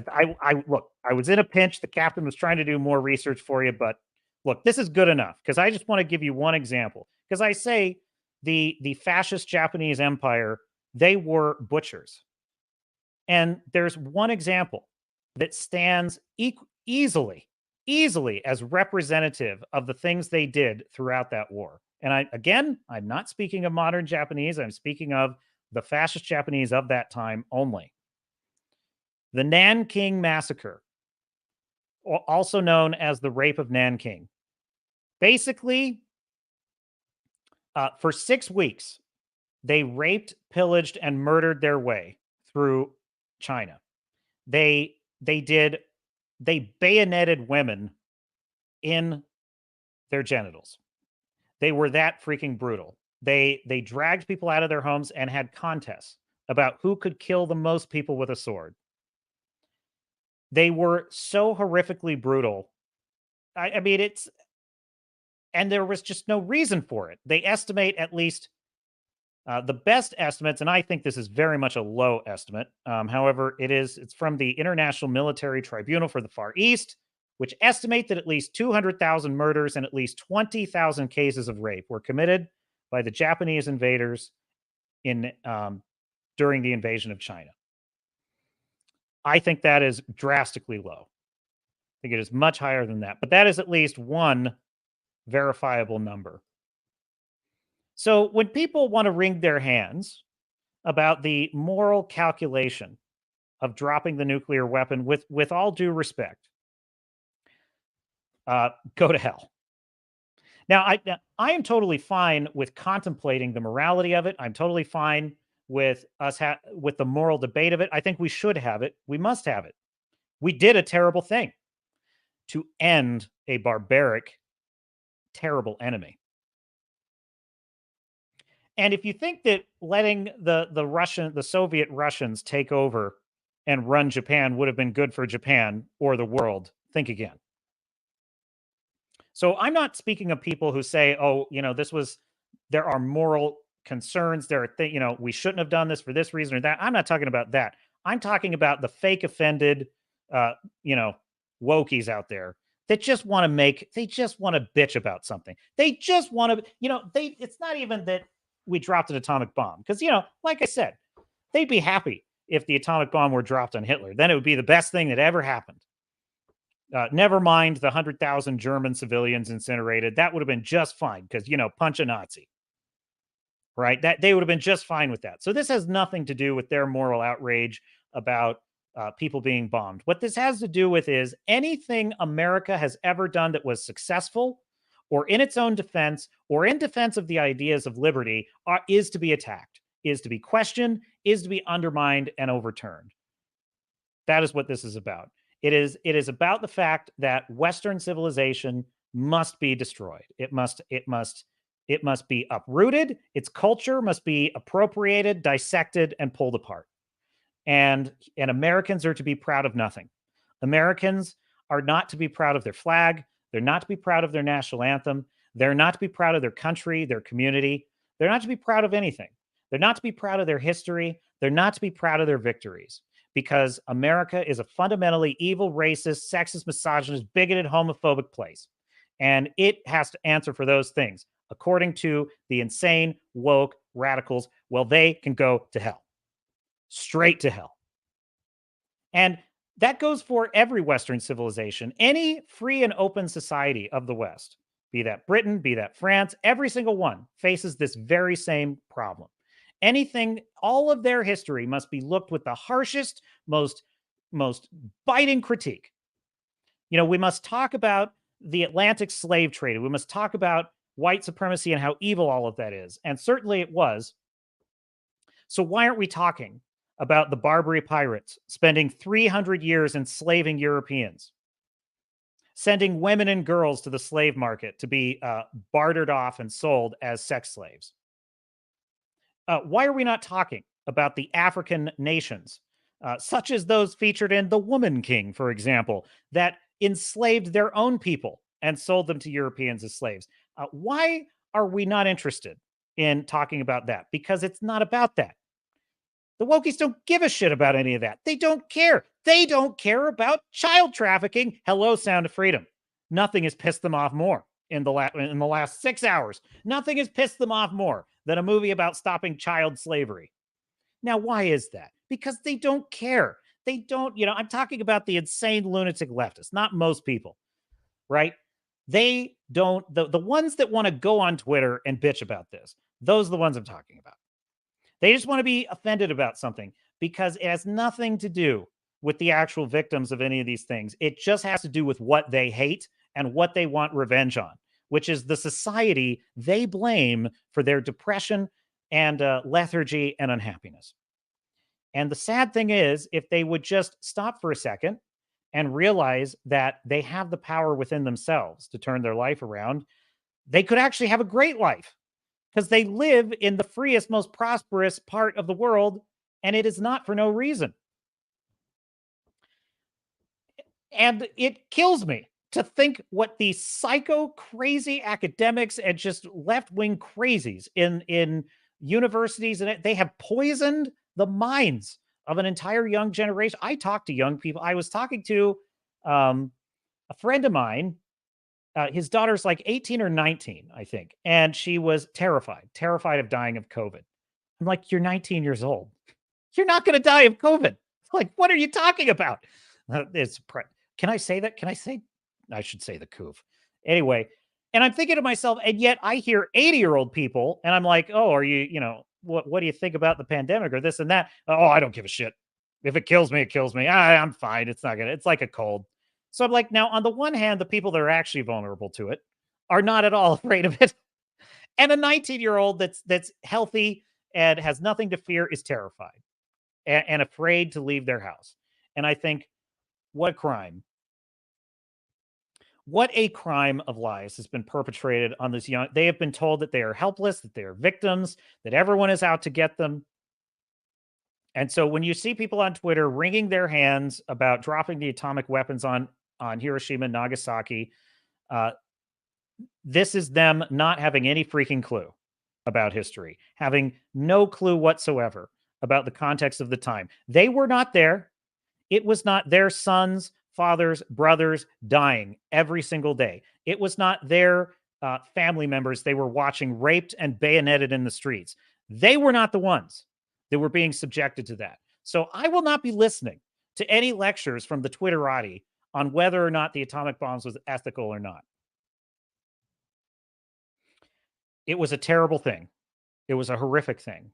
I was in a pinch. The captain was trying to do more research for you, but look, this is good enough, because I just want to give you one example. Because I say the fascist Japanese empire, they were butchers. And there's one example that stands easily as representative of the things they did throughout that war. And I'm not speaking of modern Japanese. I'm speaking of the fascist Japanese of that time only. The Nanking Massacre, also known as the Rape of Nanking. Basically, for 6 weeks, they raped, pillaged, and murdered their way through China. They bayoneted women in their genitals. They were that freaking brutal. They dragged people out of their homes and had contests about who could kill the most people with a sword. They were so horrifically brutal. I mean, and there was just no reason for it. They estimate, at least the best estimates, and I think this is very much a low estimate. However, it's from the International Military Tribunal for the Far East, which estimate that at least 200,000 murders and at least 20,000 cases of rape were committed by the Japanese invaders during the invasion of China. I think that is drastically low. I think it is much higher than that, but that is at least one verifiable number. So when people want to wring their hands about the moral calculation of dropping the nuclear weapon, with all due respect, go to hell. Now, I am totally fine with contemplating the morality of it. I'm totally fine with with the moral debate of it. I think we should have it. We must have it. We did a terrible thing to end a barbaric, terrible enemy. And if you think that letting the Soviet Russians take over and run Japan would have been good for Japan or the world, think again. So I'm not speaking of people who say, oh, there are moral concerns. There are we shouldn't have done this for this reason or that. I'm not talking about that. I'm talking about the fake offended, wokies out there that just want to bitch about something. They just want to, it's not even that we dropped an atomic bomb because, like I said, they'd be happy if the atomic bomb were dropped on Hitler. Then it would be the best thing that ever happened. Never mind the 100,000 German civilians incinerated. That would have been just fine because, punch a Nazi. Right? That they would have been just fine with that. So this has nothing to do with their moral outrage about people being bombed. What this has to do with is anything America has ever done that was successful or in its own defense or in defense of the ideas of liberty is to be attacked, is to be questioned, is to be undermined and overturned. That is what this is about. It is about the fact that Western civilization must be destroyed. It must be uprooted. Its culture must be appropriated, dissected, and pulled apart. And Americans are to be proud of nothing. Americans are not to be proud of their flag. They're not to be proud of their national anthem. They're not to be proud of their country, their community. They're not to be proud of anything. They're not to be proud of their history. They're not to be proud of their victories. Because America is a fundamentally evil, racist, sexist, misogynist, bigoted, homophobic place. And it has to answer for those things. According to the insane, woke radicals, well, they can go to hell. Straight to hell. And that goes for every Western civilization. Any free and open society of the West, be that Britain, be that France, every single one faces this very same problem. All of their history must be looked with the harshest, most biting critique. We must talk about the Atlantic slave trade. We must talk about white supremacy and how evil all of that is. And certainly it was. So why aren't we talking about the Barbary pirates spending 300 years enslaving Europeans, sending women and girls to the slave market to be bartered off and sold as sex slaves? Why are we not talking about the African nations, such as those featured in The Woman King, for example, that enslaved their own people and sold them to Europeans as slaves? Why are we not interested in talking about that? Because it's not about that. The wokies don't give a shit about any of that. They don't care. They don't care about child trafficking. Hello, Sound of Freedom. Nothing has pissed them off more in the last 6 hours. Nothing has pissed them off more than a movie about stopping child slavery. Now, why is that? Because they don't care. They don't, I'm talking about the insane lunatic leftists, not most people, right? They don't, the ones that want to go on Twitter and bitch about this, those are the ones I'm talking about. They just want to be offended about something because it has nothing to do with the actual victims of any of these things. It just has to do with what they hate and what they want revenge on, which is the society they blame for their depression and lethargy and unhappiness. And the sad thing is, if they would just stop for a second and realize that they have the power within themselves to turn their life around, they could actually have a great life because they live in the freest, most prosperous part of the world, and it is not for no reason. And it kills me to think what these psycho crazy academics and just left-wing crazies in universities, and they have poisoned the minds of an entire young generation. I talk to young people. I was talking to a friend of mine. His daughter's like 18 or 19, I think. And she was terrified of dying of COVID. I'm like, you're 19 years old. You're not going to die of COVID. Like, what are you talking about? Can I say that? I should say the coof. Anyway, and I'm thinking to myself, and yet I hear 80-year-old people, and I'm like, oh, are you, what do you think about the pandemic or this and that? Oh, I don't give a shit. If it kills me, it kills me. I'm fine. It's like a cold. So I'm like, now, on the one hand, the people that are actually vulnerable to it are not at all afraid of it. And a 19-year-old that's healthy and has nothing to fear is terrified and afraid to leave their house. And I think, what a crime. What a crime of lies has been perpetrated on this young. They have been told that they are helpless, that they are victims, that everyone is out to get them. And so when you see people on Twitter wringing their hands about dropping the atomic weapons on Hiroshima and Nagasaki, uh, this is them not having any freaking clue about history, having no clue whatsoever about the context of the time. They were not there. It was not their sons, fathers, brothers dying every single day. It was not their family members they were watching raped and bayoneted in the streets. They were not the ones that were being subjected to that. So I will not be listening to any lectures from the Twitterati on whether or not the atomic bombs was ethical or not. It was a terrible thing. It was a horrific thing.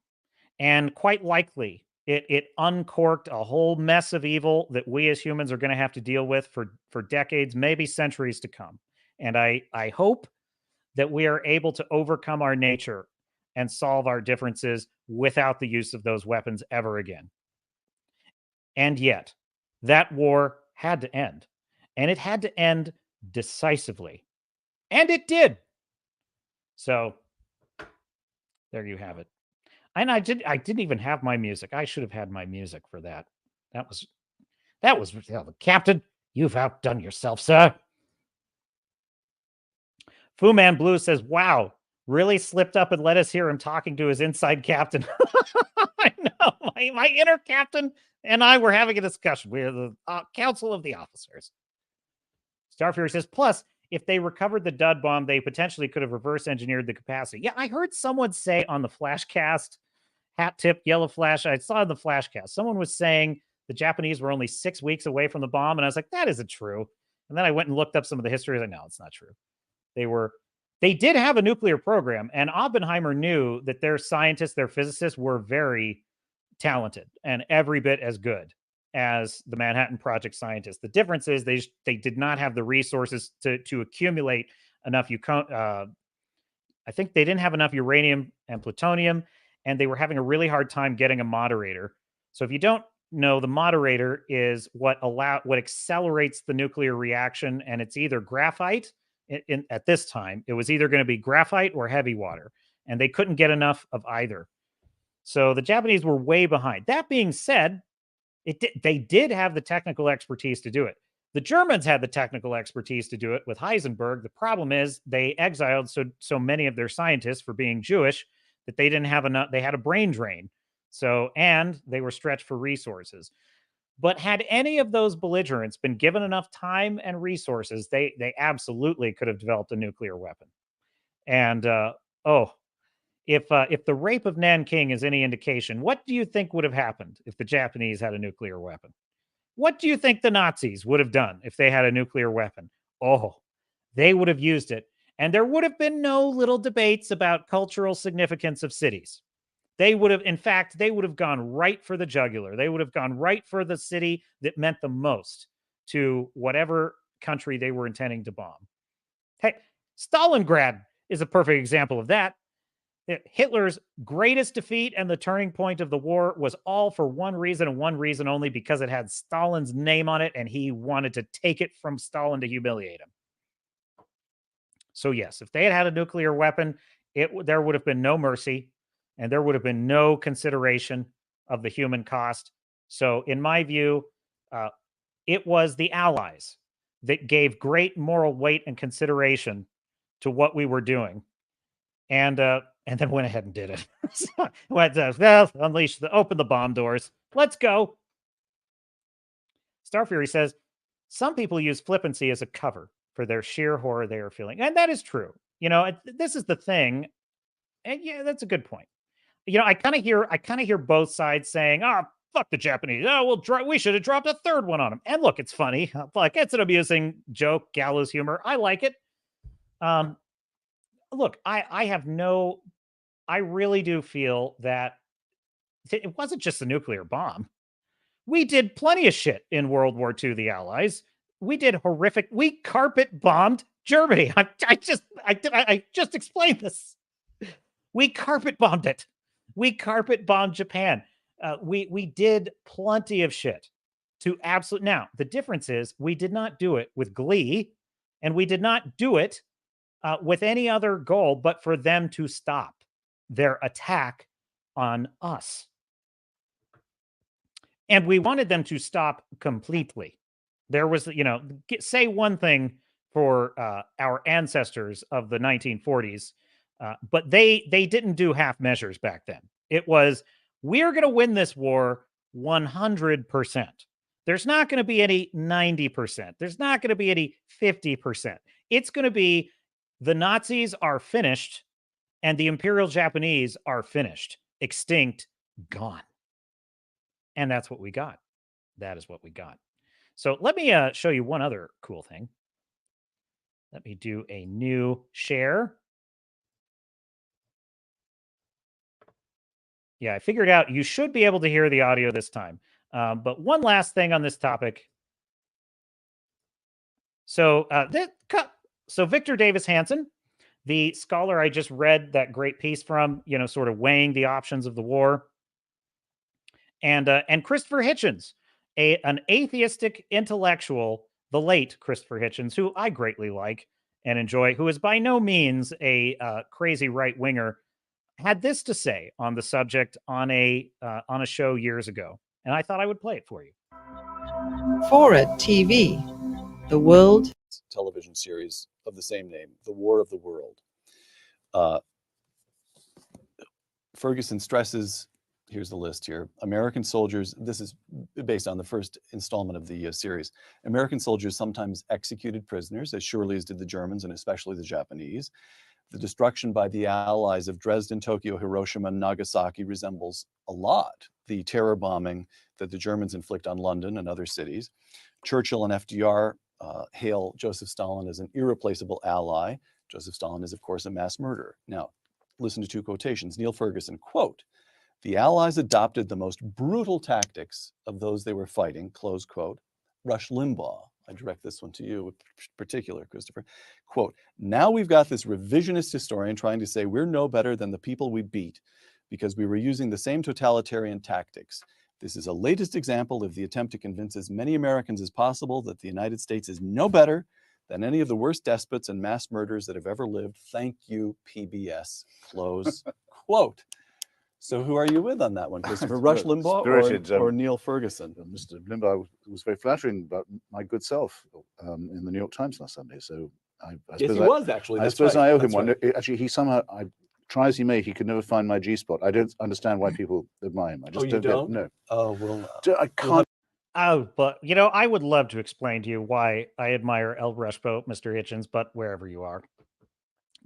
And quite likely, it uncorked a whole mess of evil that we as humans are going to have to deal with for decades, maybe centuries to come. And I hope that we are able to overcome our nature and solve our differences without the use of those weapons ever again. And yet, that war had to end. And it had to end decisively. And it did. So there you have it. And I didn't even have my music. I should have had my music for that. That was Captain, you've outdone yourself, sir. Fu Man Blue says, wow, really slipped up and let us hear him talking to his inside captain. I know. My inner captain and I were having a discussion. We're the council of the officers. Starfury says, plus, if they recovered the dud bomb, they potentially could have reverse engineered the capacity. Yeah, I heard someone say on the Flashcast, hat tip, yellow flash. I saw in the Flashcast, someone was saying the Japanese were only 6 weeks away from the bomb. And I was like, that isn't true. And then I went and looked up some of the history. I was like, no, it's not true. They did have a nuclear program, and Oppenheimer knew that their scientists, their physicists were very talented and every bit as good as the Manhattan Project scientists. The difference is they did not have the resources to accumulate enough I think they didn't have enough uranium and plutonium, and they were having a really hard time getting a moderator. So if you don't know, the moderator is what accelerates the nuclear reaction, and it's either graphite. At this time, it was either going to be graphite or heavy water, and they couldn't get enough of either. So the Japanese were way behind. That being said, they did have the technical expertise to do it. The Germans had the technical expertise to do it with Heisenberg. The problem is they exiled so many of their scientists for being Jewish that they didn't have enough. They had a brain drain. And they were stretched for resources. But had any of those belligerents been given enough time and resources, they absolutely could have developed a nuclear weapon. And if the rape of Nanking is any indication, what do you think would have happened if the Japanese had a nuclear weapon? What do you think the Nazis would have done if they had a nuclear weapon? Oh, they would have used it. And there would have been no little debates about cultural significance of cities. They would have gone right for the jugular. They would have gone right for the city that meant the most to whatever country they were intending to bomb. Hey, Stalingrad is a perfect example of that. Hitler's greatest defeat and the turning point of the war was all for one reason and one reason only, because it had Stalin's name on it and he wanted to take it from Stalin to humiliate him. So yes, if they had had a nuclear weapon, there would have been no mercy. And there would have been no consideration of the human cost. So in my view, it was the Allies that gave great moral weight and consideration to what we were doing. And then went ahead and did it. Open the bomb doors. Let's go. Starfury says, some people use flippancy as a cover for their sheer horror they are feeling. And that is true. This is the thing. And yeah, that's a good point. I kind of hear both sides saying, "Oh, fuck the Japanese. Oh, we should have dropped a third one on them." And look, it's funny. Like, it's an amusing joke, gallows humor. I like it. Look, I really do feel that it wasn't just the nuclear bomb. We did plenty of shit in World War II, the Allies. We carpet bombed Germany. I just explained this. We carpet bombed it. We carpet bombed Japan. We did plenty of shit to absolute. Now, the difference is we did not do it with glee, and we did not do it with any other goal but for them to stop their attack on us. And we wanted them to stop completely. There was, say one thing for our ancestors of the 1940s, but they didn't do half measures back then. It was, we're going to win this war 100%. There's not going to be any 90%. There's not going to be any 50%. It's going to be the Nazis are finished and the Imperial Japanese are finished, extinct, gone. And that's what we got. That is what we got. So let me show you one other cool thing. Let me do a new share. Yeah, I figured out you should be able to hear the audio this time. But one last thing on this topic. So Victor Davis Hanson, the scholar I just read that great piece from, sort of weighing the options of the war, and Christopher Hitchens, an atheistic intellectual, the late Christopher Hitchens, who I greatly like and enjoy, who is by no means a crazy right winger, had this to say on the subject on a show years ago, and I thought I would play it for you. Forward TV, the world television series of the same name, The War of the World. Ferguson stresses, here's the list here, American soldiers, this is based on the first installment of the series, American soldiers sometimes executed prisoners, as surely as did the Germans and especially the Japanese. The destruction by the Allies of Dresden, Tokyo, Hiroshima, and Nagasaki resembles a lot the terror bombing that the Germans inflict on London and other cities. Churchill and FDR hail Joseph Stalin as an irreplaceable ally. Joseph Stalin is, of course, a mass murderer. Now, listen to two quotations. Neil Ferguson, quote, "The Allies adopted the most brutal tactics of those they were fighting," close quote. Rush Limbaugh, I direct this one to you in particular, Christopher, quote, "Now we've got this revisionist historian trying to say we're no better than the people we beat because we were using the same totalitarian tactics. This is a latest example of the attempt to convince as many Americans as possible that the United States is no better than any of the worst despots and mass murderers that have ever lived. Thank you, PBS," close quote. So who are you with on that one, Christopher? Rush Limbaugh or Neil Ferguson? Mr. Limbaugh was very flattering about my good self in the New York Times last Sunday. So I yes, suppose he was actually. I suppose I owe him one. Actually, he somehow, try as he may, he could never find my G-spot. I don't understand why people admire him. I just don't. No. Oh, well. I can't. Oh, but, I would love to explain to you why I admire El Rushbo, Mr. Hitchens, but wherever you are.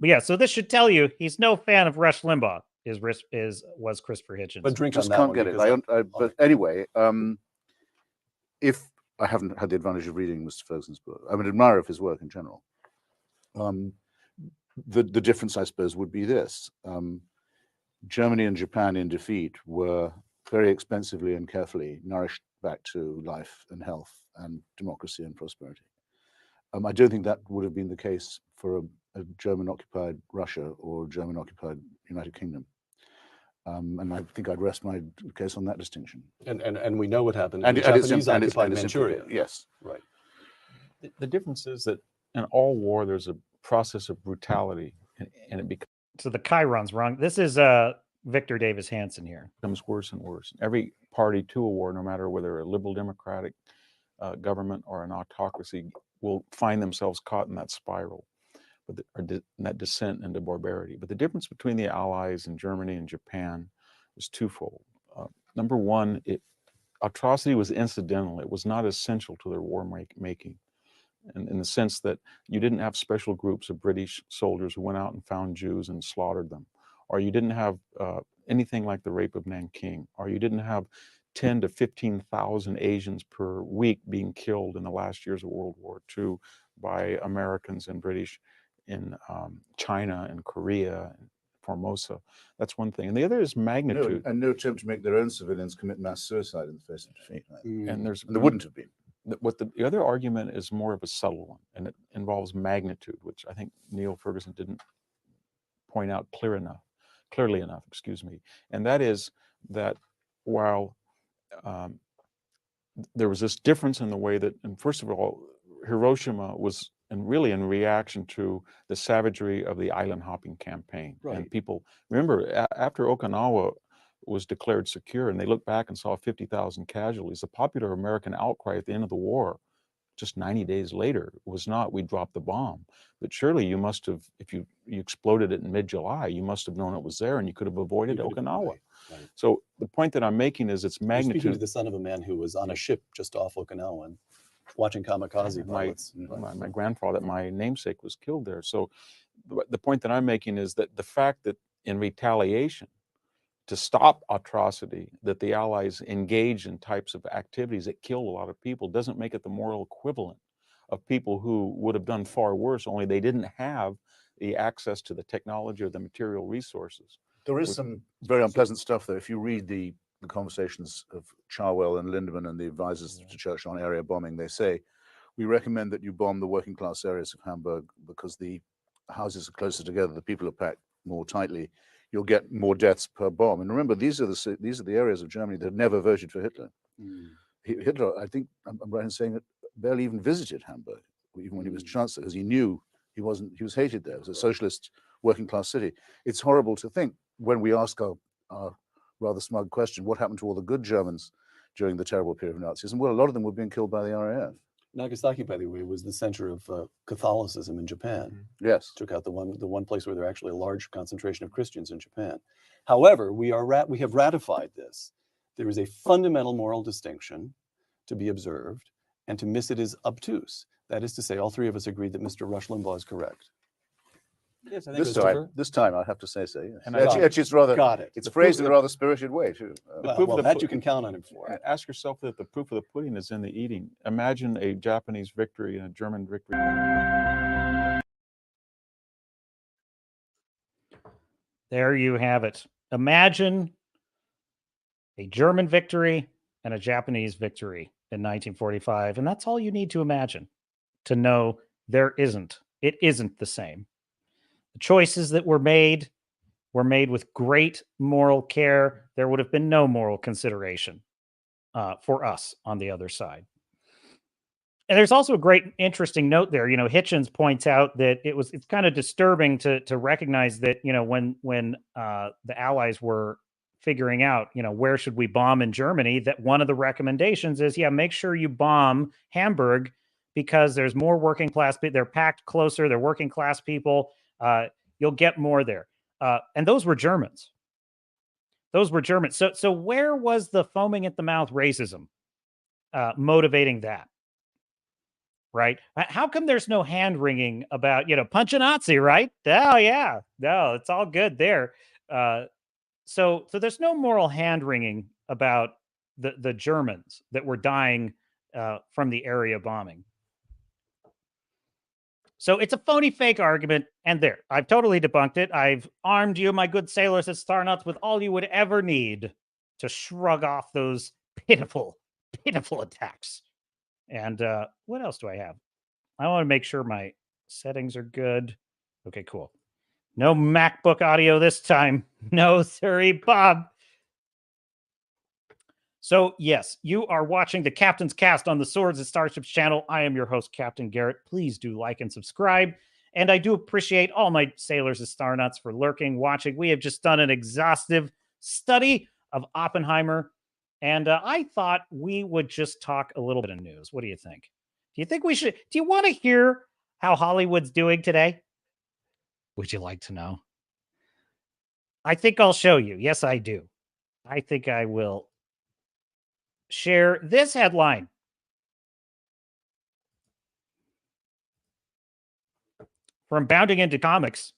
But yeah, so this should tell you he's no fan of Rush Limbaugh, was Christopher Hitchens. But drink just on that can't one get it. But anyway, if I haven't had the advantage of reading Mr. Ferguson's book, I'm an admirer of his work in general. The difference, I suppose, would be this. Germany and Japan in defeat were very expensively and carefully nourished back to life and health and democracy and prosperity. I don't think that would have been the case for a German-occupied Russia or German-occupied United Kingdom. And I think I'd rest my case on that distinction. And we know what happened. And the Japanese occupied Manchuria. Yes. Right. The difference is that in all war, there's a process of brutality, and it becomes. So the Chiron's wrong. This is Victor Davis Hanson here. Becomes worse and worse. Every party to a war, no matter whether a liberal democratic government or an autocracy, will find themselves caught in that spiral, in that descent into barbarity. But the difference between the Allies and Germany and Japan was twofold. Number one, atrocity was incidental. It was not essential to their war making. In the sense that you didn't have special groups of British soldiers who went out and found Jews and slaughtered them, or you didn't have anything like the rape of Nanking, or you didn't have 10 to 15,000 Asians per week being killed in the last years of World War II by Americans and British in China and Korea and Formosa. That's one thing. And the other is magnitude. No attempt to make their own civilians commit mass suicide in the face of defeat. And there wouldn't have been. The other argument is more of a subtle one, and it involves magnitude, which I think Neil Ferguson didn't point out clearly enough, and that is that while there was this difference in the way that, and first of all, Hiroshima was, and really in reaction to the savagery of the island hopping campaign. Right. And people remember after Okinawa, was declared secure, and they looked back and saw 50,000 casualties. The popular American outcry at the end of the war, just 90 days later, was not, we dropped the bomb. But surely you must have, if you exploded it in mid-July, you must have known it was there and you could have avoided Okinawa. Right. So the point that I'm making is its You're magnitude. speaking to the son of a man who was on a ship just off Okinawa and watching kamikaze pilots. My grandfather, my namesake, was killed there. So the point that I'm making is that the fact that in retaliation, to stop atrocity, that the Allies engage in types of activities that kill a lot of people doesn't make it the moral equivalent of people who would have done far worse, only they didn't have the access to the technology or the material resources. There is some very unpleasant stuff, though. If you read the conversations of Charwell and Lindemann and the advisors to Churchill on area bombing, they say, we recommend that you bomb the working class areas of Hamburg because the houses are closer together, the people are packed more tightly. You'll get more deaths per bomb. And remember, these are the areas of Germany that never voted for Hitler. Hitler, I think I'm right in saying that, barely even visited Hamburg, even when he was chancellor, because he knew he was hated there. It was a socialist working class city. It's horrible to think when we ask our rather smug question, what happened to all the good Germans during the terrible period of Nazism? Well, a lot of them were being killed by the RAF. Nagasaki, by the way, was the center of Catholicism in Japan. Yes, took out the one place where there actually a large concentration of Christians in Japan. However, we have ratified this. There is a fundamental moral distinction to be observed, and to miss it is obtuse. That is to say, all three of us agreed that Mr. Rush Limbaugh is correct. Yes, I think this time I have to say so. Yes. And Actually, it's rather got it. It's phrased in a rather spirited way too. Well, that you can count on him for. Ask yourself that the proof of the pudding is in the eating. Imagine a Japanese victory and a German victory. There you have it. Imagine a German victory and a Japanese victory in 1945. And that's all you need to imagine to know it isn't the same. The choices that were made with great moral care. There would have been no moral consideration for us on the other side. And there's also a great, interesting note there. You know, Hitchens points out that it's kind of disturbing to recognize that, you know, when the Allies were figuring out, you know, where should we bomb in Germany, that one of the recommendations is, make sure you bomb Hamburg because there's more working class people. They're packed closer. They're working class people. You'll get more there. And those were Germans. So where was the foaming at the mouth racism motivating that? Right? How come there's no hand wringing about, punch a Nazi, right? Oh, yeah. No, it's all good there. So there's no moral hand wringing about the Germans that were dying from the area bombing. So it's a phony fake argument. And there, I've totally debunked it. I've armed you, my good sailors at Star Nuts, with all you would ever need to shrug off those pitiful, pitiful attacks. And what else do I have? I want to make sure my settings are good. Okay, cool. No MacBook audio this time. No, sorry, Bob. So, yes, you are watching the Captain's Cast on the Swords and Starships channel. I am your host, Captain Garrett. Please do like and subscribe. And I do appreciate all my sailors and Star Nuts for lurking, watching. We have just done an exhaustive study of Oppenheimer. And I thought we would just talk a little bit of news. What do you think? Do you think we should? Do you want to hear how Hollywood's doing today? Would you like to know? I think I'll show you. Yes, I do. I think I will share this headline. From Bounding Into Comics.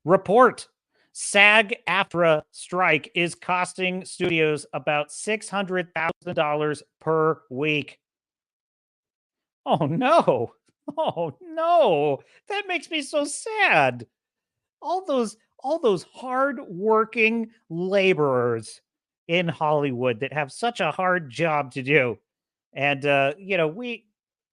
Report. SAG-AFTRA strike is costing studios about $600,000 per week. Oh no. Oh no. That makes me so sad. All those hard-working laborers in Hollywood that have such a hard job to do. And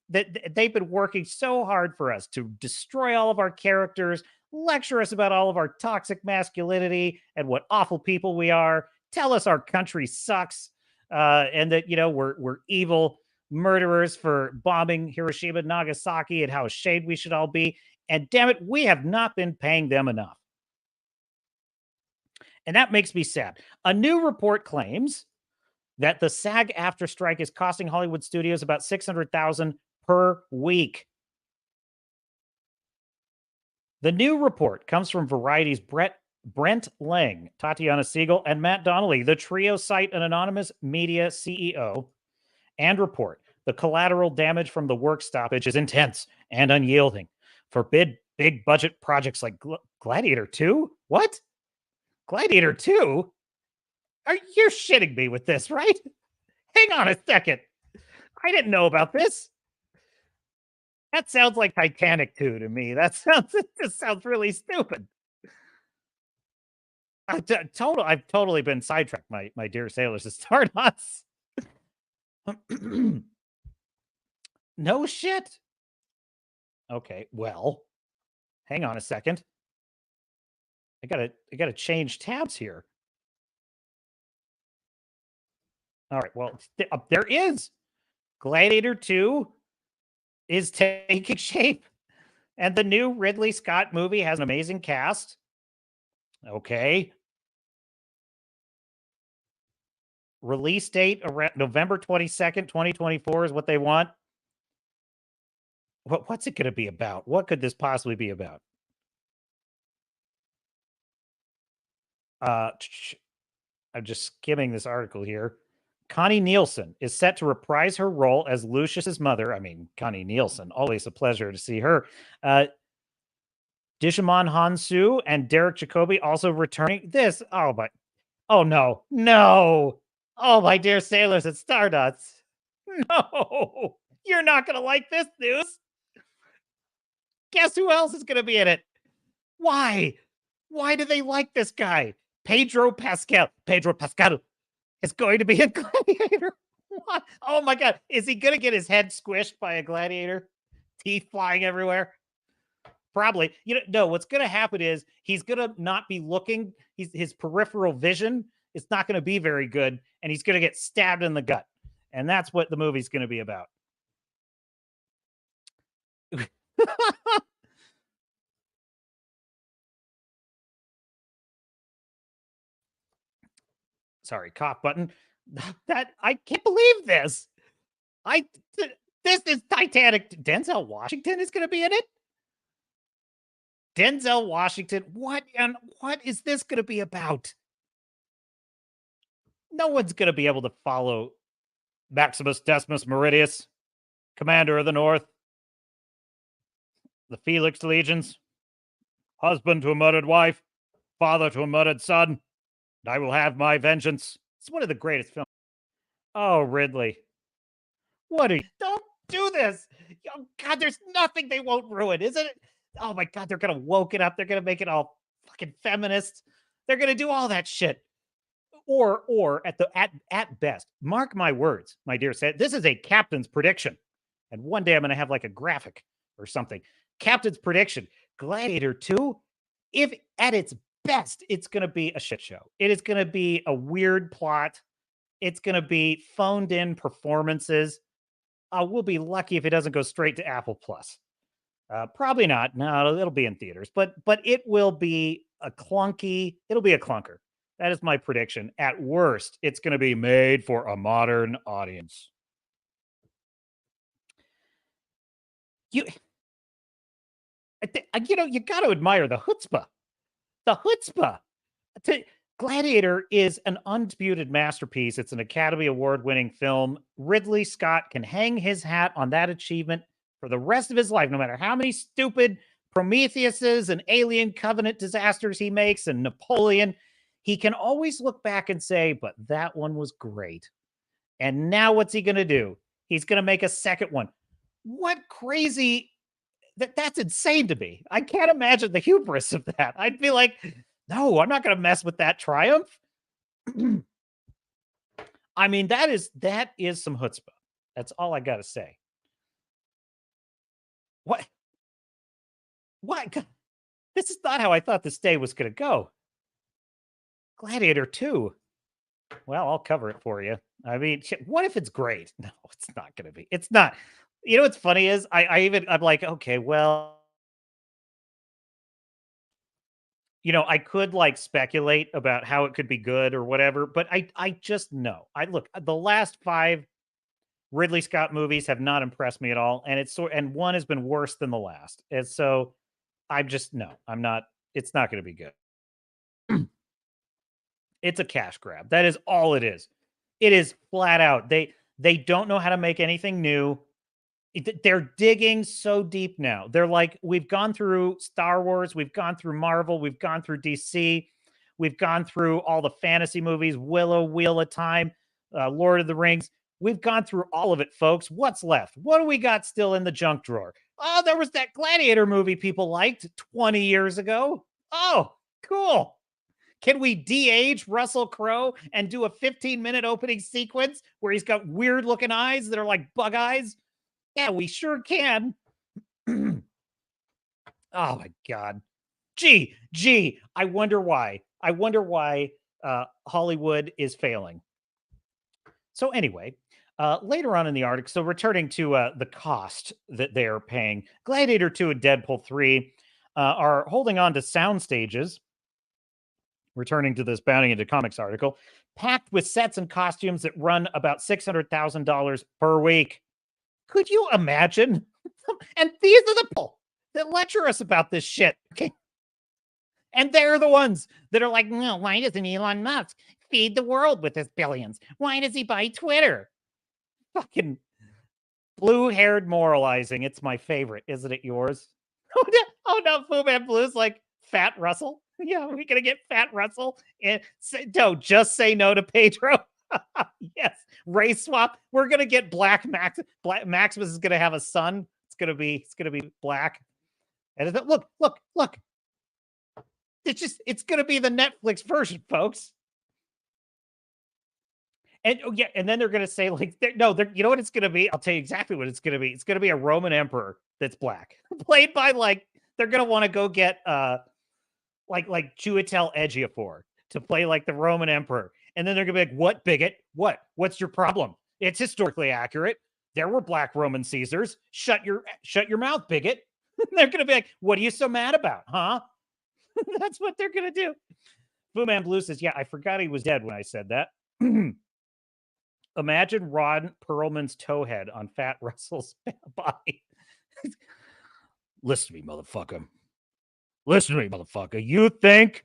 they've been working so hard for us to destroy all of our characters, lecture us about all of our toxic masculinity and what awful people we are, tell us our country sucks, and that, we're evil murderers for bombing Hiroshima and Nagasaki and how ashamed we should all be. And damn it, we have not been paying them enough. And that makes me sad. A new report claims that the SAG-AFTRA strike is costing Hollywood studios about $600,000 per week. The new report comes from Variety's Brent Lang, Tatiana Siegel, and Matt Donnelly. The trio cite an anonymous media CEO and report the collateral damage from the work stoppage is intense and unyielding. For big budget projects like Gladiator 2? What? Gladiator 2? You're shitting me with this, right? Hang on a second. I didn't know about this. That sounds like Titanic 2 to me. It just sounds really stupid. I've totally been sidetracked, my dear sailors and Stardust. No shit. Okay, well, hang on a second. I gotta change tabs here. All right, well, there is Gladiator 2 is taking shape, and the new Ridley Scott movie has an amazing cast. Okay. Release date around November 22nd, 2024 is what they want. What's it going to be about? What could this possibly be about? I'm just skimming this article here. Connie Nielsen is set to reprise her role as Lucius's mother. I mean, Connie Nielsen, always a pleasure to see her. Digimon Hansu and Derek Jacobi also returning. Oh no. Oh, my dear sailors and Stardusts. No, you're not going to like this news. Guess who else is going to be in it? Why? Why do they like this guy? Pedro Pascal. Pedro Pascal is going to be a gladiator. What? Oh my God. Is he going to get his head squished by a gladiator? Teeth flying everywhere? Probably. No, what's going to happen is he's going to not be looking. His peripheral vision is not going to be very good, and he's going to get stabbed in the gut. And that's what the movie's going to be about. Sorry, cough button. That I can't believe this. This is Titanic. Denzel Washington is going to be in it. Denzel Washington. What is this going to be about? No one's going to be able to follow Maximus Decimus Meridius, Commander of the North, the Felix Legions, husband to a murdered wife, father to a murdered son. I will have my vengeance. It's one of the greatest films. Oh, Ridley. Don't do this. Oh, God, there's nothing they won't ruin, isn't it? Oh, my God, they're going to woke it up. They're going to make it all fucking feminist. They're going to do all that shit. Or at best, mark my words, my dear said, this is a captain's prediction. And one day I'm going to have like a graphic or something. Captain's prediction. Gladiator 2, if at its best, it's going to be a shit show. It is going to be a weird plot. It's going to be phoned in performances. We'll be lucky if it doesn't go straight to Apple Plus. Probably not. No, it'll be in theaters, but it will be it'll be a clunker. That is my prediction. At worst, it's going to be made for a modern audience. You got to admire the chutzpah. The chutzpah. Gladiator is an undisputed masterpiece. It's an Academy Award-winning film. Ridley Scott can hang his hat on that achievement for the rest of his life, no matter how many stupid Prometheuses and Alien Covenant disasters he makes and Napoleon. He can always look back and say, but that one was great. And now what's he going to do? He's going to make a second one. What crazy... That's insane to me. I can't imagine the hubris of that. I'd be like, no, I'm not going to mess with that triumph. I mean, that is some chutzpah. That's all I got to say. What? This is not how I thought this day was going to go. Gladiator 2. Well, I'll cover it for you. I mean, what if it's great? No, it's not going to be. It's not. You know what's funny is I'm like, okay, well, you know, I could like speculate about how it could be good or whatever, but I just know. I look, the last 5 Ridley Scott movies have not impressed me at all, and and one has been worse than the last. And so I'm just no, I'm not. It's not going to be good. It's a cash grab. That is all it is. It is flat out. They don't know how to make anything new. They're digging so deep now. They're like, we've gone through Star Wars, we've gone through Marvel, we've gone through DC, we've gone through all the fantasy movies, Willow, Wheel of Time, Lord of the Rings. We've gone through all of it, folks. What's left? What do we got still in the junk drawer? Oh, there was that Gladiator movie people liked 20 years ago. Oh, cool. Can we de-age Russell Crowe and do a 15-minute opening sequence where he's got weird looking eyes that are like bug eyes? Yeah, we sure can. Oh my God. Gee, I wonder why. I wonder why Hollywood is failing. So anyway, later on in the article, so returning to the cost that they're paying, Gladiator 2 and Deadpool 3 are holding on to sound stages, returning to this Bounding into Comics article, packed with sets and costumes that run about $600,000 per week. Could you imagine? And these are the people that lecture us about this shit. Okay. And they're the ones that are like, no, why doesn't Elon Musk feed the world with his billions? Why does he buy Twitter? Fucking blue-haired moralizing. It's my favorite. Isn't it yours? Oh no, Fu Man Blue's like Fat Russell. Yeah, we're gonna get Fat Russell. And no, just say no to Pedro. Yes, race swap. We're gonna get Black Max. Black Maximus is gonna have a son. It's gonna be black. And look. It's gonna be the Netflix version, folks. And oh yeah, and then they're gonna say like, you know what it's gonna be? I'll tell you exactly what it's gonna be. It's gonna be a Roman emperor that's black, played by like they're gonna want to go get like Chiwetel Ejiofor to play like the Roman emperor. And then they're gonna be like, what, bigot? What's your problem? It's historically accurate. There were black Roman Caesars. Shut your mouth, bigot. They're gonna be like, what are you so mad about, huh? That's what they're gonna do. Fu Man Blue says, yeah, I forgot he was dead when I said that. Imagine Ron Perlman's towhead on Fat Russell's body. Listen to me, motherfucker. Listen to me, motherfucker. You think,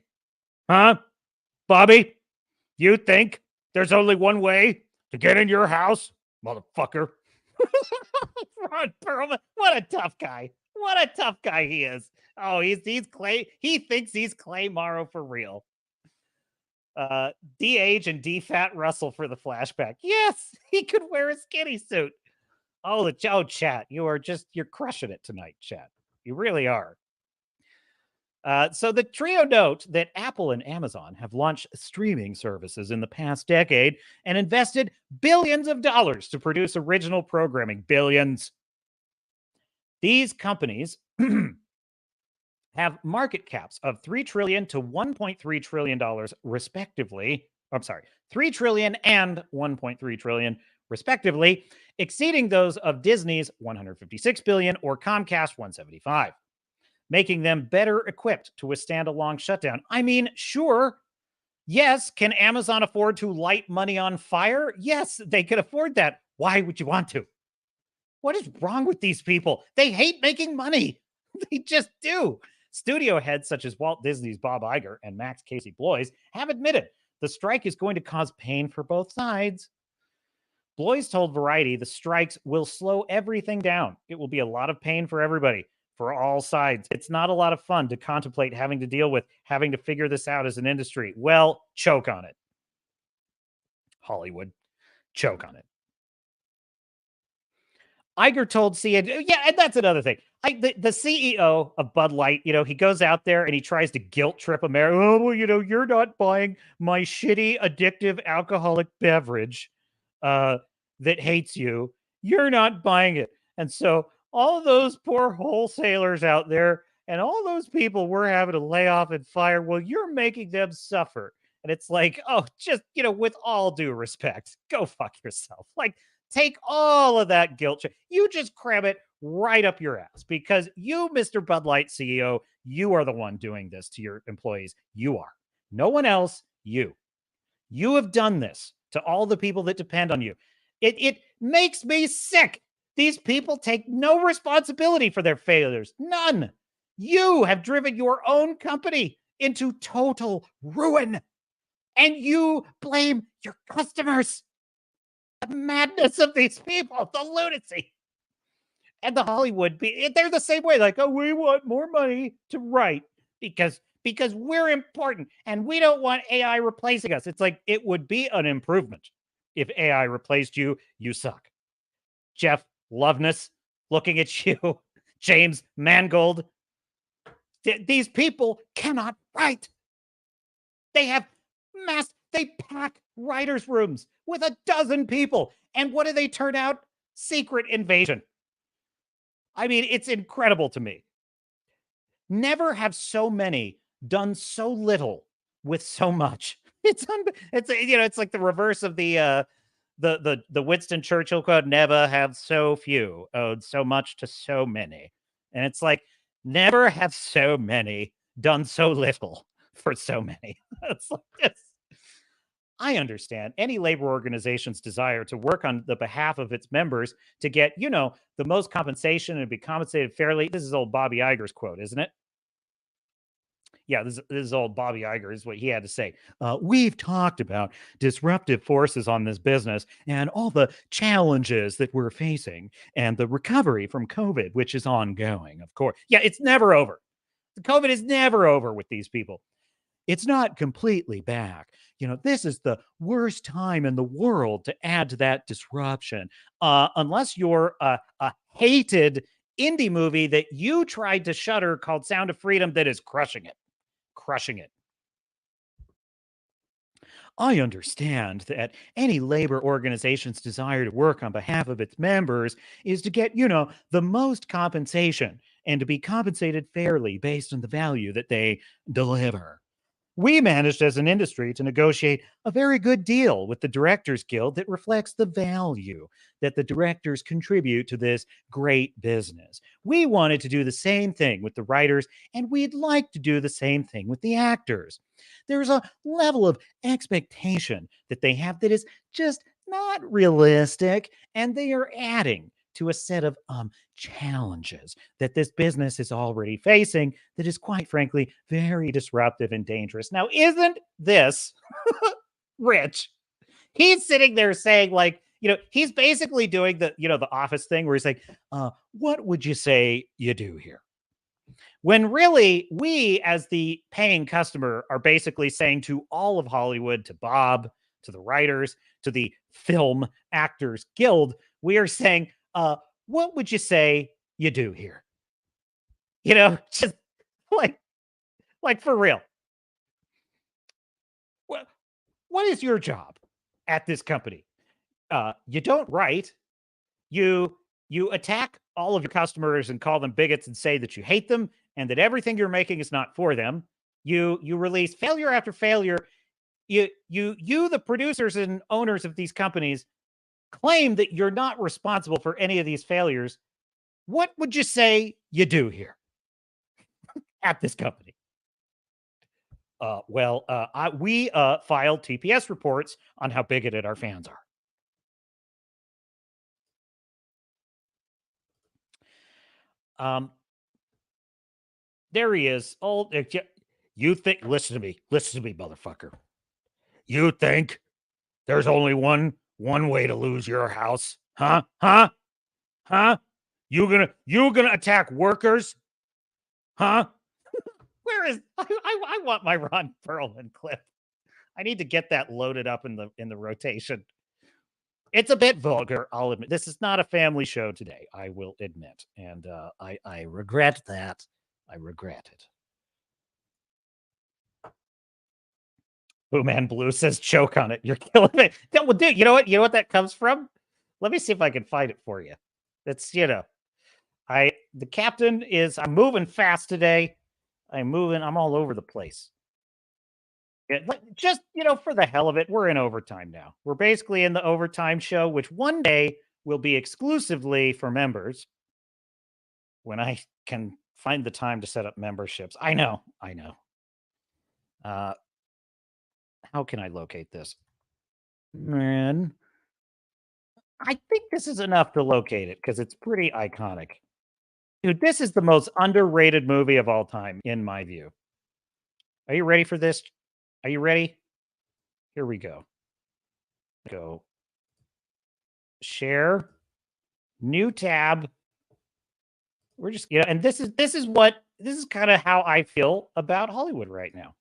huh, Bobby? You think there's only one way to get in your house, motherfucker? Ron Perlman, what a tough guy. What a tough guy he is. Oh, he's Clay. He thinks he's Clay Morrow for real. De-age and de-fat Russell for the flashback. Yes, he could wear a skinny suit. Oh, chat. You're crushing it tonight, chat. You really are. So the trio note that Apple and Amazon have launched streaming services in the past decade and invested billions of dollars to produce original programming. Billions. These companies have market caps of $3 trillion to $1.3 trillion, respectively. I'm sorry, $3 trillion and $1.3 trillion, respectively, exceeding those of Disney's $156 billion or Comcast $175, making them better equipped to withstand a long shutdown. I mean, sure. Yes, can Amazon afford to light money on fire? Yes, they could afford that. Why would you want to? What is wrong with these people? They hate making money. They just do. Studio heads such as Walt Disney's Bob Iger and Max Casey Bloys have admitted the strike is going to cause pain for both sides. Bloys told Variety the strikes will slow everything down. It will be a lot of pain for everybody, for all sides. It's not a lot of fun to contemplate having to deal with having to figure this out as an industry. Well, choke on it. Hollywood, choke on it. Iger told CNN, yeah, and that's another thing. The CEO of Bud Light, he goes out there and he tries to guilt trip America. Oh, well, you're not buying my shitty, addictive, alcoholic beverage that hates you. You're not buying it. And so all of those poor wholesalers out there and all those people we're having to lay off and fire, well, you're making them suffer. And it's like, oh, just, with all due respect, go fuck yourself. Like, take all of that guilt. You just cram it right up your ass because you, Mr. Bud Light CEO, you are the one doing this to your employees. You are. No one else, you. You have done this to all the people that depend on you. It makes me sick. These people take no responsibility for their failures. None. You have driven your own company into total ruin. And you blame your customers. The madness of these people, the lunacy. And the Hollywood, they're the same way. Like, oh, we want more money to write because we're important and we don't want AI replacing us. It's like, it would be an improvement if AI replaced you. You suck. Jeff Loveness, looking at you. James Mangold. These people cannot write. They have they pack writers' rooms with 12 people. And what do they turn out? Secret invasion. I mean, it's incredible to me. Never have so many done so little with so much. It's like the reverse of the Winston Churchill quote, never have so few owed so much to so many. And it's like, never have so many done so little for so many. It's like this. I understand any labor organization's desire to work on the behalf of its members to get, the most compensation and be compensated fairly. This is old Bobby Iger's quote, isn't it? Yeah, this is old Bobby Iger is what he had to say. We've talked about disruptive forces on this business and all the challenges that we're facing and the recovery from COVID, which is ongoing, of course. Yeah, it's never over. The COVID is never over with these people. It's not completely back. This is the worst time in the world to add to that disruption. Unless you're a hated indie movie that you tried to shutter called Sound of Freedom that is crushing it. I understand that any labor organization's desire to work on behalf of its members is to get, the most compensation and to be compensated fairly based on the value that they deliver. We managed as an industry to negotiate a very good deal with the Directors Guild that reflects the value that the directors contribute to this great business. We wanted to do the same thing with the writers, and we'd like to do the same thing with the actors. There's a level of expectation that they have that is just not realistic, and they are adding to a set of challenges that this business is already facing that is, quite frankly, very disruptive and dangerous. Now, isn't this Rich? He's sitting there saying, like, he's basically doing the Office thing where he's like, what would you say you do here? When really, we as the paying customer are basically saying to all of Hollywood, to Bob, to the writers, to the Film Actors Guild, we are saying, what would you say you do here? Just like for real. What is your job at this company? You don't write. You attack all of your customers and call them bigots and say that you hate them and that everything you're making is not for them. You release failure after failure. You the producers and owners of these companies claim that you're not responsible for any of these failures. What would you say you do here at this company? We filed TPS reports on how bigoted our fans are. There he is. You think? Listen to me, motherfucker. You think there's only one way to lose your house? Huh? You gonna attack workers? Huh? Where is I want my Ron Perlman clip. I need to get that loaded up in the rotation. It's a bit vulgar, I'll admit. This is not a family show today, I will admit. And I regret that. I regret it. Blue Man Blue says choke on it. You're killing me. Well, dude, you know what? You know what that comes from? Let me see if I can find it for you. It's, the captain is, I'm moving fast today. I'm all over the place. Just, for the hell of it, we're in overtime now. We're basically in the overtime show, which one day will be exclusively for members when I can find the time to set up memberships. I know. How can I locate this? Man, I think this is enough to locate it because it's pretty iconic. Dude, this is the most underrated movie of all time, in my view. Are you ready for this? Are you ready? Here we go. Go. Share. New tab. We're just, and this is kind of how I feel about Hollywood right now.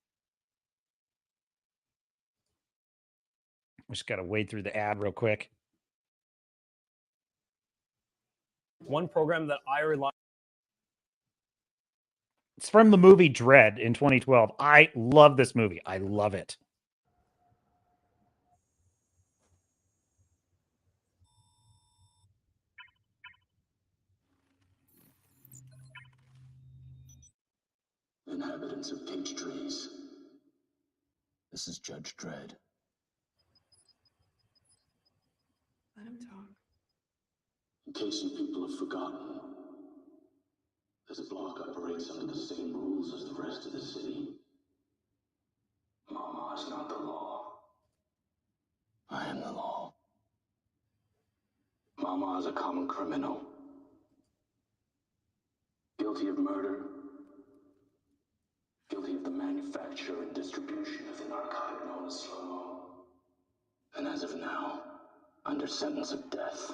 Just got to wade through the ad real quick. One program that I rely. It's from the movie Dread in 2012. I love this movie. I love it. Inhabitants of peach trees. This is Judge Dredd. Let him talk. In case you people have forgotten, this block operates under the same rules as the rest of the city. Mama is not the law. I am the law. Mama is a common criminal. Guilty of murder. Guilty of the manufacture and distribution of the narcotic known as slow-mo. And as of now, under sentence of death.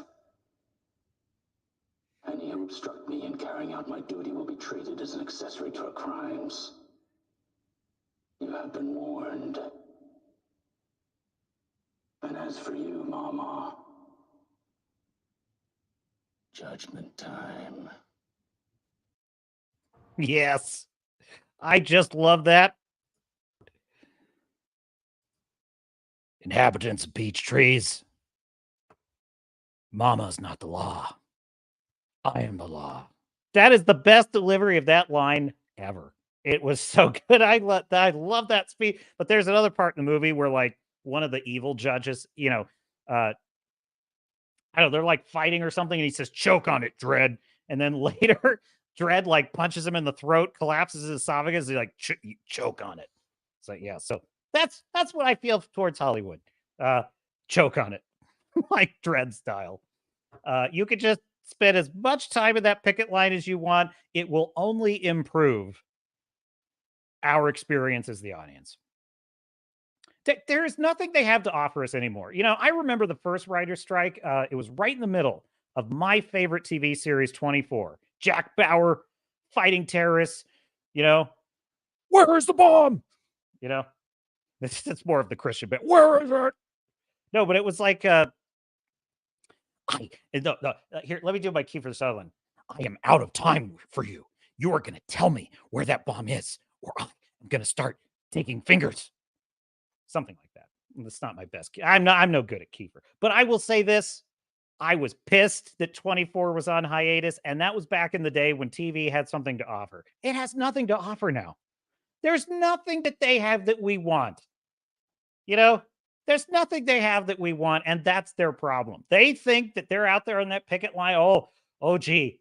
Any who obstruct me in carrying out my duty will be treated as an accessory to our crimes. You have been warned. And as for you, Mama, judgment time. Yes. I just love that. Inhabitants of peach trees. Mama's not the law. I am the law. That is the best delivery of that line ever. It was so good. I love that speech. But there's another part in the movie where, like, one of the evil judges, I don't know, they're like fighting or something, and he says, "Choke on it, Dredd." And then later, Dredd like punches him in the throat, collapses his esophagus. He's like, "Choke on it." It's like, yeah. So that's what I feel towards Hollywood. Choke on it, like Dredd style. You could just spend as much time in that picket line as you want. It will only improve our experience as the audience. There is nothing they have to offer us anymore. I remember the first writer's strike. It was right in the middle of my favorite TV series, 24. Jack Bauer fighting terrorists. Where is the bomb? It's more of the Christian bit. Where is it? No, but it was like, here, let me do my Kiefer Sutherland. I am out of time for you. You are going to tell me where that bomb is, or I'm going to start taking fingers. Something like that. That's not my best. I'm no good at Kiefer. But I will say this. I was pissed that 24 was on hiatus, and that was back in the day when TV had something to offer. It has nothing to offer now. There's nothing that they have that we want. There's nothing they have that we want, and that's their problem. They think that they're out there on that picket line. Oh, gee,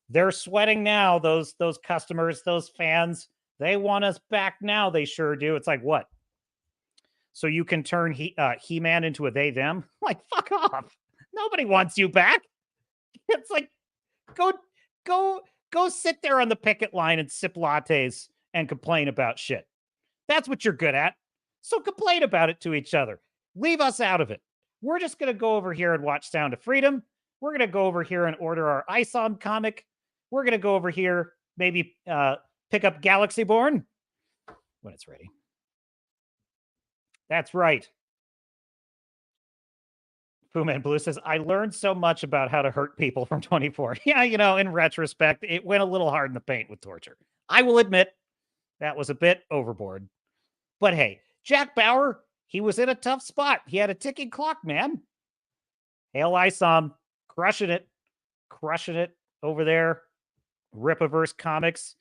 they're sweating now, those customers, those fans. They want us back now. They sure do. It's like, what? So you can turn He-Man into a they, them? Like, fuck off. Nobody wants you back. It's like, go sit there on the picket line and sip lattes and complain about shit. That's what you're good at. So complain about it to each other. Leave us out of it. We're just going to go over here and watch Sound of Freedom. We're going to go over here and order our ISOM comic. We're going to go over here, maybe pick up Galaxy Born when it's ready. That's right. Fu Man Blue says, I learned so much about how to hurt people from 24. Yeah, in retrospect, it went a little hard in the paint with torture. I will admit that was a bit overboard. But hey, Jack Bauer, he was in a tough spot. He had a ticking clock, man. Hail Isom, crushing it over there. Ripaverse Comics.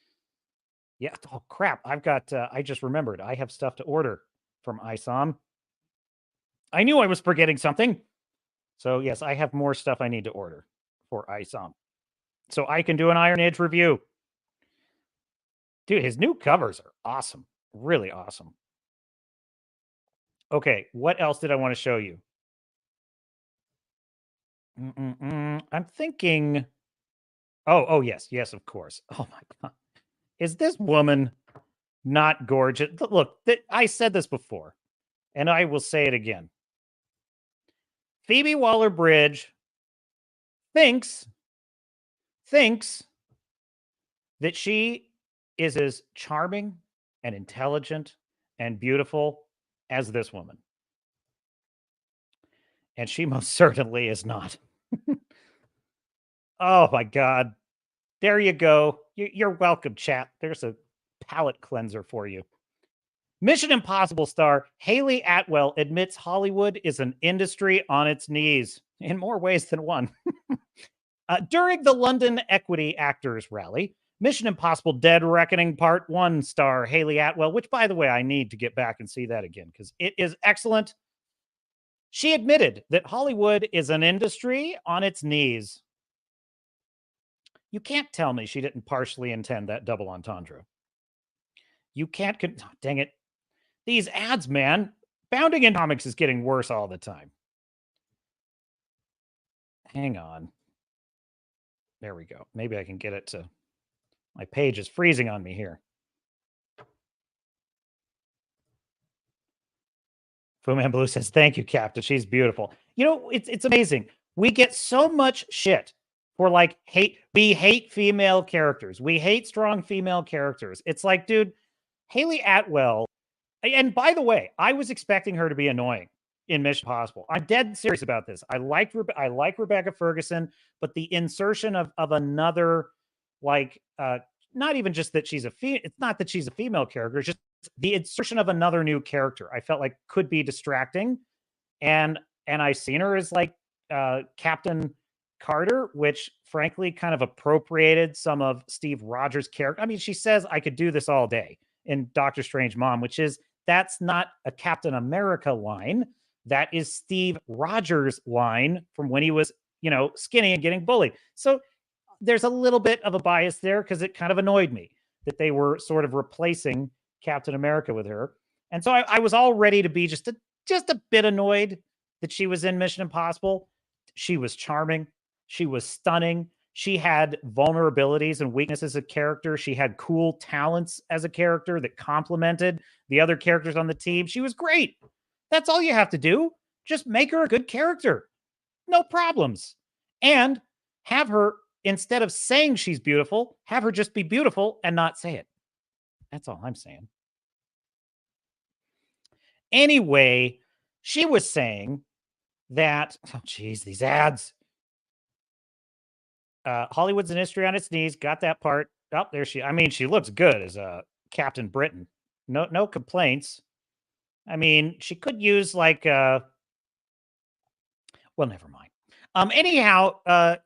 Yeah, oh crap. I just remembered. I have stuff to order from ISOM. I knew I was forgetting something. So yes, I have more stuff I need to order for ISOM. So I can do an Iron Age review. Dude, his new covers are awesome. Really awesome. Okay, what else did I want to show you? I'm thinking... Oh, yes, of course. Oh, my God. Is this woman not gorgeous? Look, I said this before, and I will say it again. Phoebe Waller-Bridge thinks that she is as charming and intelligent and beautiful as this woman. And she most certainly is not. Oh, my God. There you go. You're welcome, chat. There's a palate cleanser for you. Mission Impossible star Haley Atwell admits Hollywood is an industry on its knees in more ways than one. During the London Equity Actors Rally, Mission Impossible Dead Reckoning Part 1 star Haley Atwell, which, by the way, I need to get back and see that again because it is excellent. She admitted that Hollywood is an industry on its knees. You can't tell me she didn't partially intend that double entendre. You can't... Oh, dang it. These ads, man. Founding in comics is getting worse all the time. Hang on. There we go. Maybe I can get it to... My page is freezing on me here. Fu Man Blue says, thank you, Captain. She's beautiful. You know, it's amazing. We get so much shit for like hate. We hate female characters. We hate strong female characters. It's like, dude, Haley Atwell. And by the way, I was expecting her to be annoying in Mission Impossible. I'm dead serious about this. I like Rebecca Ferguson, but the insertion of another, like, not even just that she's it's not that she's a female character, it's just the insertion of another new character I felt like could be distracting. And I seen her as like Captain Carter, which frankly kind of appropriated some of Steve Rogers' character. I mean, she says I could do this all day in Doctor Strange Mom, which is, that's not a Captain America line. That is Steve Rogers' line from when he was, you know, skinny and getting bullied. So there's a little bit of a bias there because it kind of annoyed me that they were sort of replacing Captain America with her. And so I was all ready to be just a bit annoyed that she was in Mission Impossible. She was charming. She was stunning. She had vulnerabilities and weaknesses as a character. She had cool talents as a character that complemented the other characters on the team. She was great. That's all you have to do. Just make her a good character. No problems. And have her, instead of saying she's beautiful, have her just be beautiful and not say it. That's all I'm saying. Anyway, she was saying that, oh, geez, these ads. Hollywood's an industry on its knees. Got that part. Oh, there she... I mean, she looks good as Captain Britain. No complaints. I mean, she could use like... well, never mind. Anyhow,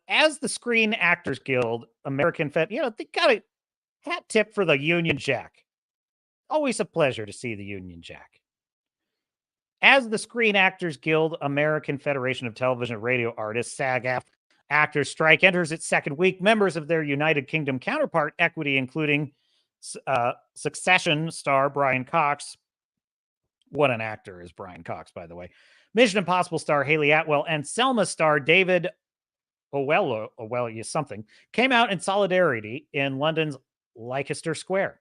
as the Screen Actors Guild American Fed... You know, they got a hat tip for the Union Jack. Always a pleasure to see the Union Jack. As the Screen Actors Guild American Federation of Television and Radio Artists, SAG-AFTRA, actors strike enters its second week, members of their United Kingdom counterpart Equity, including Succession star Brian Cox. What an actor is Brian Cox, by the way. Mission Impossible star Haley Atwell and Selma star David something, came out in solidarity in London's Leicester Square.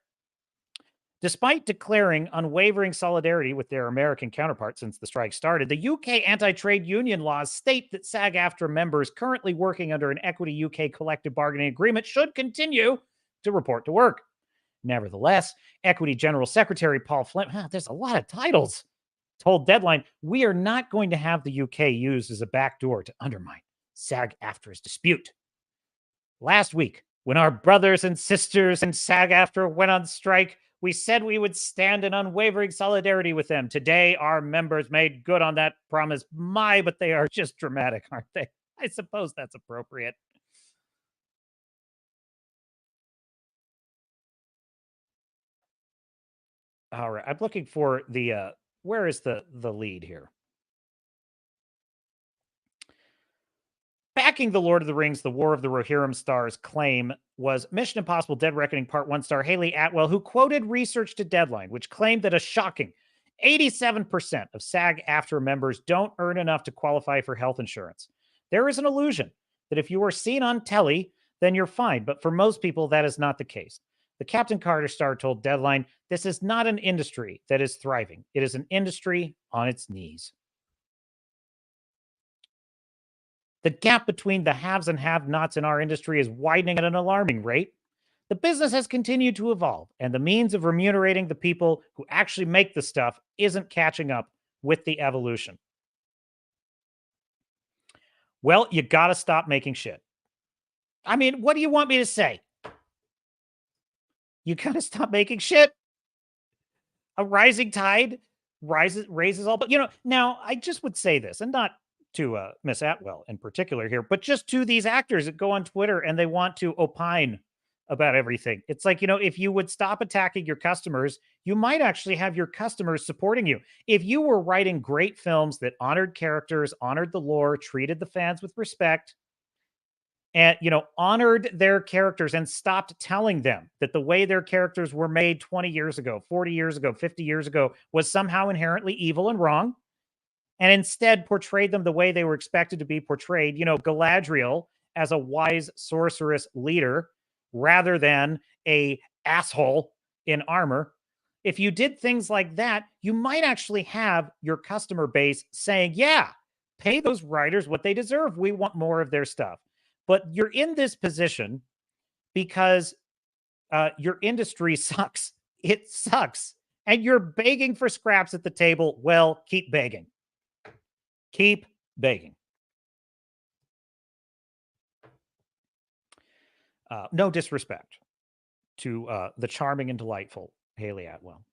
Despite declaring unwavering solidarity with their American counterparts since the strike started, the UK anti-trade union laws state that SAG-AFTRA members currently working under an Equity UK collective bargaining agreement should continue to report to work. Nevertheless, Equity General Secretary Paul Flynn, there's a lot of titles, told Deadline, we are not going to have the UK used as a backdoor to undermine SAG-AFTRA's dispute. Last week, when our brothers and sisters in SAG-AFTRA went on strike, we said we would stand in unwavering solidarity with them. Today, our members made good on that promise. But they are just dramatic, aren't they? I suppose that's appropriate. All right. I'm looking for the where is the lead here? Backing the Lord of the Rings, The War of the Rohirrim stars claim was Mission Impossible Dead Reckoning Part 1 star Haley Atwell, who quoted research to Deadline, which claimed that a shocking 87% of SAG-AFTRA members don't earn enough to qualify for health insurance. There is an illusion that if you are seen on telly, then you're fine. But for most people, that is not the case. The Captain Carter star told Deadline, this is not an industry that is thriving. It is an industry on its knees. The gap between the haves and have-nots in our industry is widening at an alarming rate. The business has continued to evolve, and the means of remunerating the people who actually make the stuff isn't catching up with the evolution. Well, you got to stop making shit. I mean, what do you want me to say? You got to stop making shit. A rising tide raises all. But, now I just would say this, and not to Miss Atwell in particular here, but just to these actors that go on Twitter and they want to opine about everything. It's like, if you would stop attacking your customers, you might actually have your customers supporting you. If you were writing great films that honored characters, honored the lore, treated the fans with respect, and, honored their characters and stopped telling them that the way their characters were made 20 years ago, 40 years ago, 50 years ago was somehow inherently evil and wrong, and instead portrayed them the way they were expected to be portrayed, Galadriel as a wise sorceress leader rather than a asshole in armor. If you did things like that, you might actually have your customer base saying, yeah, pay those writers what they deserve. We want more of their stuff. But you're in this position because your industry sucks. It sucks. And you're begging for scraps at the table. Well, keep begging. Keep begging. No disrespect to the charming and delightful Haley Atwell.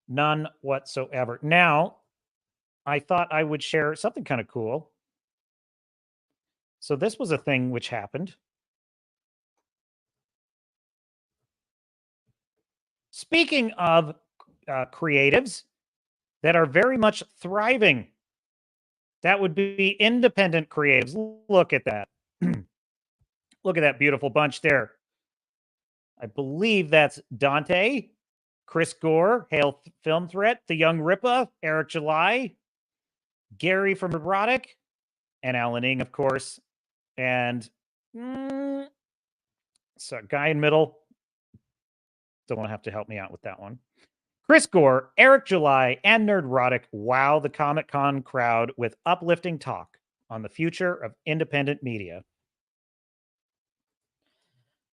None whatsoever. Now, I thought I would share something kind of cool. So this was a thing which happened. Speaking of creatives that are very much thriving, that would be independent creatives. Look at that. Look at that beautiful bunch there. I believe that's Dante, Chris Gore, Hail Film Threat, The Young Ripa, Eric July, Gary from Erotic, and Alan Ing, of course. And so guy in middle. Don't want to have to help me out with that one. Chris Gore, Eric July, and Nerdrotic wow the Comic-Con crowd with uplifting talk on the future of independent media.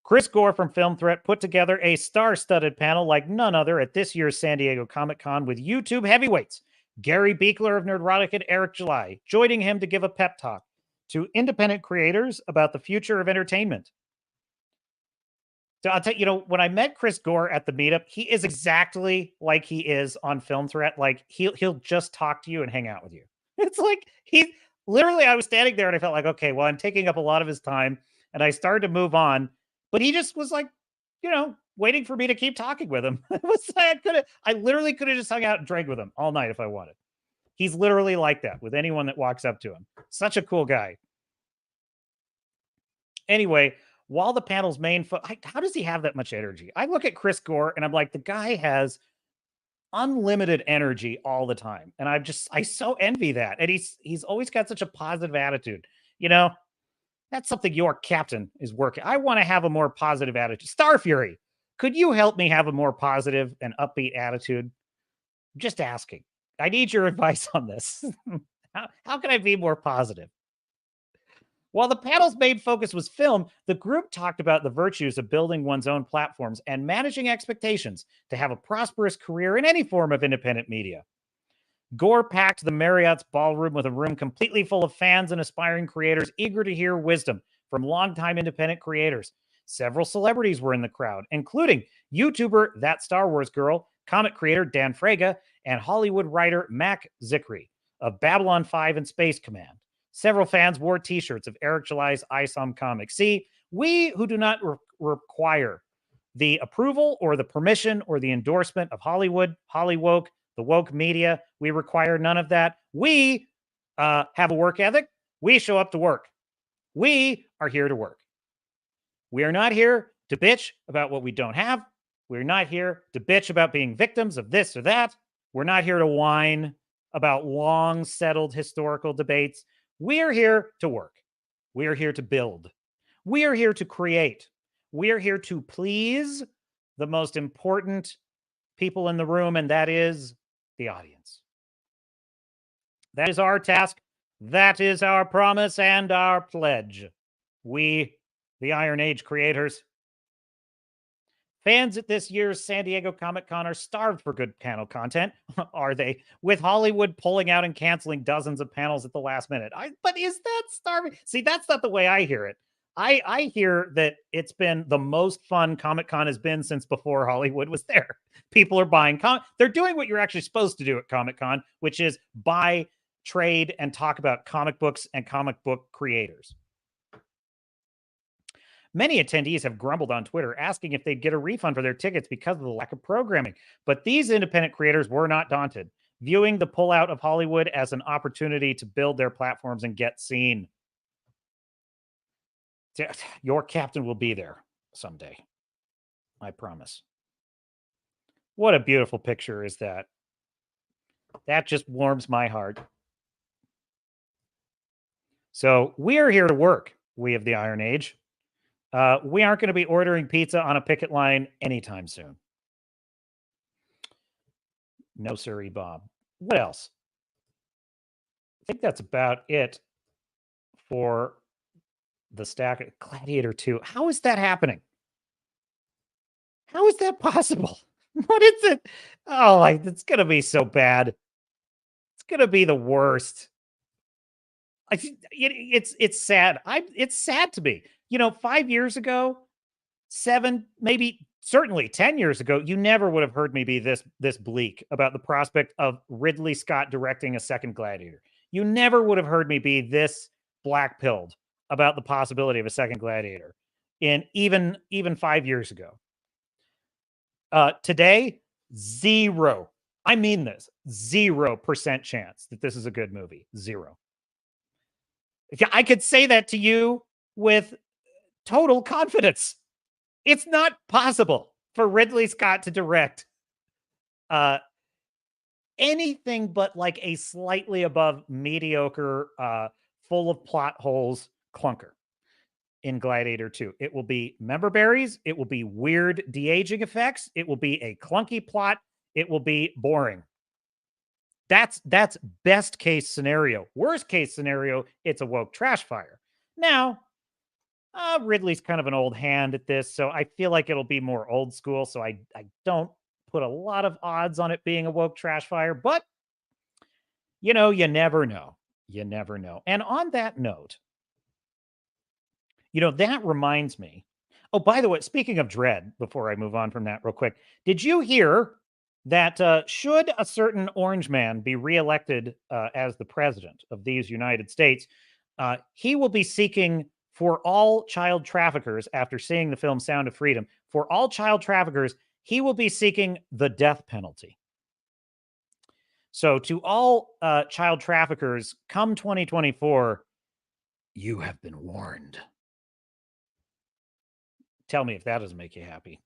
Chris Gore from Film Threat put together a star-studded panel like none other at this year's San Diego Comic-Con with YouTube heavyweights Gary Beekler of Nerdrotic and Eric July, joining him to give a pep talk to independent creators about the future of entertainment. So I'll tell you, when I met Chris Gore at the meetup, he is exactly like he is on Film Threat. Like he'll just talk to you and hang out with you. It's like I was standing there and I felt like, okay, well, I'm taking up a lot of his time, and I started to move on, but he just was like, waiting for me to keep talking with him. I literally could have just hung out and drank with him all night if I wanted. He's literally like that with anyone that walks up to him. Such a cool guy. Anyway, while the panel's main how does he have that much energy? I look at Chris Gore and I'm like, the guy has unlimited energy all the time. And I so envy that. And he's always got such a positive attitude. That's something your captain is working. I want to have a more positive attitude. Star Fury, could you help me have a more positive and upbeat attitude? Just asking. I need your advice on this. How can I be more positive? While the panel's main focus was film, the group talked about the virtues of building one's own platforms and managing expectations to have a prosperous career in any form of independent media. Gore packed the Marriott's ballroom with a room completely full of fans and aspiring creators eager to hear wisdom from longtime independent creators. Several celebrities were in the crowd, including YouTuber That Star Wars Girl, comic creator Dan Fraga, and Hollywood writer Mac Zickery of Babylon 5 and Space Command. Several fans wore t-shirts of Eric July's ISOM comic. See, we who do not require the approval or the permission or the endorsement of Hollywood, Hollywoke, the woke media. We require none of that. We have a work ethic. We show up to work. We are here to work. We are not here to bitch about what we don't have. We're not here to bitch about being victims of this or that. We're not here to whine about long settled historical debates. We are here to work. We are here to build. We are here to create. We are here to please the most important people in the room, and that is the audience. That is our task. That is our promise and our pledge. We, the Iron Age creators, fans at this year's San Diego Comic-Con are starved for good panel content, are they? With Hollywood pulling out and canceling dozens of panels at the last minute. But is that starving? See, that's not the way I hear it. I hear that it's been the most fun Comic-Con has been since before Hollywood was there. People are buying they're doing what you're actually supposed to do at Comic-Con, which is buy, trade, and talk about comic books and comic book creators. Many attendees have grumbled on Twitter asking if they'd get a refund for their tickets because of the lack of programming. But these independent creators were not daunted, viewing the pullout of Hollywood as an opportunity to build their platforms and get seen. Your captain will be there someday. I promise. What a beautiful picture is that. That just warms my heart. So we are here to work, we of the Iron Age. We aren't going to be ordering pizza on a picket line anytime soon. No, sirree, Bob. What else? I think that's about it for the stack of Gladiator 2. How is that happening? How is that possible? What is it? Oh, it's going to be so bad. It's going to be the worst. It's sad. It's sad to me. 5 years ago, 7, maybe certainly 10 years ago, you never would have heard me be this bleak about the prospect of Ridley Scott directing a second Gladiator. You never would have heard me be this black-pilled about the possibility of a second Gladiator in even 5 years ago. Today, 0. I mean this, 0% chance that this is a good movie. 0. I could say that to you with total confidence. It's not possible for Ridley Scott to direct anything but like a slightly above mediocre, full of plot holes clunker in Gladiator 2. It will be member berries. It will be weird de-aging effects. It will be a clunky plot. It will be boring. That's best case scenario. Worst case scenario, it's a woke trash fire. Now, Ridley's kind of an old hand at this, so I feel like it'll be more old school, so I don't put a lot of odds on it being a woke trash fire, but, you never know. You never know. And on that note, that reminds me. Oh, by the way, speaking of Dredd, before I move on from that real quick, did you hear that should a certain orange man be reelected as the president of these United States, he will be seeking for all child traffickers, after seeing the film Sound of Freedom, for all child traffickers, he will be seeking the death penalty. So to all child traffickers, come 2024, you have been warned. Tell me if that doesn't make you happy.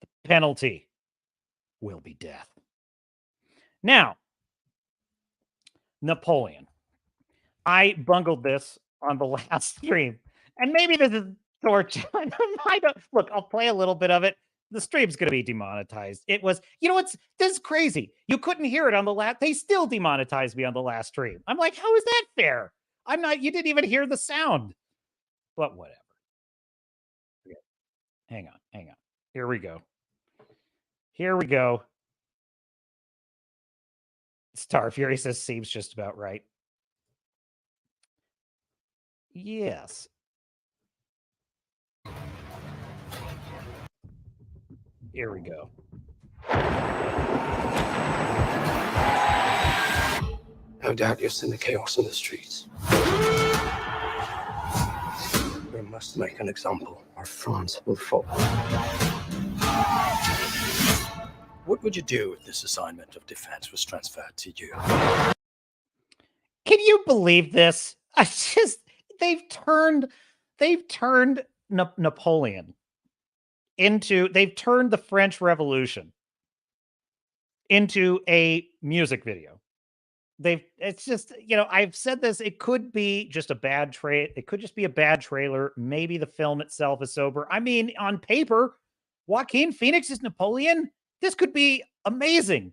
The penalty will be death. Now, Napoleon. I bungled this on the last stream, and maybe this is torture. Look, I'll play a little bit of it. The stream's going to be demonetized. It was, this is crazy. You couldn't hear it on the last. They still demonetized me on the last stream. I'm like, how is that fair? You didn't even hear the sound. But whatever. Okay. Hang on. Here we go. Star Fury says seems just about right. Yes. Here we go. No doubt you've seen the chaos in the streets. We must make an example, or or France will fall. What would you do if this assignment of defense was transferred to you? Can you believe this? They've turned Napoleon they've turned the French Revolution into a music video. It's just, I've said this, it could be just a bad it could just be a bad trailer. Maybe the film itself is sober. I mean, on paper, Joaquin Phoenix is Napoleon. This could be amazing.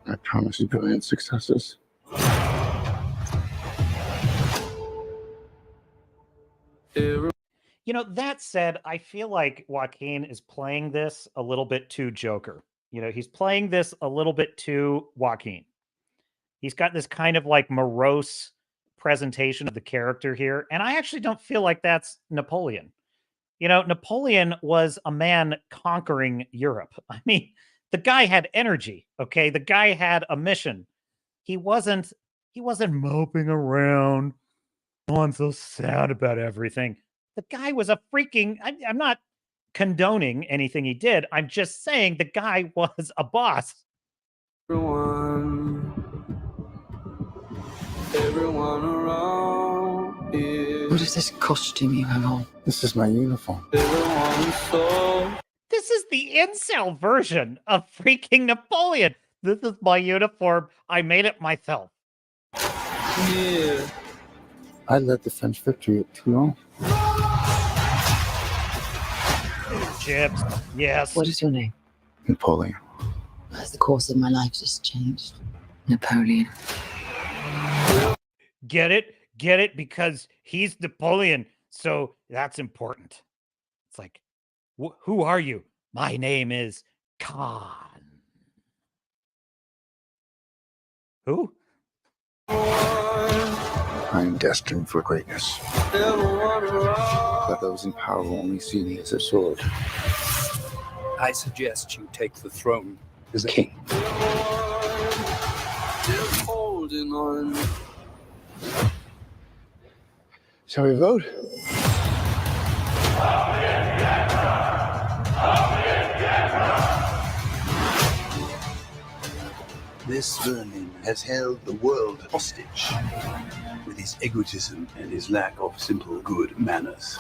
I promise you brilliant successes. That said, I feel like Joaquin is playing this a little bit too Joker. He's playing this a little bit too Joaquin. He's got this kind of like morose presentation of the character here. And I actually don't feel like that's Napoleon. Napoleon was a man conquering Europe. I mean, the guy had energy, okay? The guy had a mission. He wasn't moping around. Oh, I'm so sad about everything. The guy was a freaking, I'm not condoning anything he did. I'm just saying the guy was a boss. Everyone around here. What is this costume you have on? This is my uniform. This is the incel version of freaking Napoleon. This is my uniform. I made it myself. Yeah. I led the French victory at Toulon. Chips, yes. What is your name? Napoleon. As the course of my life just changed. Napoleon. Get it? Because he's Napoleon, so that's important. It's like, who are you? My name is Khan. Who? I am destined for greatness. But those in power will only see me as a sword. I suggest you take the throne as a king. Holding on. Shall we vote? This vermin has held the world hostage with his egotism and his lack of simple good manners.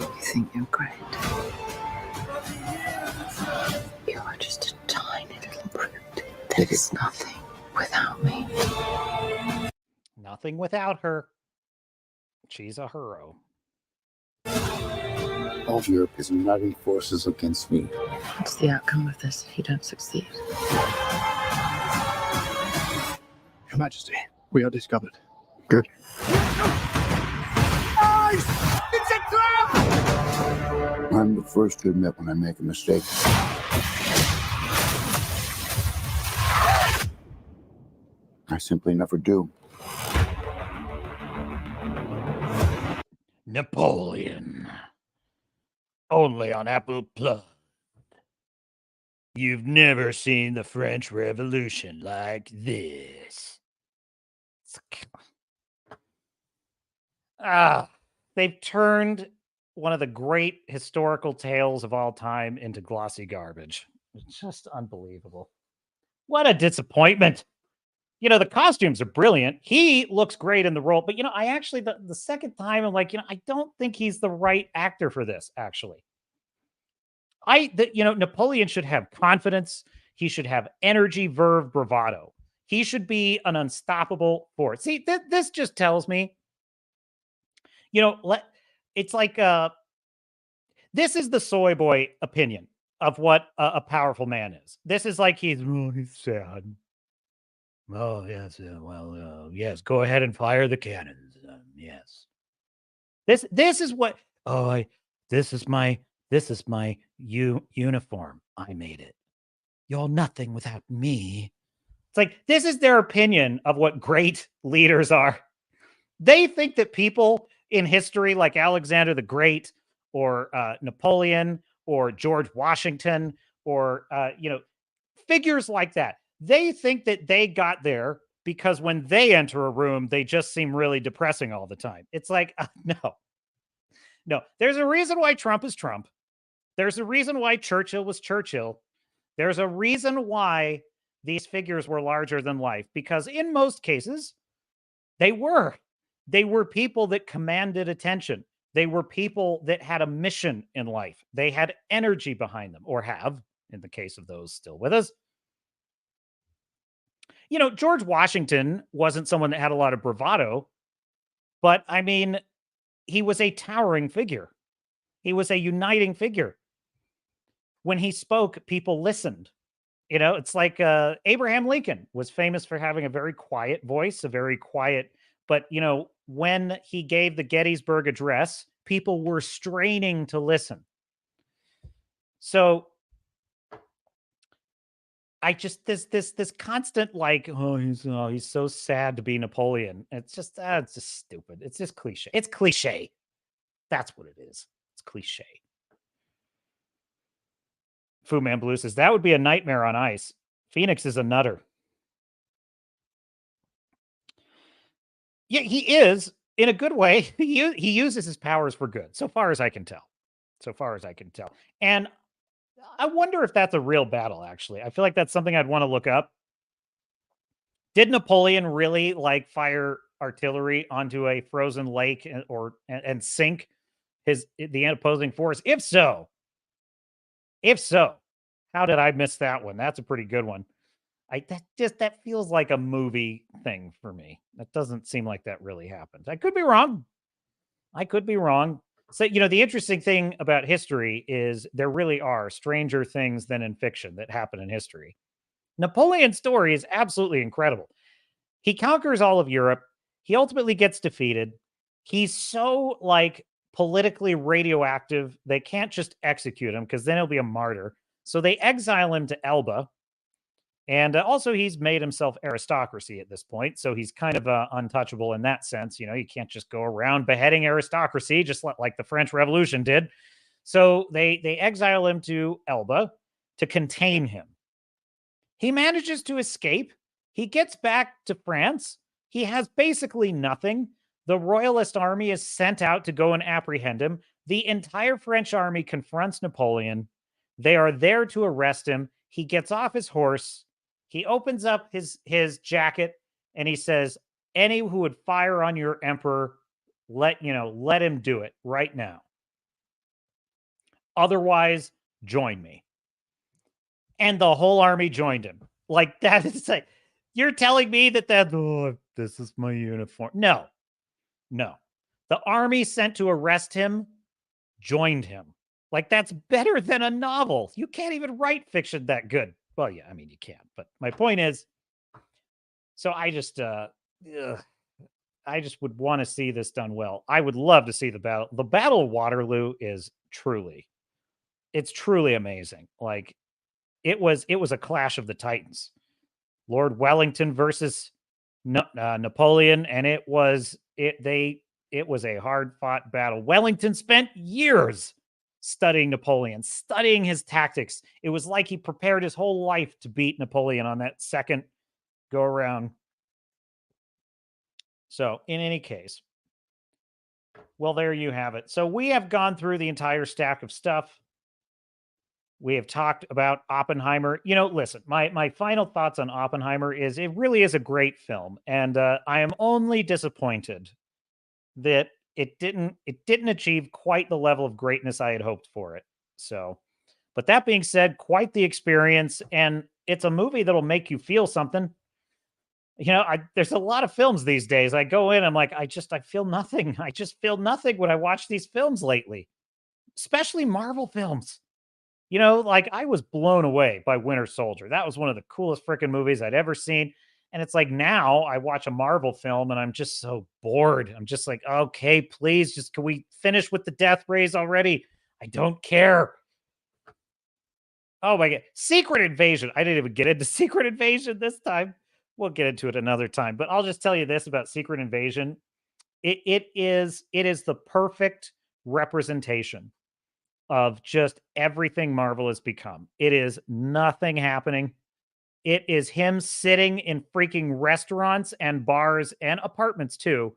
You think you're great. You are just a tiny little brute. There's nothing without me. Nothing without her. She's a hero. All of Europe is uniting forces against me. What's the outcome of this if you don't succeed? Your Majesty, we are discovered. Good. Guys! It's a trap! I'm the first to admit when I make a mistake. I simply never do. Napoleon. Only on Apple Plus. You've never seen the French Revolution like this. They've turned one of the great historical tales of all time into glossy garbage. It's just unbelievable. What a disappointment. The costumes are brilliant. He looks great in the role. But, I actually, the second time, I'm like, I don't think he's the right actor for this, actually. Napoleon should have confidence. He should have energy, verve, bravado. He should be an unstoppable force. See, this just tells me, it's like, this is the soy boy opinion of what a powerful man is. This is like, he's sad. Oh, yes. Yes. Go ahead and fire the cannons. Yes. This is what, this is my uniform. I made it. You're nothing without me. It's like, this is their opinion of what great leaders are. They think that people in history like Alexander the Great or Napoleon or George Washington or, figures like that. They think that they got there because when they enter a room, they just seem really depressing all the time. It's like, no, there's a reason why Trump is Trump. There's a reason why Churchill was Churchill. There's a reason why these figures were larger than life, because in most cases, they were people that commanded attention. They were people that had a mission in life. They had energy behind them, or have, in the case of those still with us. George Washington wasn't someone that had a lot of bravado, but I mean, he was a towering figure. He was a uniting figure. When he spoke, people listened. It's like Abraham Lincoln was famous for having a very quiet voice, but when he gave the Gettysburg Address, people were straining to listen. So I just this constant like, he's so sad to be Napoleon. It's just stupid. It's just cliche. It's cliche. That's what it is. It's cliche. Fu Man Blue says that would be a nightmare on ice. Phoenix is a nutter. Yeah, he is in a good way. He uses his powers for good, so far as I can tell. And I wonder if that's a real battle, actually. I feel like that's something I'd want to look up. Did Napoleon really fire artillery onto a frozen lake and sink the opposing force? If so, how did I miss that one? That's a pretty good one. That feels like a movie thing for me. That doesn't seem like that really happened. I could be wrong. So, the interesting thing about history is there really are stranger things than in fiction that happen in history. Napoleon's story is absolutely incredible. He conquers all of Europe. He ultimately gets defeated. He's so politically radioactive, they can't just execute him because then he'll be a martyr. So they exile him to Elba. And also he's made himself aristocracy at this point. So he's kind of untouchable in that sense. You can't just go around beheading aristocracy, just like the French Revolution did. So they exile him to Elba to contain him. He manages to escape. He gets back to France. He has basically nothing. The royalist army is sent out to go and apprehend him. The entire French army confronts Napoleon. They are there to arrest him. He gets off his horse. He opens up his jacket and he says, any who would fire on your emperor, let him do it right now. Otherwise, join me. And the whole army joined him. That is you're telling me that this is my uniform. No. The army sent to arrest him joined him. That's better than a novel. You can't even write fiction that good. Well, yeah, I mean, you can. But my point is, so I just would want to see this done well. I would love to see the battle. The Battle of Waterloo is truly amazing. It was a clash of the Titans. Lord Wellington versus Napoleon, and it was a hard-fought battle. Wellington spent years studying Napoleon, studying his tactics. It was like he prepared his whole life to beat Napoleon on that second go around. So, in any case, well, there you have it. So we have gone through the entire stack of stuff. We have talked about Oppenheimer. Listen, my final thoughts on Oppenheimer is it really is a great film. And I am only disappointed that it didn't achieve quite the level of greatness I had hoped for it. So, but that being said, quite the experience. And it's a movie that'll make you feel something. There's a lot of films these days. I go in, I'm like, I feel nothing. I just feel nothing when I watch these films lately, especially Marvel films. I was blown away by Winter Soldier. That was one of the coolest freaking movies I'd ever seen. And it's now I watch a Marvel film and I'm just so bored. I'm just okay, please, can we finish with the death rays already? I don't care. Oh my God. Secret Invasion. I didn't even get into Secret Invasion this time. We'll get into it another time, but I'll just tell you this about Secret Invasion. It is the perfect representation of just everything Marvel has become. It is nothing happening. It is him sitting in freaking restaurants and bars and apartments too,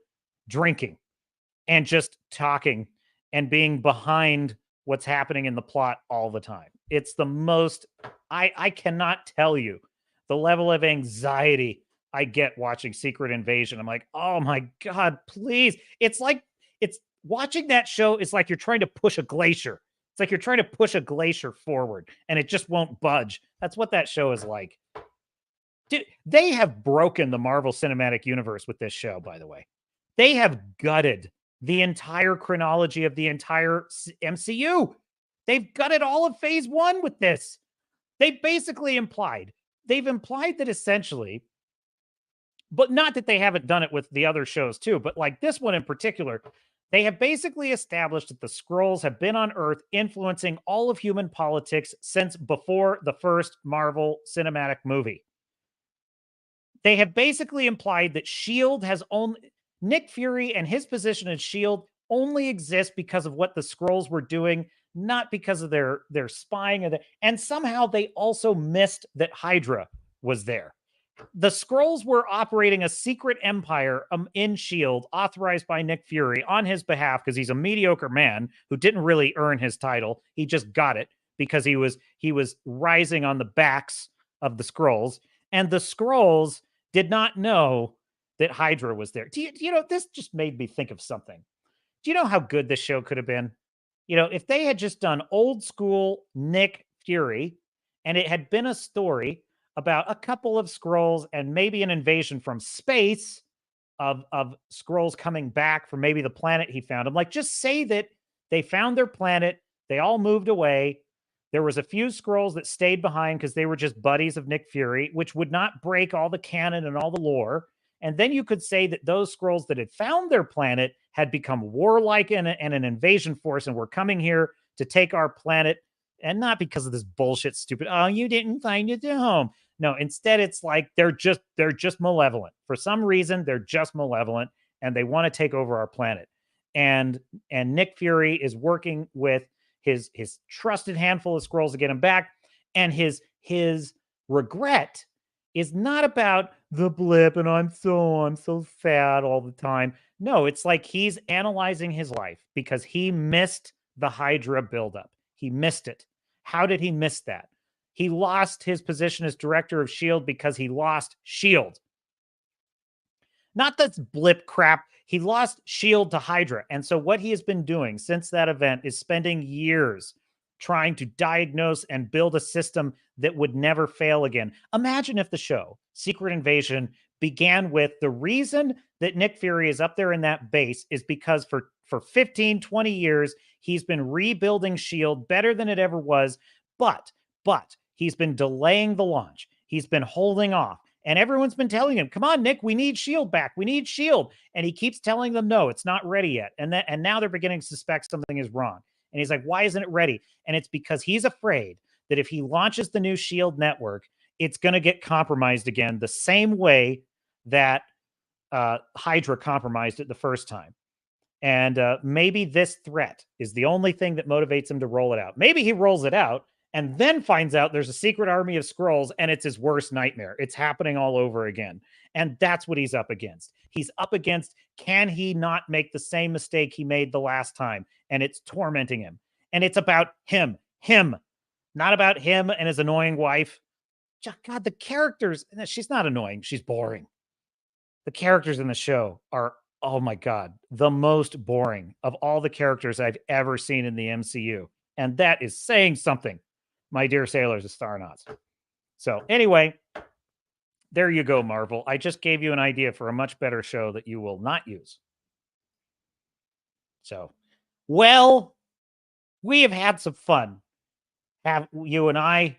drinking and just talking and being behind what's happening in the plot all the time. It's the most, I cannot tell you the level of anxiety I get watching Secret Invasion. I'm like, oh my God, please. It's like, it's watching that show is like you're trying to push a glacier. It's like you're trying to push a glacier forward and it just won't budge. That's what that show is like. Dude, they have broken the Marvel Cinematic Universe with this show, by the way. They have gutted the entire chronology of the entire MCU. They've gutted all of phase 1 with this. They've implied that essentially, but not that they haven't done it with the other shows too, but like this one in particular, they have basically established that the Skrulls have been on Earth influencing all of human politics since before the first Marvel Cinematic movie. They have basically implied that S.H.I.E.L.D. has only... Nick Fury and his position as S.H.I.E.L.D. only exists because of what the Skrulls were doing, not because of their spying. And somehow they also missed that Hydra was there. The Skrulls were operating a secret empire in S.H.I.E.L.D. authorized by Nick Fury on his behalf because he's a mediocre man who didn't really earn his title. He just got it because he was rising on the backs of the Skrulls. And the Skrulls did not know that Hydra was there. Do you know, this just made me think of something. Do you know how good this show could have been? You know, if they had just done old school Nick Fury and it had been a story about a couple of Skrulls and maybe an invasion from space of Skrulls coming back from maybe the planet he found. I'm like, just say that they found their planet. They all moved away. There was a few Skrulls that stayed behind because they were just buddies of Nick Fury, which would not break all the canon and all the lore. And then you could say that those Skrulls that had found their planet had become warlike and an invasion force and were coming here to take our planet. And not because of this bullshit, stupid, oh, you didn't find it at home. No, instead it's like they're just malevolent. For some reason, they're just malevolent and they want to take over our planet. And Nick Fury is working with his trusted handful of Skrulls to get him back. And his regret is not about the blip and I'm so sad all the time. No, it's like he's analyzing his life because he missed the Hydra buildup. He missed it. How did he miss that? He lost his position as director of S.H.I.E.L.D. because he lost S.H.I.E.L.D. Not this blip crap. He lost S.H.I.E.L.D. to Hydra. And so what he has been doing since that event is spending years trying to diagnose and build a system that would never fail again. Imagine if the show, Secret Invasion, began with the reason that Nick Fury is up there in that base is because for 15, 20 years, he's been rebuilding S.H.I.E.L.D. better than it ever was. But he's been delaying the launch. He's been holding off. And everyone's been telling him, come on, Nick, we need S.H.I.E.L.D. back. We need S.H.I.E.L.D. And he keeps telling them, no, it's not ready yet. And now they're beginning to suspect something is wrong. And he's like, why isn't it ready? And it's because he's afraid that if he launches the new S.H.I.E.L.D. network, it's going to get compromised again the same way that Hydra compromised it the first time. And maybe this threat is the only thing that motivates him to roll it out. Maybe he rolls it out and then finds out there's a secret army of Skrulls and it's his worst nightmare. It's happening all over again. And that's what he's up against. He's up against, can he not make the same mistake he made the last time? And it's tormenting him. And it's about him, not about him and his annoying wife. God, the characters, she's not annoying. She's boring. The characters in the show are, oh my God, the most boring of all the characters I've ever seen in the MCU. And that is saying something, my dear sailors and Starnauts. So anyway, there you go, Marvel. I just gave you an idea for a much better show that you will not use. So, well, we have had some fun. Have you and I,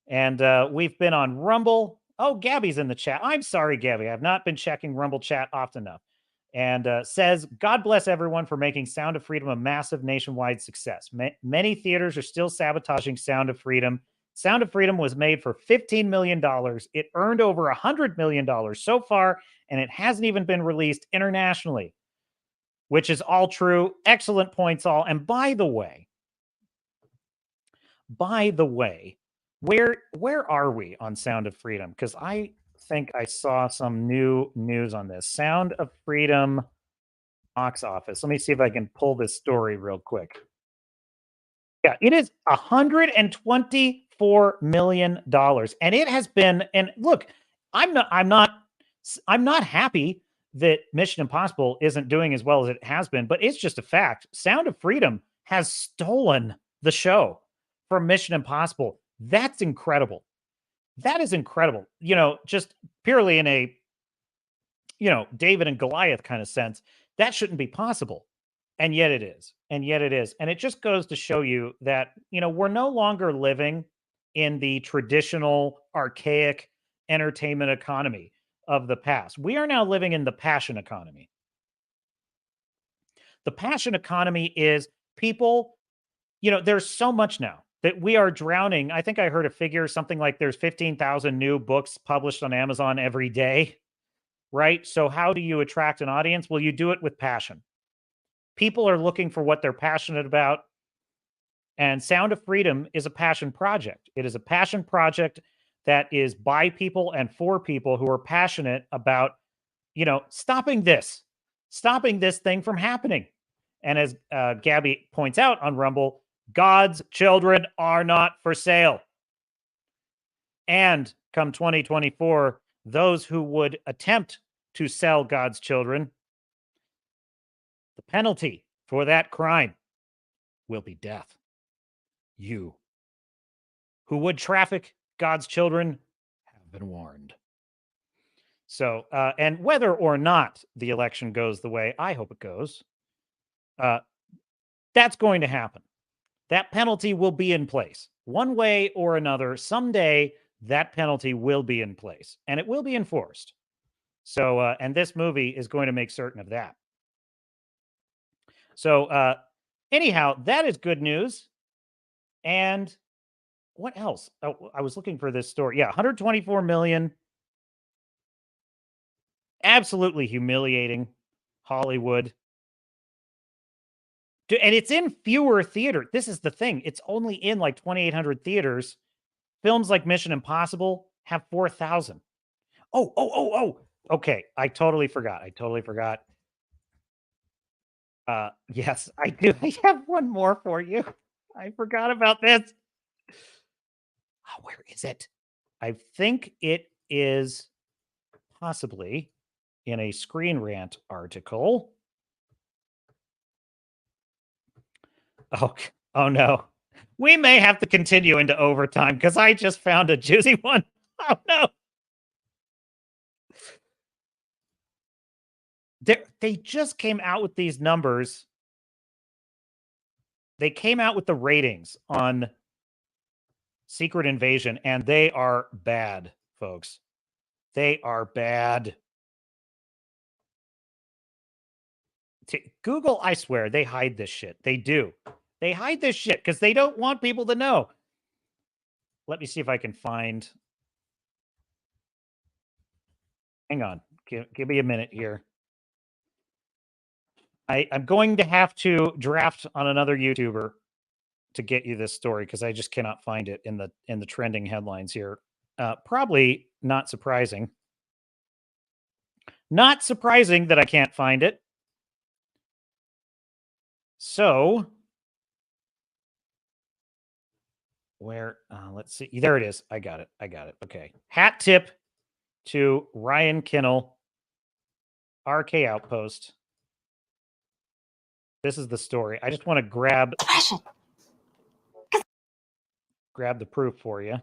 and we've been on Rumble. Oh, Gabby's in the chat. I'm sorry, Gabby. I've not been checking Rumble chat often enough. And says, God bless everyone for making Sound of Freedom a massive nationwide success. Many theaters are still sabotaging Sound of Freedom. Sound of Freedom was made for $15 million. It earned over $100 million so far, and it hasn't even been released internationally, which is all true. Excellent points all. And by the way, By the way, where are we on Sound of Freedom? Because I think I saw some new news on this. Sound of Freedom box office. Let me see if I can pull this story real quick. Yeah, it is $124 million. And it has been, and look, I'm not happy that Mission Impossible isn't doing as well as it has been, but it's just a fact. Sound of Freedom has stolen the show from Mission Impossible. That's incredible. That is incredible. Just purely in a, David and Goliath kind of sense, that shouldn't be possible. And yet it is. And yet it is. And it just goes to show you that, we're no longer living in the traditional archaic entertainment economy of the past. We are now living in the passion economy. The passion economy is people, there's so much now that we are drowning. I think I heard a figure, something like there's 15,000 new books published on Amazon every day, right? So how do you attract an audience? Well, you do it with passion. People are looking for what they're passionate about. And Sound of Freedom is a passion project. It is a passion project that is by people and for people who are passionate about, stopping this thing from happening. And as Gabby points out on Rumble, God's children are not for sale. And come 2024, those who would attempt to sell God's children, the penalty for that crime will be death. You who would traffic God's children have been warned. So, and whether or not the election goes the way I hope it goes, that's going to happen. That penalty will be in place one way or another. Someday that penalty will be in place and it will be enforced. So, and this movie is going to make certain of that. So, anyhow, that is good news. And what else? Oh, I was looking for this story. Yeah, 124 million. Absolutely humiliating. Hollywood. And it's in fewer theaters. This is the thing. It's only in like 2,800 theaters. Films like Mission Impossible have 4,000. Oh. Okay, I totally forgot. Yes, I do. I have one more for you. I forgot about this. Oh, where is it? I think it is possibly in a Screen Rant article. Oh no. We may have to continue into overtime because I just found a juicy one. Oh no. They just came out with these numbers. They came out with the ratings on Secret Invasion, and they are bad, folks. They are bad. Google, I swear, they hide this shit. They do. They hide this shit because they don't want people to know. Let me see if I can find. Hang on. Give me a minute here. I'm going to have to draft on another YouTuber to get you this story because I just cannot find it in the trending headlines here. Probably not surprising. Not surprising that I can't find it. So, where, let's see. There it is. I got it. Okay. Hat tip to Ryan Kinnell, RK Outpost. This is the story. I just want to grab the proof for you.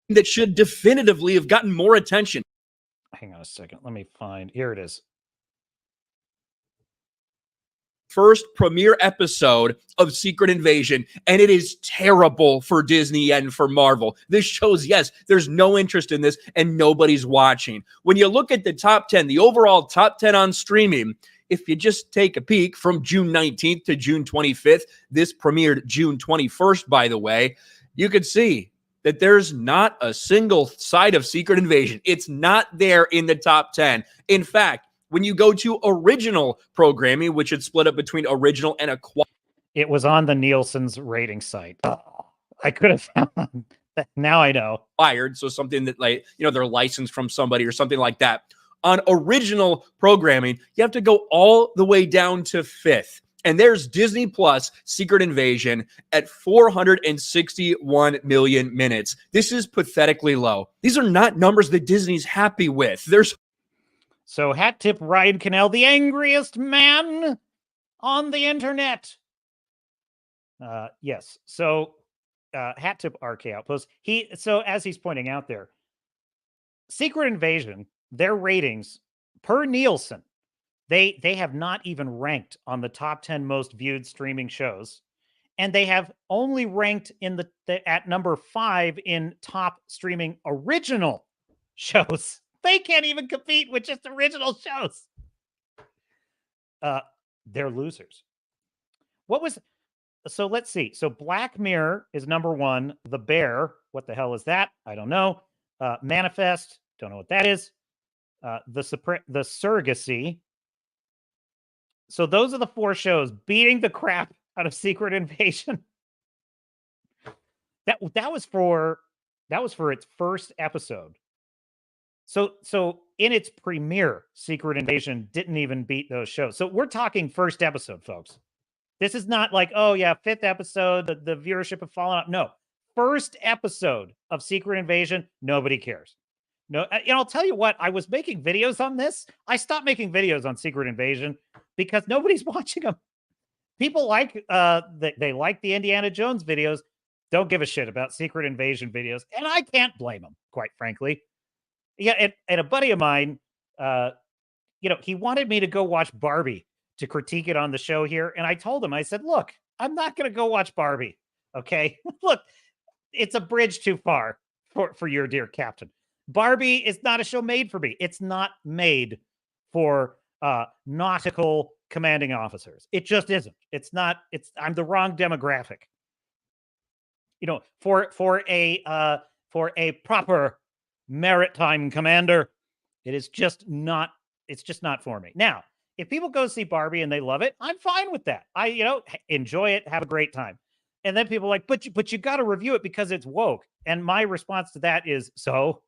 That should definitively have gotten more attention. Hang on a second. Let me find. Here it is. First premiere episode of Secret Invasion, and it is terrible for Disney and for Marvel. This shows, yes, there's no interest in this and nobody's watching. When you look at the top 10, the overall top 10 on streaming, if you just take a peek from June 19th to June 25th, this premiered June 21st, by the way, you could see that there's not a single side of Secret Invasion. It's not there in the top 10. In fact, When you go to original programming, which is split up between original and acquired. It was on the Nielsen's rating site. Oh, I could have found that. Now I know. So something that, like, you know, they're licensed from somebody or something like that. On original programming, you have to go all the way down to 5th. And there's Disney Plus Secret Invasion at 461 million minutes. This is pathetically low. These are not numbers that Disney's happy with. So hat tip Ryan Cannell, the angriest man on the internet. Yes. So hat tip RK Outpost. So as he's pointing out there, Secret Invasion, their ratings per Nielsen, they have not even ranked on the top 10 most viewed streaming shows, and they have only ranked in at number 5 in top streaming original shows. They can't even compete with just original shows. They're losers. So let's see. So Black Mirror is number 1. The Bear, what the hell is that? I don't know. Manifest, don't know what that is. The Surrogacy. So those are the 4 shows beating the crap out of Secret Invasion. That was for its first episode. So in its premiere, Secret Invasion didn't even beat those shows. So we're talking first episode, folks. This is not like, oh yeah, 5th episode, the viewership have fallen off. No, first episode of Secret Invasion, nobody cares. No, I'll tell you what, I was making videos on this. I stopped making videos on Secret Invasion because nobody's watching them. People like they like the Indiana Jones videos, don't give a shit about Secret Invasion videos, and I can't blame them, quite frankly. Yeah, and a buddy of mine, he wanted me to go watch Barbie to critique it on the show here, and I told him, I said, look, I'm not going to go watch Barbie, okay? Look, it's a bridge too far for your dear captain. Barbie is not a show made for me. It's not made for nautical commanding officers. It just isn't. I'm the wrong demographic. For a proper maritime commander, it's just not for me. Now, if people go see Barbie and they love it, I'm fine with that. I enjoy it, have a great time. And then people are like, but you got to review it because it's woke. And my response to that is, so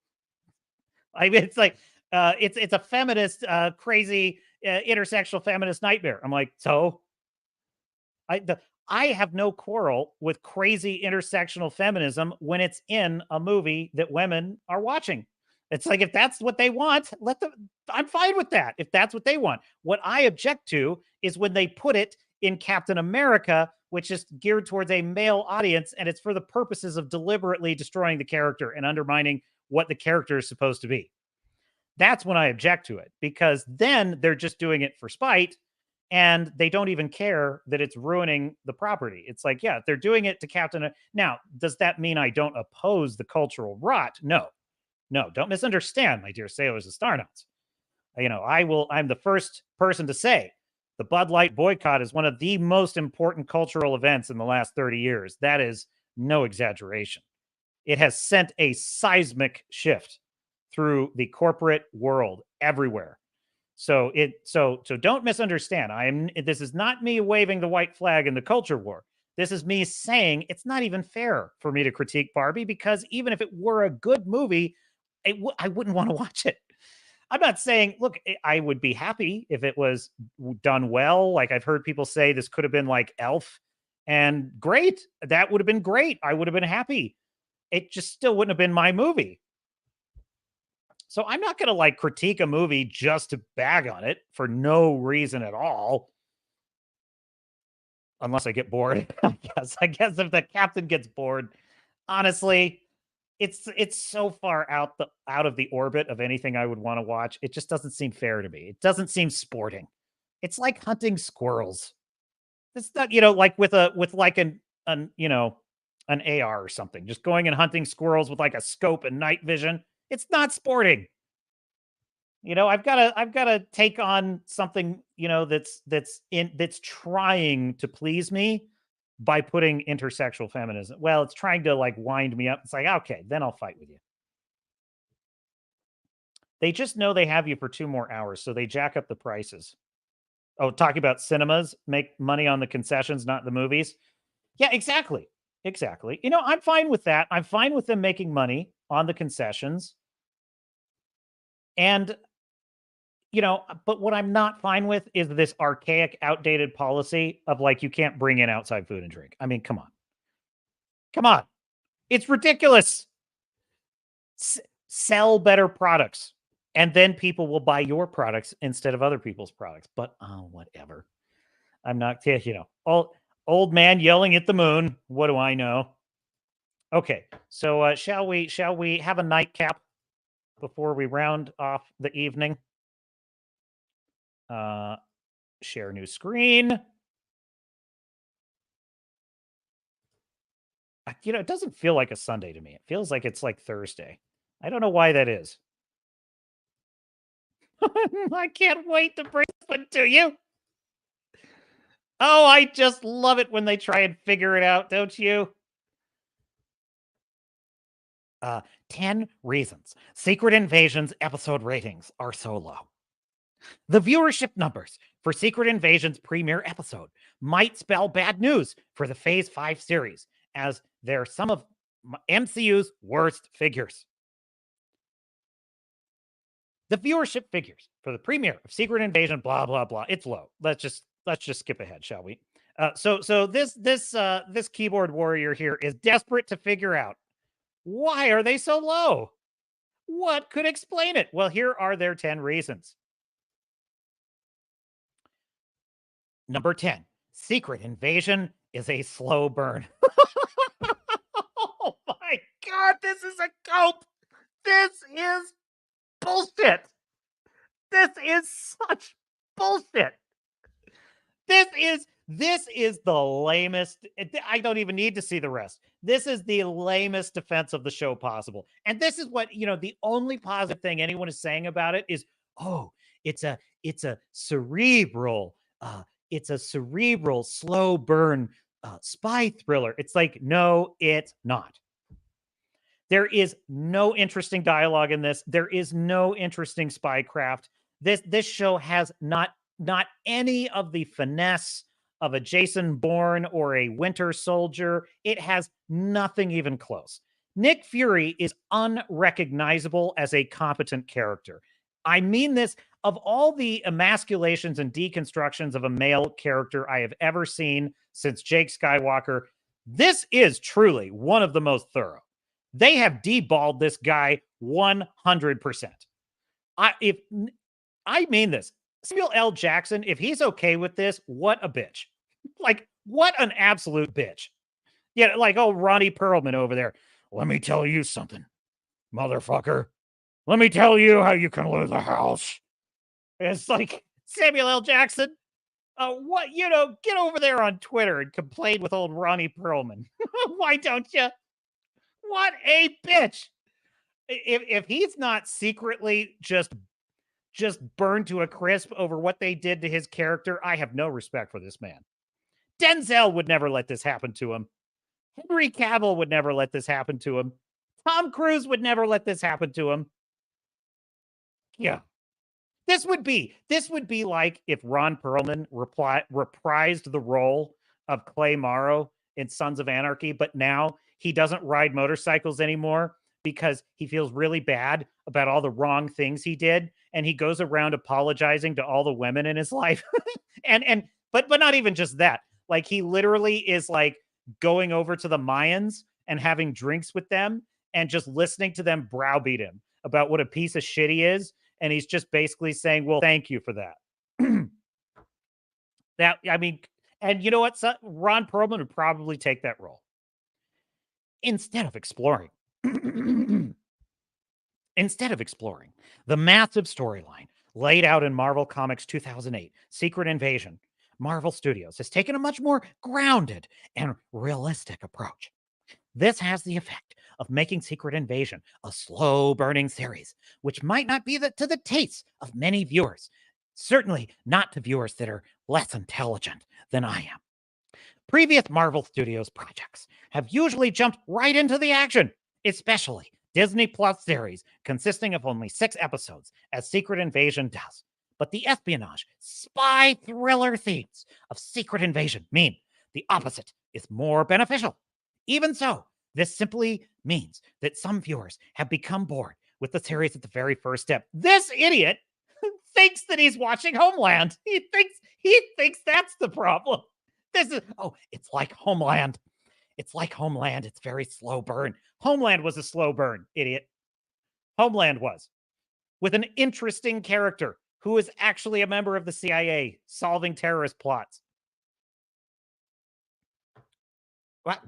I mean, it's like it's a feminist, crazy intersectional feminist nightmare. I'm like, so I have no quarrel with crazy intersectional feminism when it's in a movie that women are watching. It's like, if that's what they want, I'm fine with that. If that's what they want. What I object to is when they put it in Captain America, which is geared towards a male audience, and it's for the purposes of deliberately destroying the character and undermining what the character is supposed to be. That's when I object to it, because then they're just doing it for spite, and they don't even care that it's ruining the property. It's like, yeah, they're doing it to Captain. Now, does that mean I don't oppose the cultural rot? No, don't misunderstand, my dear sailors and starnauts. I'm the first person to say the Bud Light boycott is one of the most important cultural events in the last 30 years. That is no exaggeration. It has sent a seismic shift through the corporate world everywhere. So don't misunderstand. This is not me waving the white flag in the culture war. This is me saying it's not even fair for me to critique Barbie, because even if it were a good movie, I wouldn't want to watch it. I'm not saying, look, I would be happy if it was done well. Like, I've heard people say this could have been like Elf, and great. That would have been great. I would have been happy. It just still wouldn't have been my movie. So I'm not going to critique a movie just to bag on it for no reason at all. Unless I get bored. I guess if the captain gets bored, honestly, it's so far out of the orbit of anything I would want to watch. It just doesn't seem fair to me. It doesn't seem sporting. It's like hunting squirrels. It's not, like with an AR or something, just going and hunting squirrels with a scope and night vision. It's not sporting. I've got to take on something, that's trying to please me by putting intersexual feminism. Well, it's trying to wind me up. It's like, okay, then I'll fight with you. They just know they have you for 2 more hours, so they jack up the prices. Oh, talking about cinemas, make money on the concessions, not the movies. Yeah, exactly. Exactly. You know, I'm fine with that. I'm fine with them making money on the concessions. And, you know, but what I'm not fine with is this archaic, outdated policy of like, you can't bring in outside food and drink. I mean, come on. Come on. It's ridiculous. Sell better products. And then people will buy your products instead of other people's products. But whatever. I'm not, you know, old man yelling at the moon. What do I know? Okay, so shall we have a nightcap before we round off the evening? Share new screen. You know, it doesn't feel like a Sunday to me. It feels like it's like Thursday. I don't know why that is. I can't wait to bring this one to you. Oh, I just love it when they try and figure it out, don't you? 10 reasons Secret Invasion's episode ratings are so low. The viewership numbers for Secret Invasion's premiere episode might spell bad news for the Phase 5 series, as they're some of MCU's worst figures. The viewership figures for the premiere of Secret Invasion, blah, blah, blah. It's low. Let's just skip ahead, shall we? So this keyboard warrior here is desperate to figure out, why are they so low? What could explain it? Well, here are their 10 reasons. Number 10, Secret Invasion is a slow burn. Oh my God, this is a cope. This is bullshit. This is such bullshit. This is the lamest. I don't even need to see the rest. This is the lamest defense of the show possible. And this is what, you know, the only positive thing anyone is saying about it is, oh, it's a cerebral, slow burn spy thriller. It's like, no, it's not. There is no interesting dialogue in this. There is no interesting spycraft. This show has not any of the finesse of a Jason Bourne or a Winter Soldier. It has nothing even close. Nick Fury is unrecognizable as a competent character. I mean this, of all the emasculations and deconstructions of a male character I have ever seen since Jake Skywalker, this is truly one of the most thorough. They have deballed this guy 100%. I mean this. Samuel L. Jackson, if he's okay with this, what a bitch. Like, what an absolute bitch. Yeah, like, oh, Ronnie Perlman over there. Let me tell you something, motherfucker. Let me tell you how you can lose a house. It's like, Samuel L. Jackson, what, you know, get over there on Twitter and complain with old Ronnie Perlman. Why don't you? What a bitch. If he's not secretly just burned to a crisp over what they did to his character, I have no respect for this man. Denzel would never let this happen to him. Henry Cavill would never let this happen to him. Tom Cruise would never let this happen to him. Yeah. This would be like if Ron Perlman reprised the role of Clay Morrow in Sons of Anarchy, but now he doesn't ride motorcycles anymore because he feels really bad about all the wrong things he did, and he goes around apologizing to all the women in his life. But not even just that. Like, he literally is like going over to the Mayans and having drinks with them and just listening to them browbeat him about what a piece of shit he is. And he's just basically saying, well, thank you for that. That, I mean, and you know what? Ron Perlman would probably take that role. Instead of exploring the massive storyline laid out in Marvel Comics 2008, Secret Invasion, Marvel Studios has taken a much more grounded and realistic approach. This has the effect of making Secret Invasion a slow-burning series, which might not be to the taste of many viewers, certainly not to viewers that are less intelligent than I am. Previous Marvel Studios projects have usually jumped right into the action, especially Disney Plus series consisting of only 6 episodes, as Secret Invasion does. But the espionage, spy thriller themes of Secret Invasion mean the opposite is more beneficial. Even so, this simply means that some viewers have become bored with the series at the very first step. This idiot thinks that he's watching Homeland. He thinks that's the problem. It's like Homeland. It's like Homeland. It's very slow burn. Homeland was a slow burn, idiot. Homeland was. With an interesting character who is actually a member of the CIA solving terrorist plots. What?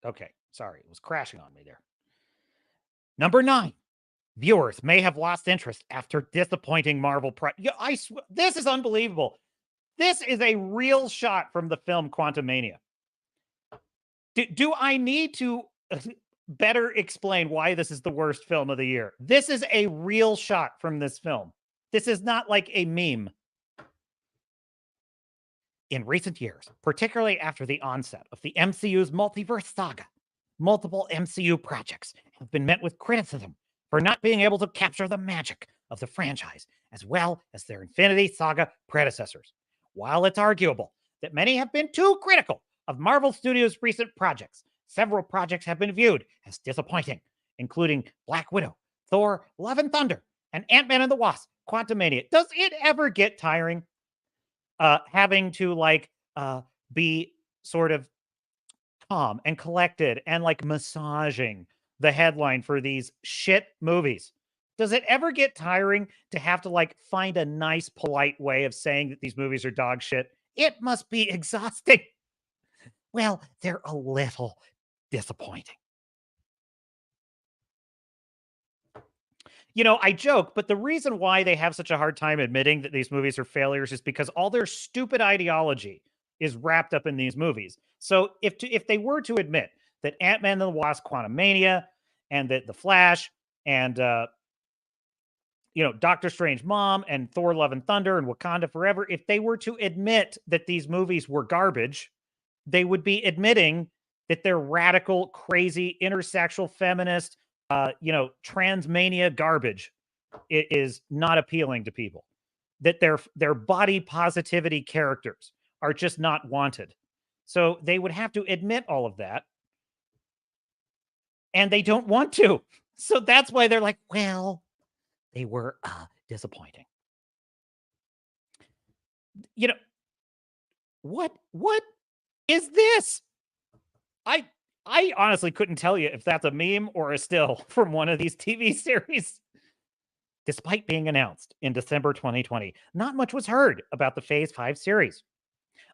Okay, sorry. It was crashing on me there. Number 9. Viewers may have lost interest after disappointing Marvel. This is unbelievable. This is a real shot from the film Quantumania. Do I need to better explain why this is the worst film of the year? This is a real shot from this film. This is not like a meme. In recent years, particularly after the onset of the MCU's multiverse saga, multiple MCU projects have been met with criticism for not being able to capture the magic of the franchise, as well as their Infinity Saga predecessors. While it's arguable that many have been too critical of Marvel Studios' recent projects, several projects have been viewed as disappointing, including Black Widow, Thor, Love and Thunder, and Ant-Man and the Wasp, Quantumania. Does it ever get tiring having to be sort of calm and collected and massaging the headline for these shit movies? Does it ever get tiring to have to find a nice, polite way of saying that these movies are dog shit? It must be exhausting. Well, they're a little disappointing. I joke, but the reason why they have such a hard time admitting that these movies are failures is because all their stupid ideology is wrapped up in these movies. So if they were to admit that Ant-Man and the Wasp, Quantumania, and that The Flash, and Doctor Strange Mom, and Thor Love and Thunder, and Wakanda Forever, if they were to admit that these movies were garbage, they would be admitting that they're radical, crazy, intersexual, feminist, transmania garbage. It is not appealing to people. That their body positivity characters are just not wanted. So they would have to admit all of that. And they don't want to. So that's why they're like, well, they were disappointing. What is this? I honestly couldn't tell you if that's a meme or a still from one of these TV series. Despite being announced in December 2020, not much was heard about the Phase 5 series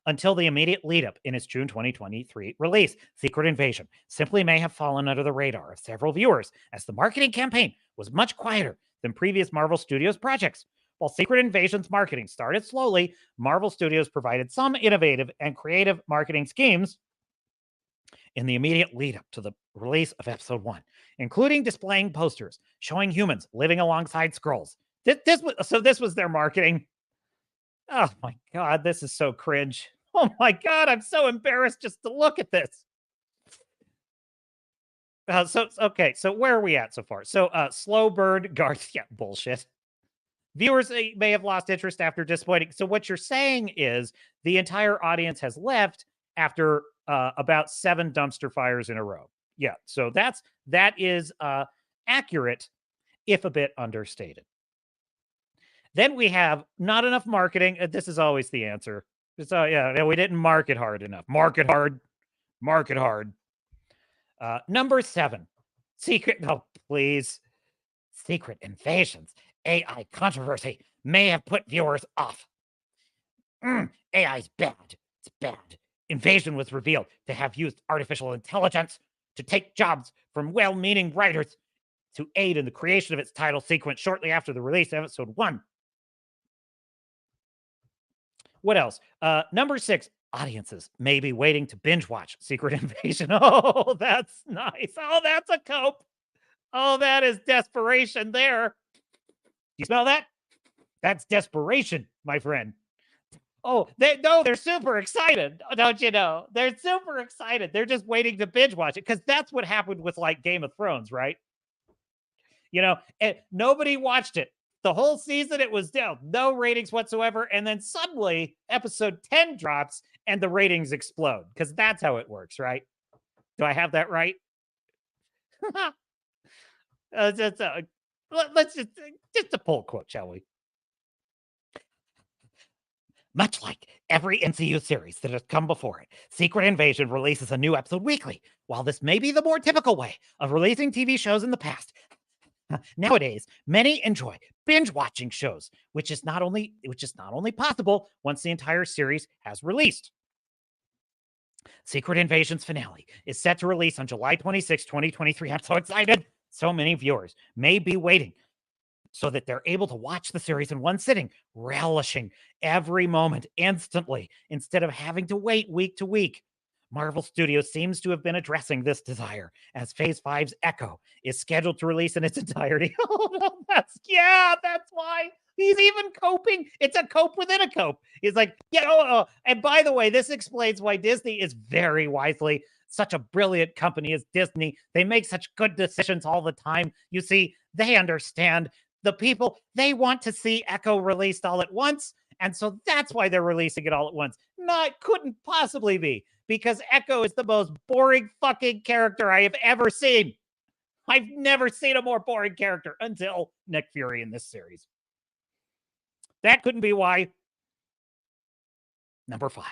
until the immediate lead-up in its June 2023 release. Secret Invasion simply may have fallen under the radar of several viewers, as the marketing campaign was much quieter than previous Marvel Studios projects. While Secret Invasion's marketing started slowly, Marvel Studios provided some innovative and creative marketing schemes in the immediate lead-up to the release of Episode 1, including displaying posters showing humans living alongside Skrulls. This was their marketing. Oh my God, this is so cringe. Oh my God, I'm so embarrassed just to look at this. So where are we at so far? So slow burn guards, yeah, bullshit. Viewers may have lost interest after disappointing. So what you're saying is the entire audience has left after about 7 dumpster fires in a row. Yeah, so that is accurate, if a bit understated. Then we have not enough marketing. This is always the answer. It's we didn't market hard enough. Market hard. Number 7, Secret Invasion's AI controversy may have put viewers off. AI's bad. It's bad. Invasion was revealed to have used artificial intelligence to take jobs from well-meaning writers to aid in the creation of its title sequence shortly after the release of Episode 1. What else? Number 6, audiences may be waiting to binge watch Secret Invasion. Oh, that's nice. Oh, that's a cope. Oh, that is desperation there. You smell that? That's desperation, my friend. Oh, they're super excited. Don't you know? They're super excited. They're just waiting to binge watch it because that's what happened with like Game of Thrones, right? You know, and nobody watched it. The whole season, it was down, no ratings whatsoever. And then suddenly, episode 10 drops and the ratings explode because that's how it works, right? Do I have that right? Let's just a poll quote, shall we? Much like every MCU series that has come before it, Secret Invasion releases a new episode weekly. While this may be the more typical way of releasing TV shows in the past, nowadays many enjoy binge watching shows, which is not only possible once the entire series has released. Secret Invasion's finale is set to release on July 26, 2023. I'm so excited. So many viewers may be waiting so that they're able to watch the series in one sitting, relishing every moment instantly instead of having to wait week to week. Marvel Studios seems to have been addressing this desire as Phase 5's Echo is scheduled to release in its entirety. Oh, no, that's why. He's even coping. It's a cope within a cope. He's like, and by the way, this explains why Disney is very wisely such a brilliant company as Disney. They make such good decisions all the time. You see, they understand the people, they want to see Echo released all at once. And so that's why they're releasing it all at once. Couldn't possibly be because Echo is the most boring fucking character I have ever seen. I've never seen a more boring character until Nick Fury in this series. That couldn't be why. Number 5.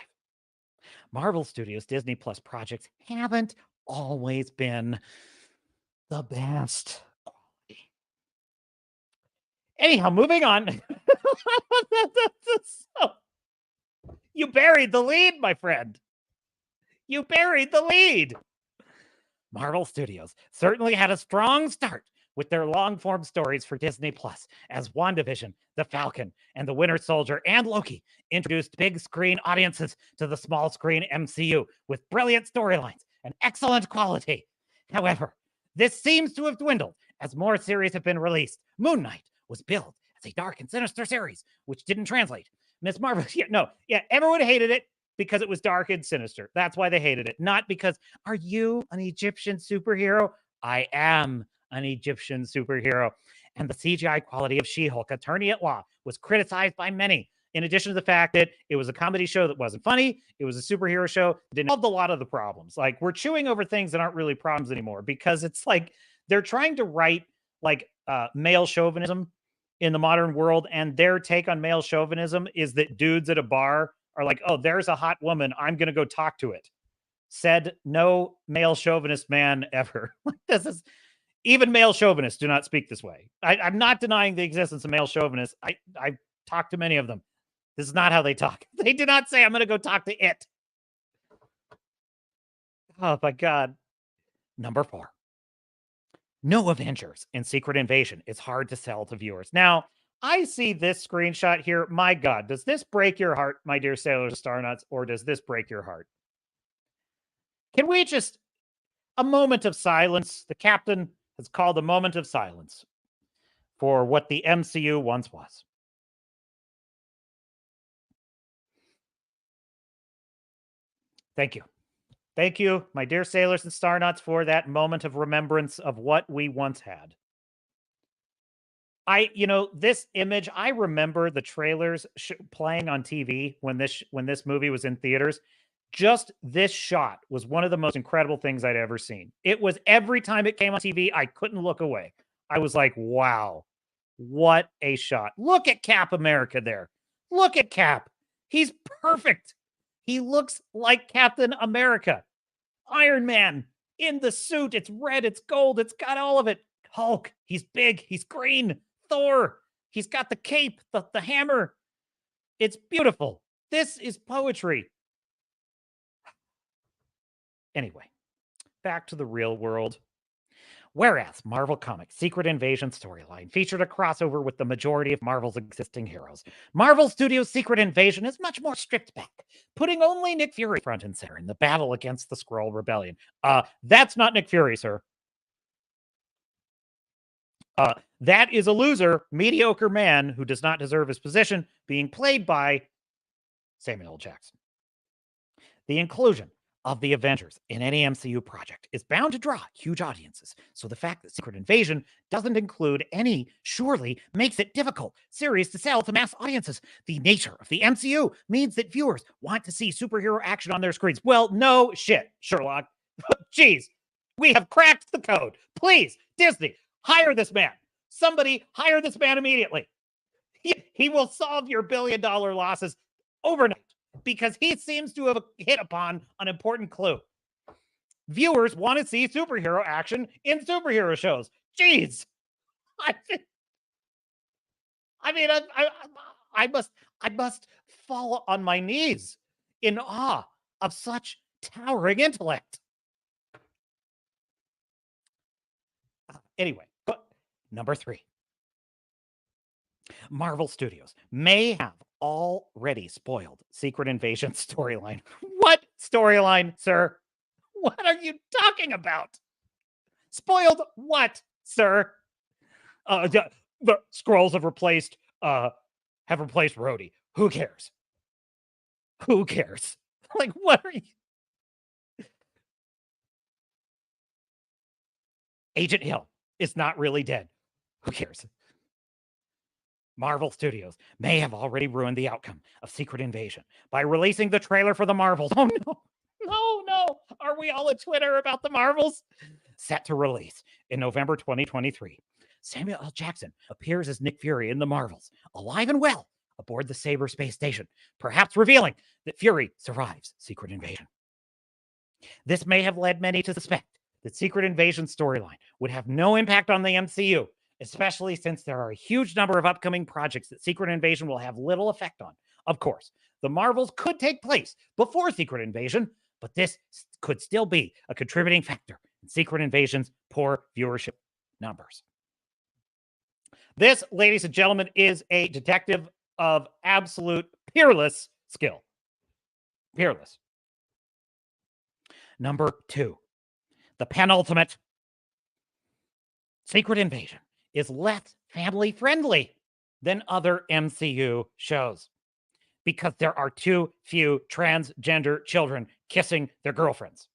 Marvel Studios Disney Plus projects haven't always been the best. Anyhow, moving on. You buried the lead, my friend. You buried the lead. Marvel Studios certainly had a strong start with their long-form stories for Disney Plus as WandaVision, The Falcon, and The Winter Soldier and Loki introduced big screen audiences to the small screen MCU with brilliant storylines and excellent quality. However, this seems to have dwindled as more series have been released. Moon Knight was billed as a dark and sinister series, which didn't translate. Miss Marvel, everyone hated it because it was dark and sinister. That's why they hated it. Not because, are you an Egyptian superhero? I am an Egyptian superhero. And the CGI quality of She-Hulk, Attorney at Law, was criticized by many. In addition to the fact that it was a comedy show that wasn't funny, it was a superhero show that didn't solve a lot of the problems. Like, we're chewing over things that aren't really problems anymore because it's like they're trying to write like male chauvinism in the modern world, and their take on male chauvinism is that dudes at a bar are like, oh, there's a hot woman, I'm going to go talk to it. Said no male chauvinist man ever. This is, even male chauvinists do not speak this way. I'm not denying the existence of male chauvinists. I talked to many of them. This is not how they talk. They do not say, I'm going to go talk to it. Oh, my God. Number 4. No Avengers in Secret Invasion is hard to sell to viewers. Now, I see this screenshot here. My God, does this break your heart, my dear sailors and starnuts, or does this break your heart? Can we just, a moment of silence? The captain has called a moment of silence for what the MCU once was. Thank you. Thank you, my dear sailors and starnuts, for that moment of remembrance of what we once had. This image, I remember the trailers playing on TV when this movie was in theaters. Just this shot was one of the most incredible things I'd ever seen. It was every time it came on TV, I couldn't look away. I was like, wow, what a shot. Look at Cap America there. Look at Cap. He's perfect. He looks like Captain America. Iron Man in the suit. It's red. It's gold. It's got all of it. Hulk. He's big. He's green. Thor. He's got the cape, the hammer. It's beautiful. This is poetry. Anyway, back to the real world. Whereas Marvel Comics' Secret Invasion storyline featured a crossover with the majority of Marvel's existing heroes, Marvel Studios' Secret Invasion is much more stripped back, putting only Nick Fury front and center in the battle against the Skrull Rebellion. That's not Nick Fury, sir. That is a loser, mediocre man who does not deserve his position, being played by Samuel L. Jackson. The inclusion of the Avengers in any MCU project is bound to draw huge audiences, so the fact that Secret Invasion doesn't include any surely makes it difficult series to sell to mass audiences. The nature of the MCU means that viewers want to see superhero action on their screens. Well, no shit, Sherlock. Jeez, we have cracked the code. Please, Disney, hire this man. Somebody hire this man immediately. He will solve your billion-dollar losses overnight, because he seems to have hit upon an important clue. Viewers want to see superhero action in superhero shows. Jeez. I must fall on my knees in awe of such towering intellect. Anyway, number 3. Marvel Studios may have already spoiled Secret Invasion storyline. What storyline, sir? What are you talking about? Spoiled what, sir? The Skrulls have replaced Rhodey. Who cares? Who cares? Like, what are you? Agent Hill is not really dead. Who cares? Marvel Studios may have already ruined the outcome of Secret Invasion by releasing the trailer for the Marvels. Oh, no. No. Are we all at Twitter about the Marvels? Set to release in November 2023. Samuel L. Jackson appears as Nick Fury in the Marvels, alive and well aboard the Sabre space station, perhaps revealing that Fury survives Secret Invasion. This may have led many to suspect that Secret Invasion storyline would have no impact on the MCU, especially since there are a huge number of upcoming projects that Secret Invasion will have little effect on. Of course, the Marvels could take place before Secret Invasion, but this could still be a contributing factor in Secret Invasion's poor viewership numbers. This, ladies and gentlemen, is a detective of absolute peerless skill. Peerless. Number 2, the penultimate. Secret Invasion is less family-friendly than other MCU shows because there are too few transgender children kissing their girlfriends.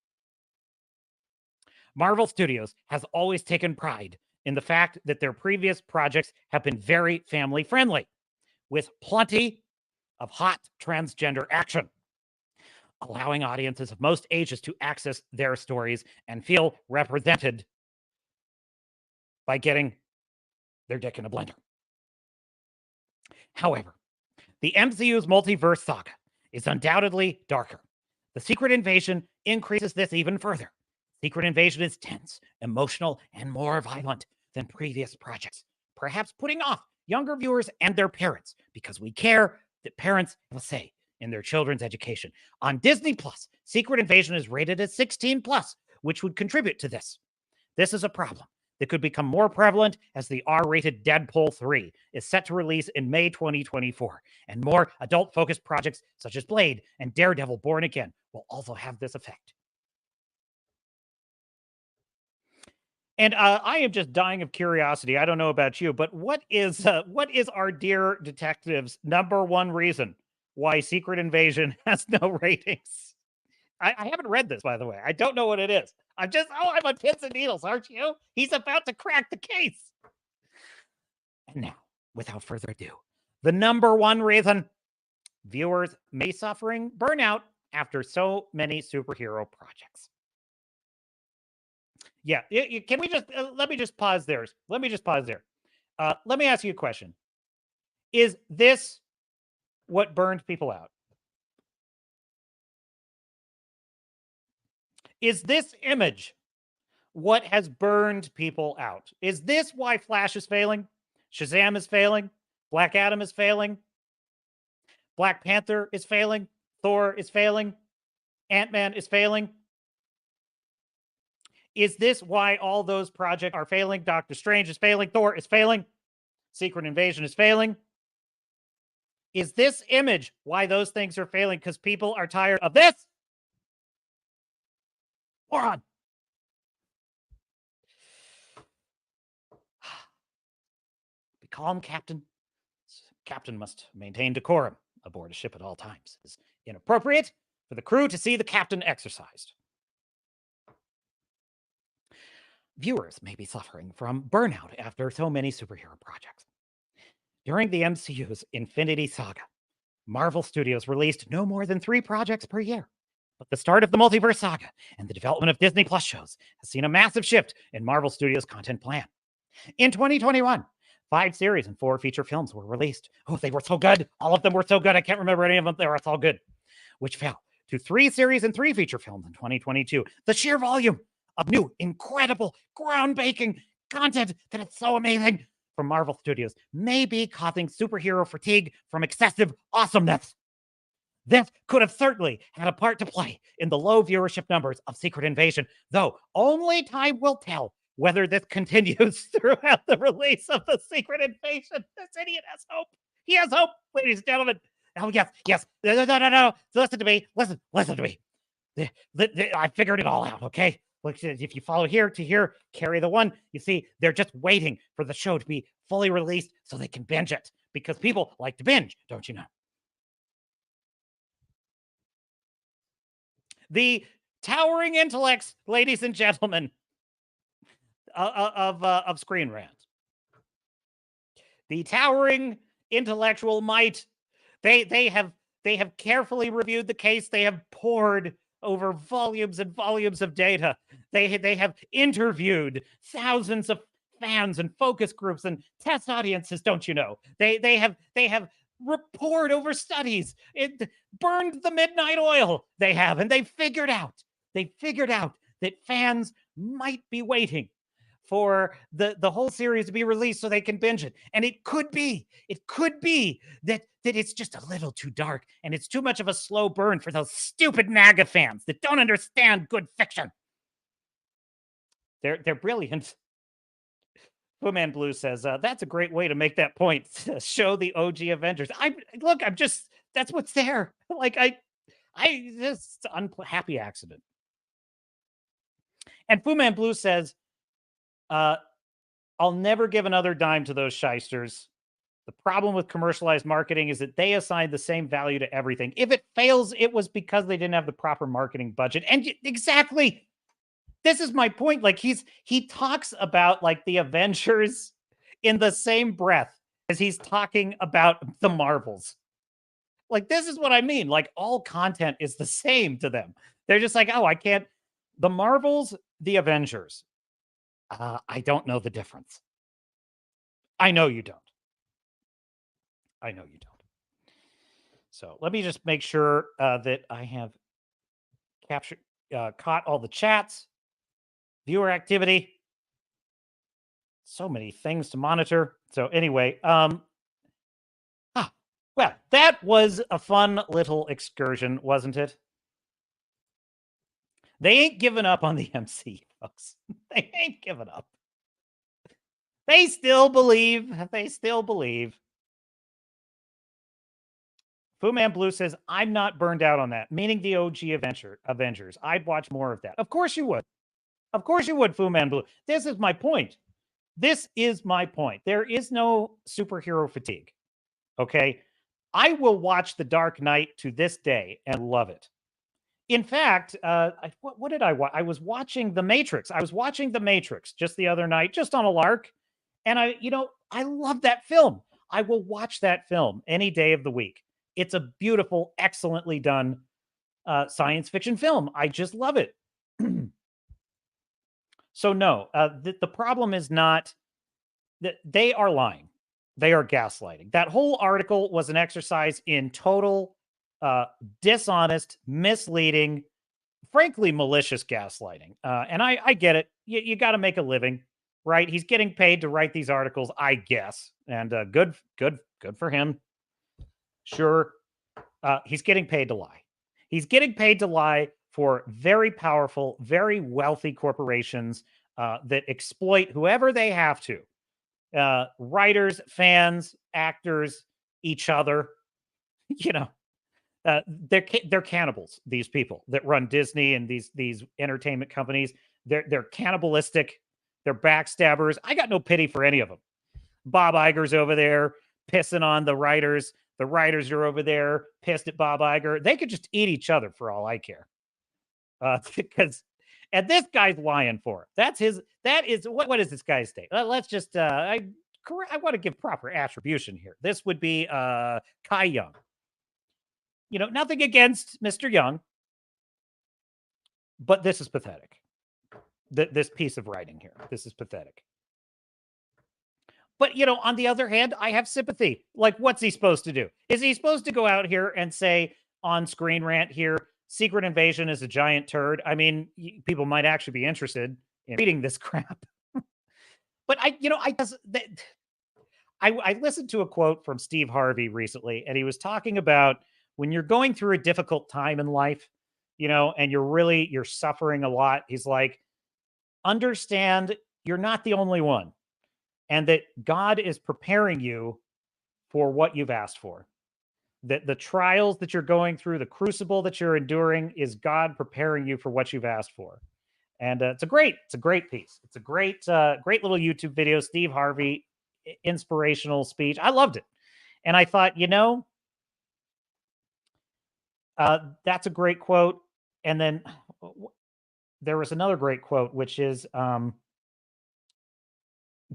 Marvel Studios has always taken pride in the fact that their previous projects have been very family-friendly, with plenty of hot transgender action, allowing audiences of most ages to access their stories and feel represented by getting their dick in a blender. However, the MCU's multiverse saga is undoubtedly darker. The Secret Invasion increases this even further. Secret Invasion is tense, emotional, and more violent than previous projects, perhaps putting off younger viewers and their parents because we care that parents have a say in their children's education. On Disney Plus, Secret Invasion is rated as 16 plus, which would contribute to this. This is a problem that could become more prevalent as the R-rated Deadpool 3 is set to release in May 2024, and more adult-focused projects such as Blade and Daredevil Born Again will also have this effect. And I am just dying of curiosity. I don't know about you, but what is our dear detective's number one reason why Secret Invasion has no ratings? I haven't read this, by the way. I don't know what it is. I'm on pins and needles, aren't you? He's about to crack the case. And now, without further ado, the number one reason viewers may suffering burnout after so many superhero projects. Yeah, can we just let me just pause there. Let me ask you a question. Is this what burned people out? Is this image what has burned people out? Is this why Flash is failing? Shazam is failing? Black Adam is failing? Black Panther is failing? Thor is failing? Ant-Man is failing? Is this why all those projects are failing? Doctor Strange is failing. Thor is failing. Secret Invasion is failing. Is this image why those things are failing? Because people are tired of this? Moron. Be calm, Captain. Captain must maintain decorum aboard a ship at all times is inappropriate for the crew to see the captain exercised. Viewers may be suffering from burnout after so many superhero projects. During the MCU's Infinity Saga, Marvel Studios released no more than 3 projects per year. But the start of the multiverse saga and the development of Disney Plus shows has seen a massive shift in Marvel Studios' content plan. In 2021, 5 series and 4 feature films were released. Oh, they were so good. All of them were so good. I can't remember any of them. They were so good. Which fell to 3 series and 3 feature films in 2022. The sheer volume of new, incredible, groundbreaking content that is so amazing from Marvel Studios may be causing superhero fatigue from excessive awesomeness. This could have certainly had a part to play in the low viewership numbers of Secret Invasion, though only time will tell whether this continues throughout the release of the Secret Invasion. This idiot has hope. He has hope, ladies and gentlemen. Oh, yes. No. Listen to me. Listen to me. I figured it all out, okay? Look, if you follow here to here, carry the one, you see, they're just waiting for the show to be fully released so they can binge it, because people like to binge, don't you know? The towering intellects, ladies and gentlemen, of Screen Rant. The towering intellectual might. They have carefully reviewed the case. They have poured over volumes and volumes of data. They have interviewed thousands of fans and focus groups and test audiences, don't you know? They have report over studies. It burned the midnight oil. They have, and they figured out that fans might be waiting for the whole series to be released so they can binge it. And it could be that it's just a little too dark and it's too much of a slow burn for those stupid MAGA fans that don't understand good fiction. They're brilliant. Fu Man Blue says, that's a great way to make that point. Show the OG Avengers. That's what's there. Like, this unhappy accident. And Fu Man Blue says, I'll never give another dime to those shysters. The problem with commercialized marketing is that they assign the same value to everything. If it fails, it was because they didn't have the proper marketing budget. And exactly, this is my point. Like, he talks about like the Avengers in the same breath as he's talking about the Marvels. Like, this is what I mean. Like, all content is the same to them. They're just like, oh, I can't. The Marvels, the Avengers. I don't know the difference. I know you don't. So let me just make sure that I have caught all the chats, viewer activity. So many things to monitor. So anyway, well, that was a fun little excursion, wasn't it? They ain't giving up on the MC, folks. They ain't giving up. They still believe. Fu Man Blue says, I'm not burned out on that, meaning the OG Avengers. I'd watch more of that. Of course you would. Fu Man Blue. This is my point. There is no superhero fatigue. Okay? I will watch The Dark Knight to this day and love it. In fact, what did I watch? I was watching The Matrix. Just the other night, just on a lark. And I love that film. I will watch that film any day of the week. It's a beautiful, excellently done science fiction film. I just love it. So no, the problem is not that they are lying. They are gaslighting. That whole article was an exercise in total dishonest, misleading, frankly, malicious gaslighting. And I get it. You got to make a living, right? He's getting paid to write these articles, I guess. And good for him. Sure. He's getting paid to lie. He's getting paid to lie for very powerful, very wealthy corporations that exploit whoever they have to. Writers, fans, actors, each other. They're cannibals, these people that run Disney and these entertainment companies. They're cannibalistic. They're backstabbers. I got no pity for any of them. Bob Iger's over there pissing on the writers. The writers are over there pissed at Bob Iger. They could just eat each other for all I care. Because, and this guy's lying for it. That is, what is this guy's state? Let's just, I want to give proper attribution here. This would be Kai Young. You know, nothing against Mr. Young, but this is pathetic. This piece of writing here, this is pathetic. But, you know, on the other hand, I have sympathy. Like, what's he supposed to do? Is he supposed to go out here and say on Screen Rant here, Secret Invasion is a giant turd? I mean, people might actually be interested in reading this crap. But I listened to a quote from Steve Harvey recently, and he was talking about when you're going through a difficult time in life, you know, and you're suffering a lot. He's like, understand you're not the only one, and that God is preparing you for what you've asked for. That the trials that you're going through, the crucible that you're enduring, is God preparing you for what you've asked for. And it's a great piece. It's a great little YouTube video. Steve Harvey, inspirational speech. I loved it. And I thought, you know, that's a great quote. And then there was another great quote, which is,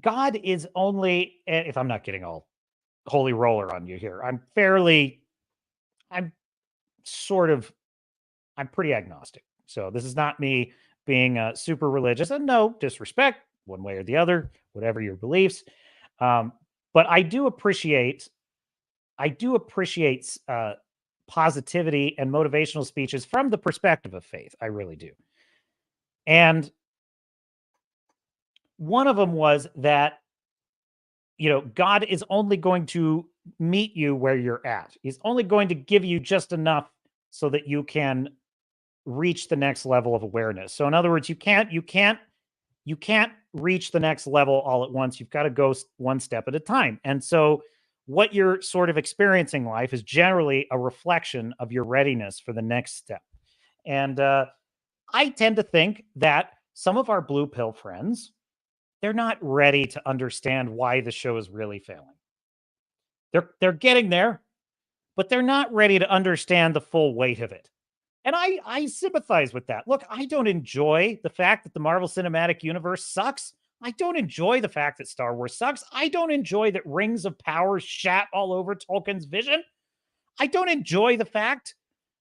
God is only, if I'm not getting all holy roller on you here, I'm pretty agnostic. So this is not me being super religious, and no disrespect one way or the other, whatever your beliefs. But I do appreciate positivity and motivational speeches from the perspective of faith. I really do. And one of them was that, you know, God is only going to meet you where you're at. He's only going to give you just enough so that you can reach the next level of awareness. So in other words, you can't reach the next level all at once. You've got to go one step at a time. And so what you're sort of experiencing in life is generally a reflection of your readiness for the next step. And I tend to think that some of our blue pill friends, they're not ready to understand why the show is really failing. They're getting there, but they're not ready to understand the full weight of it. And I sympathize with that. Look, I don't enjoy the fact that the Marvel Cinematic Universe sucks. I don't enjoy the fact that Star Wars sucks. I don't enjoy that Rings of Power shat all over Tolkien's vision. I don't enjoy the fact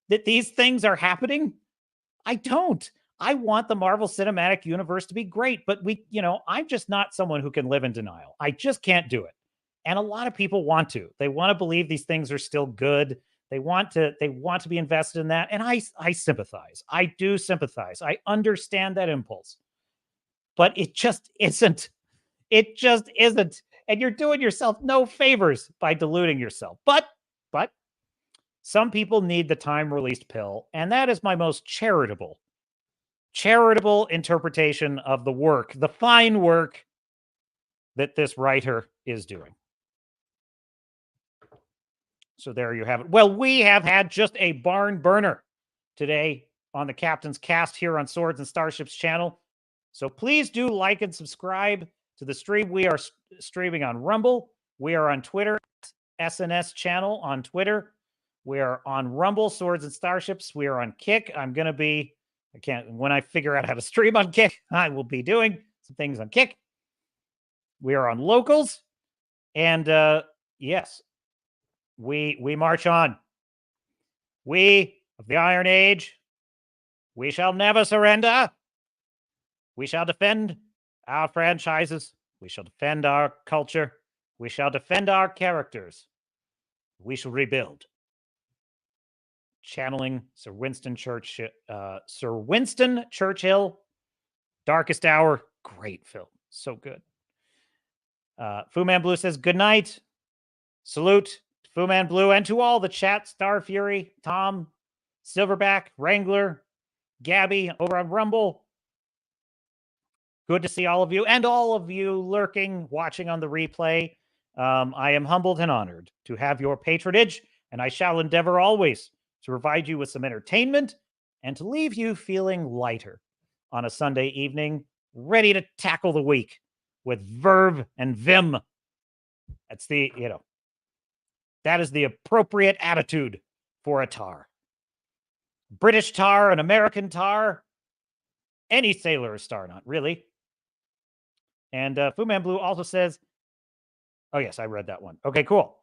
that these things are happening. I don't. I want the Marvel Cinematic Universe to be great, but I'm just not someone who can live in denial. I just can't do it. And a lot of people want to. They want to believe these things are still good. They want to be invested in that. And I sympathize. I do sympathize. I understand that impulse. But it just isn't. It just isn't. And you're doing yourself no favors by deluding yourself. But some people need the time-released pill, and that is my most charitable interpretation of the work, the fine work that this writer is doing. So there you have it. Well, we have had just a barn burner today on the Captain's Cast here on Swords and Starships Channel. So please do like and subscribe to the stream. We are streaming on Rumble. We are on Twitter, SNS Channel on Twitter. We are on Rumble, Swords and Starships. We are on Kick. When I figure out how to stream on Kick, I will be doing some things on Kick. We are on Locals. And yes, we march on. We of the Iron Age, we shall never surrender. We shall defend our franchises. We shall defend our culture. We shall defend our characters. We shall rebuild. Channeling Sir Winston Churchill, Darkest Hour, great film, so good. Fu Man Blue says good night. Salute to Fu Man Blue and to all the chat: Star Fury, Tom, Silverback, Wrangler, Gabby over on Rumble. Good to see all of you, and all of you lurking, watching on the replay. I am humbled and honored to have your patronage, and I shall endeavor always to provide you with some entertainment and to leave you feeling lighter on a Sunday evening, ready to tackle the week with verve and vim. That's That is the appropriate attitude for a tar. British tar, an American tar, any sailor is star not, really. And Fu Man Blue also says, oh, yes, I read that one. Okay, cool.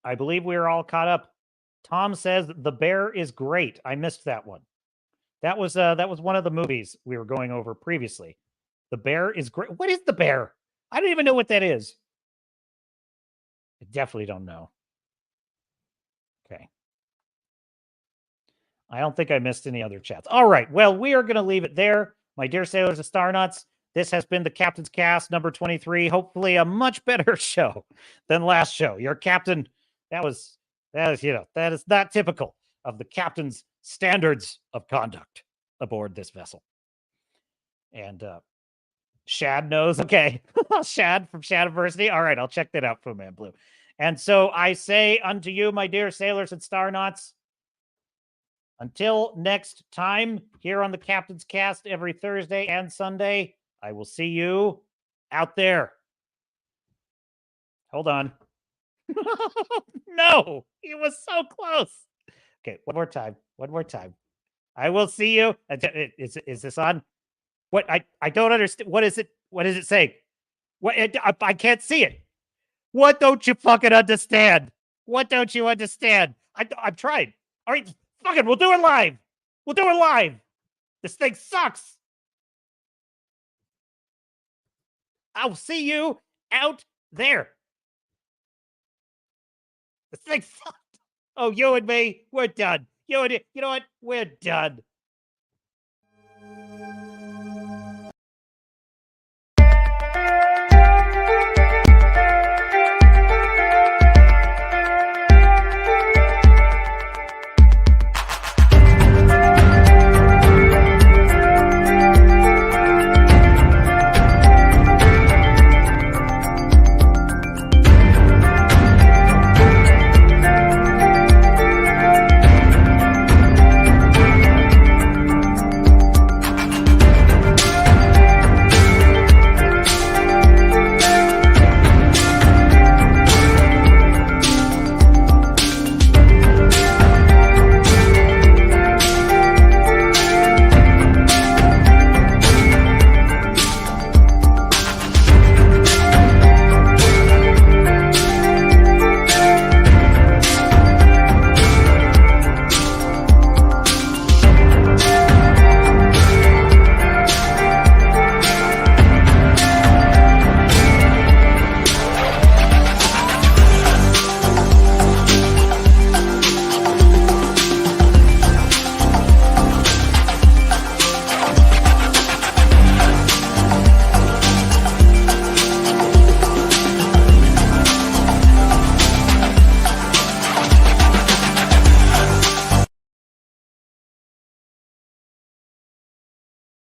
I believe we are all caught up. Tom says The Bear is great. I missed that one. That was one of the movies we were going over previously. The Bear is great. What is The Bear? I don't even know what that is. I definitely don't know. Okay. I don't think I missed any other chats. All right. Well, we are going to leave it there. My dear sailors and star nuts, this has been the Captain's Cast number 23. Hopefully a much better show than last show. Your captain, that is, that is not typical of the captain's standards of conduct aboard this vessel. And Shad knows. Okay. Shad from Shadiversity. All right. I'll check that out, Fu Man Blue. And so I say unto you, my dear sailors and star nuts, until next time here on the Captain's Cast every Thursday and Sunday, I will see you out there. Hold on. No, he was so close. Okay, one more time. One more time. I will see you. Is this on? What? I don't understand. What is it? What does it say? What? I can't see it. What don't you fucking understand? What don't you understand? I'm trying. All right, fuck it. We'll do it live. We'll do it live. This thing sucks. I'll see you out there. This thing sucked. Oh, you and me, we're done. You know what? We're done.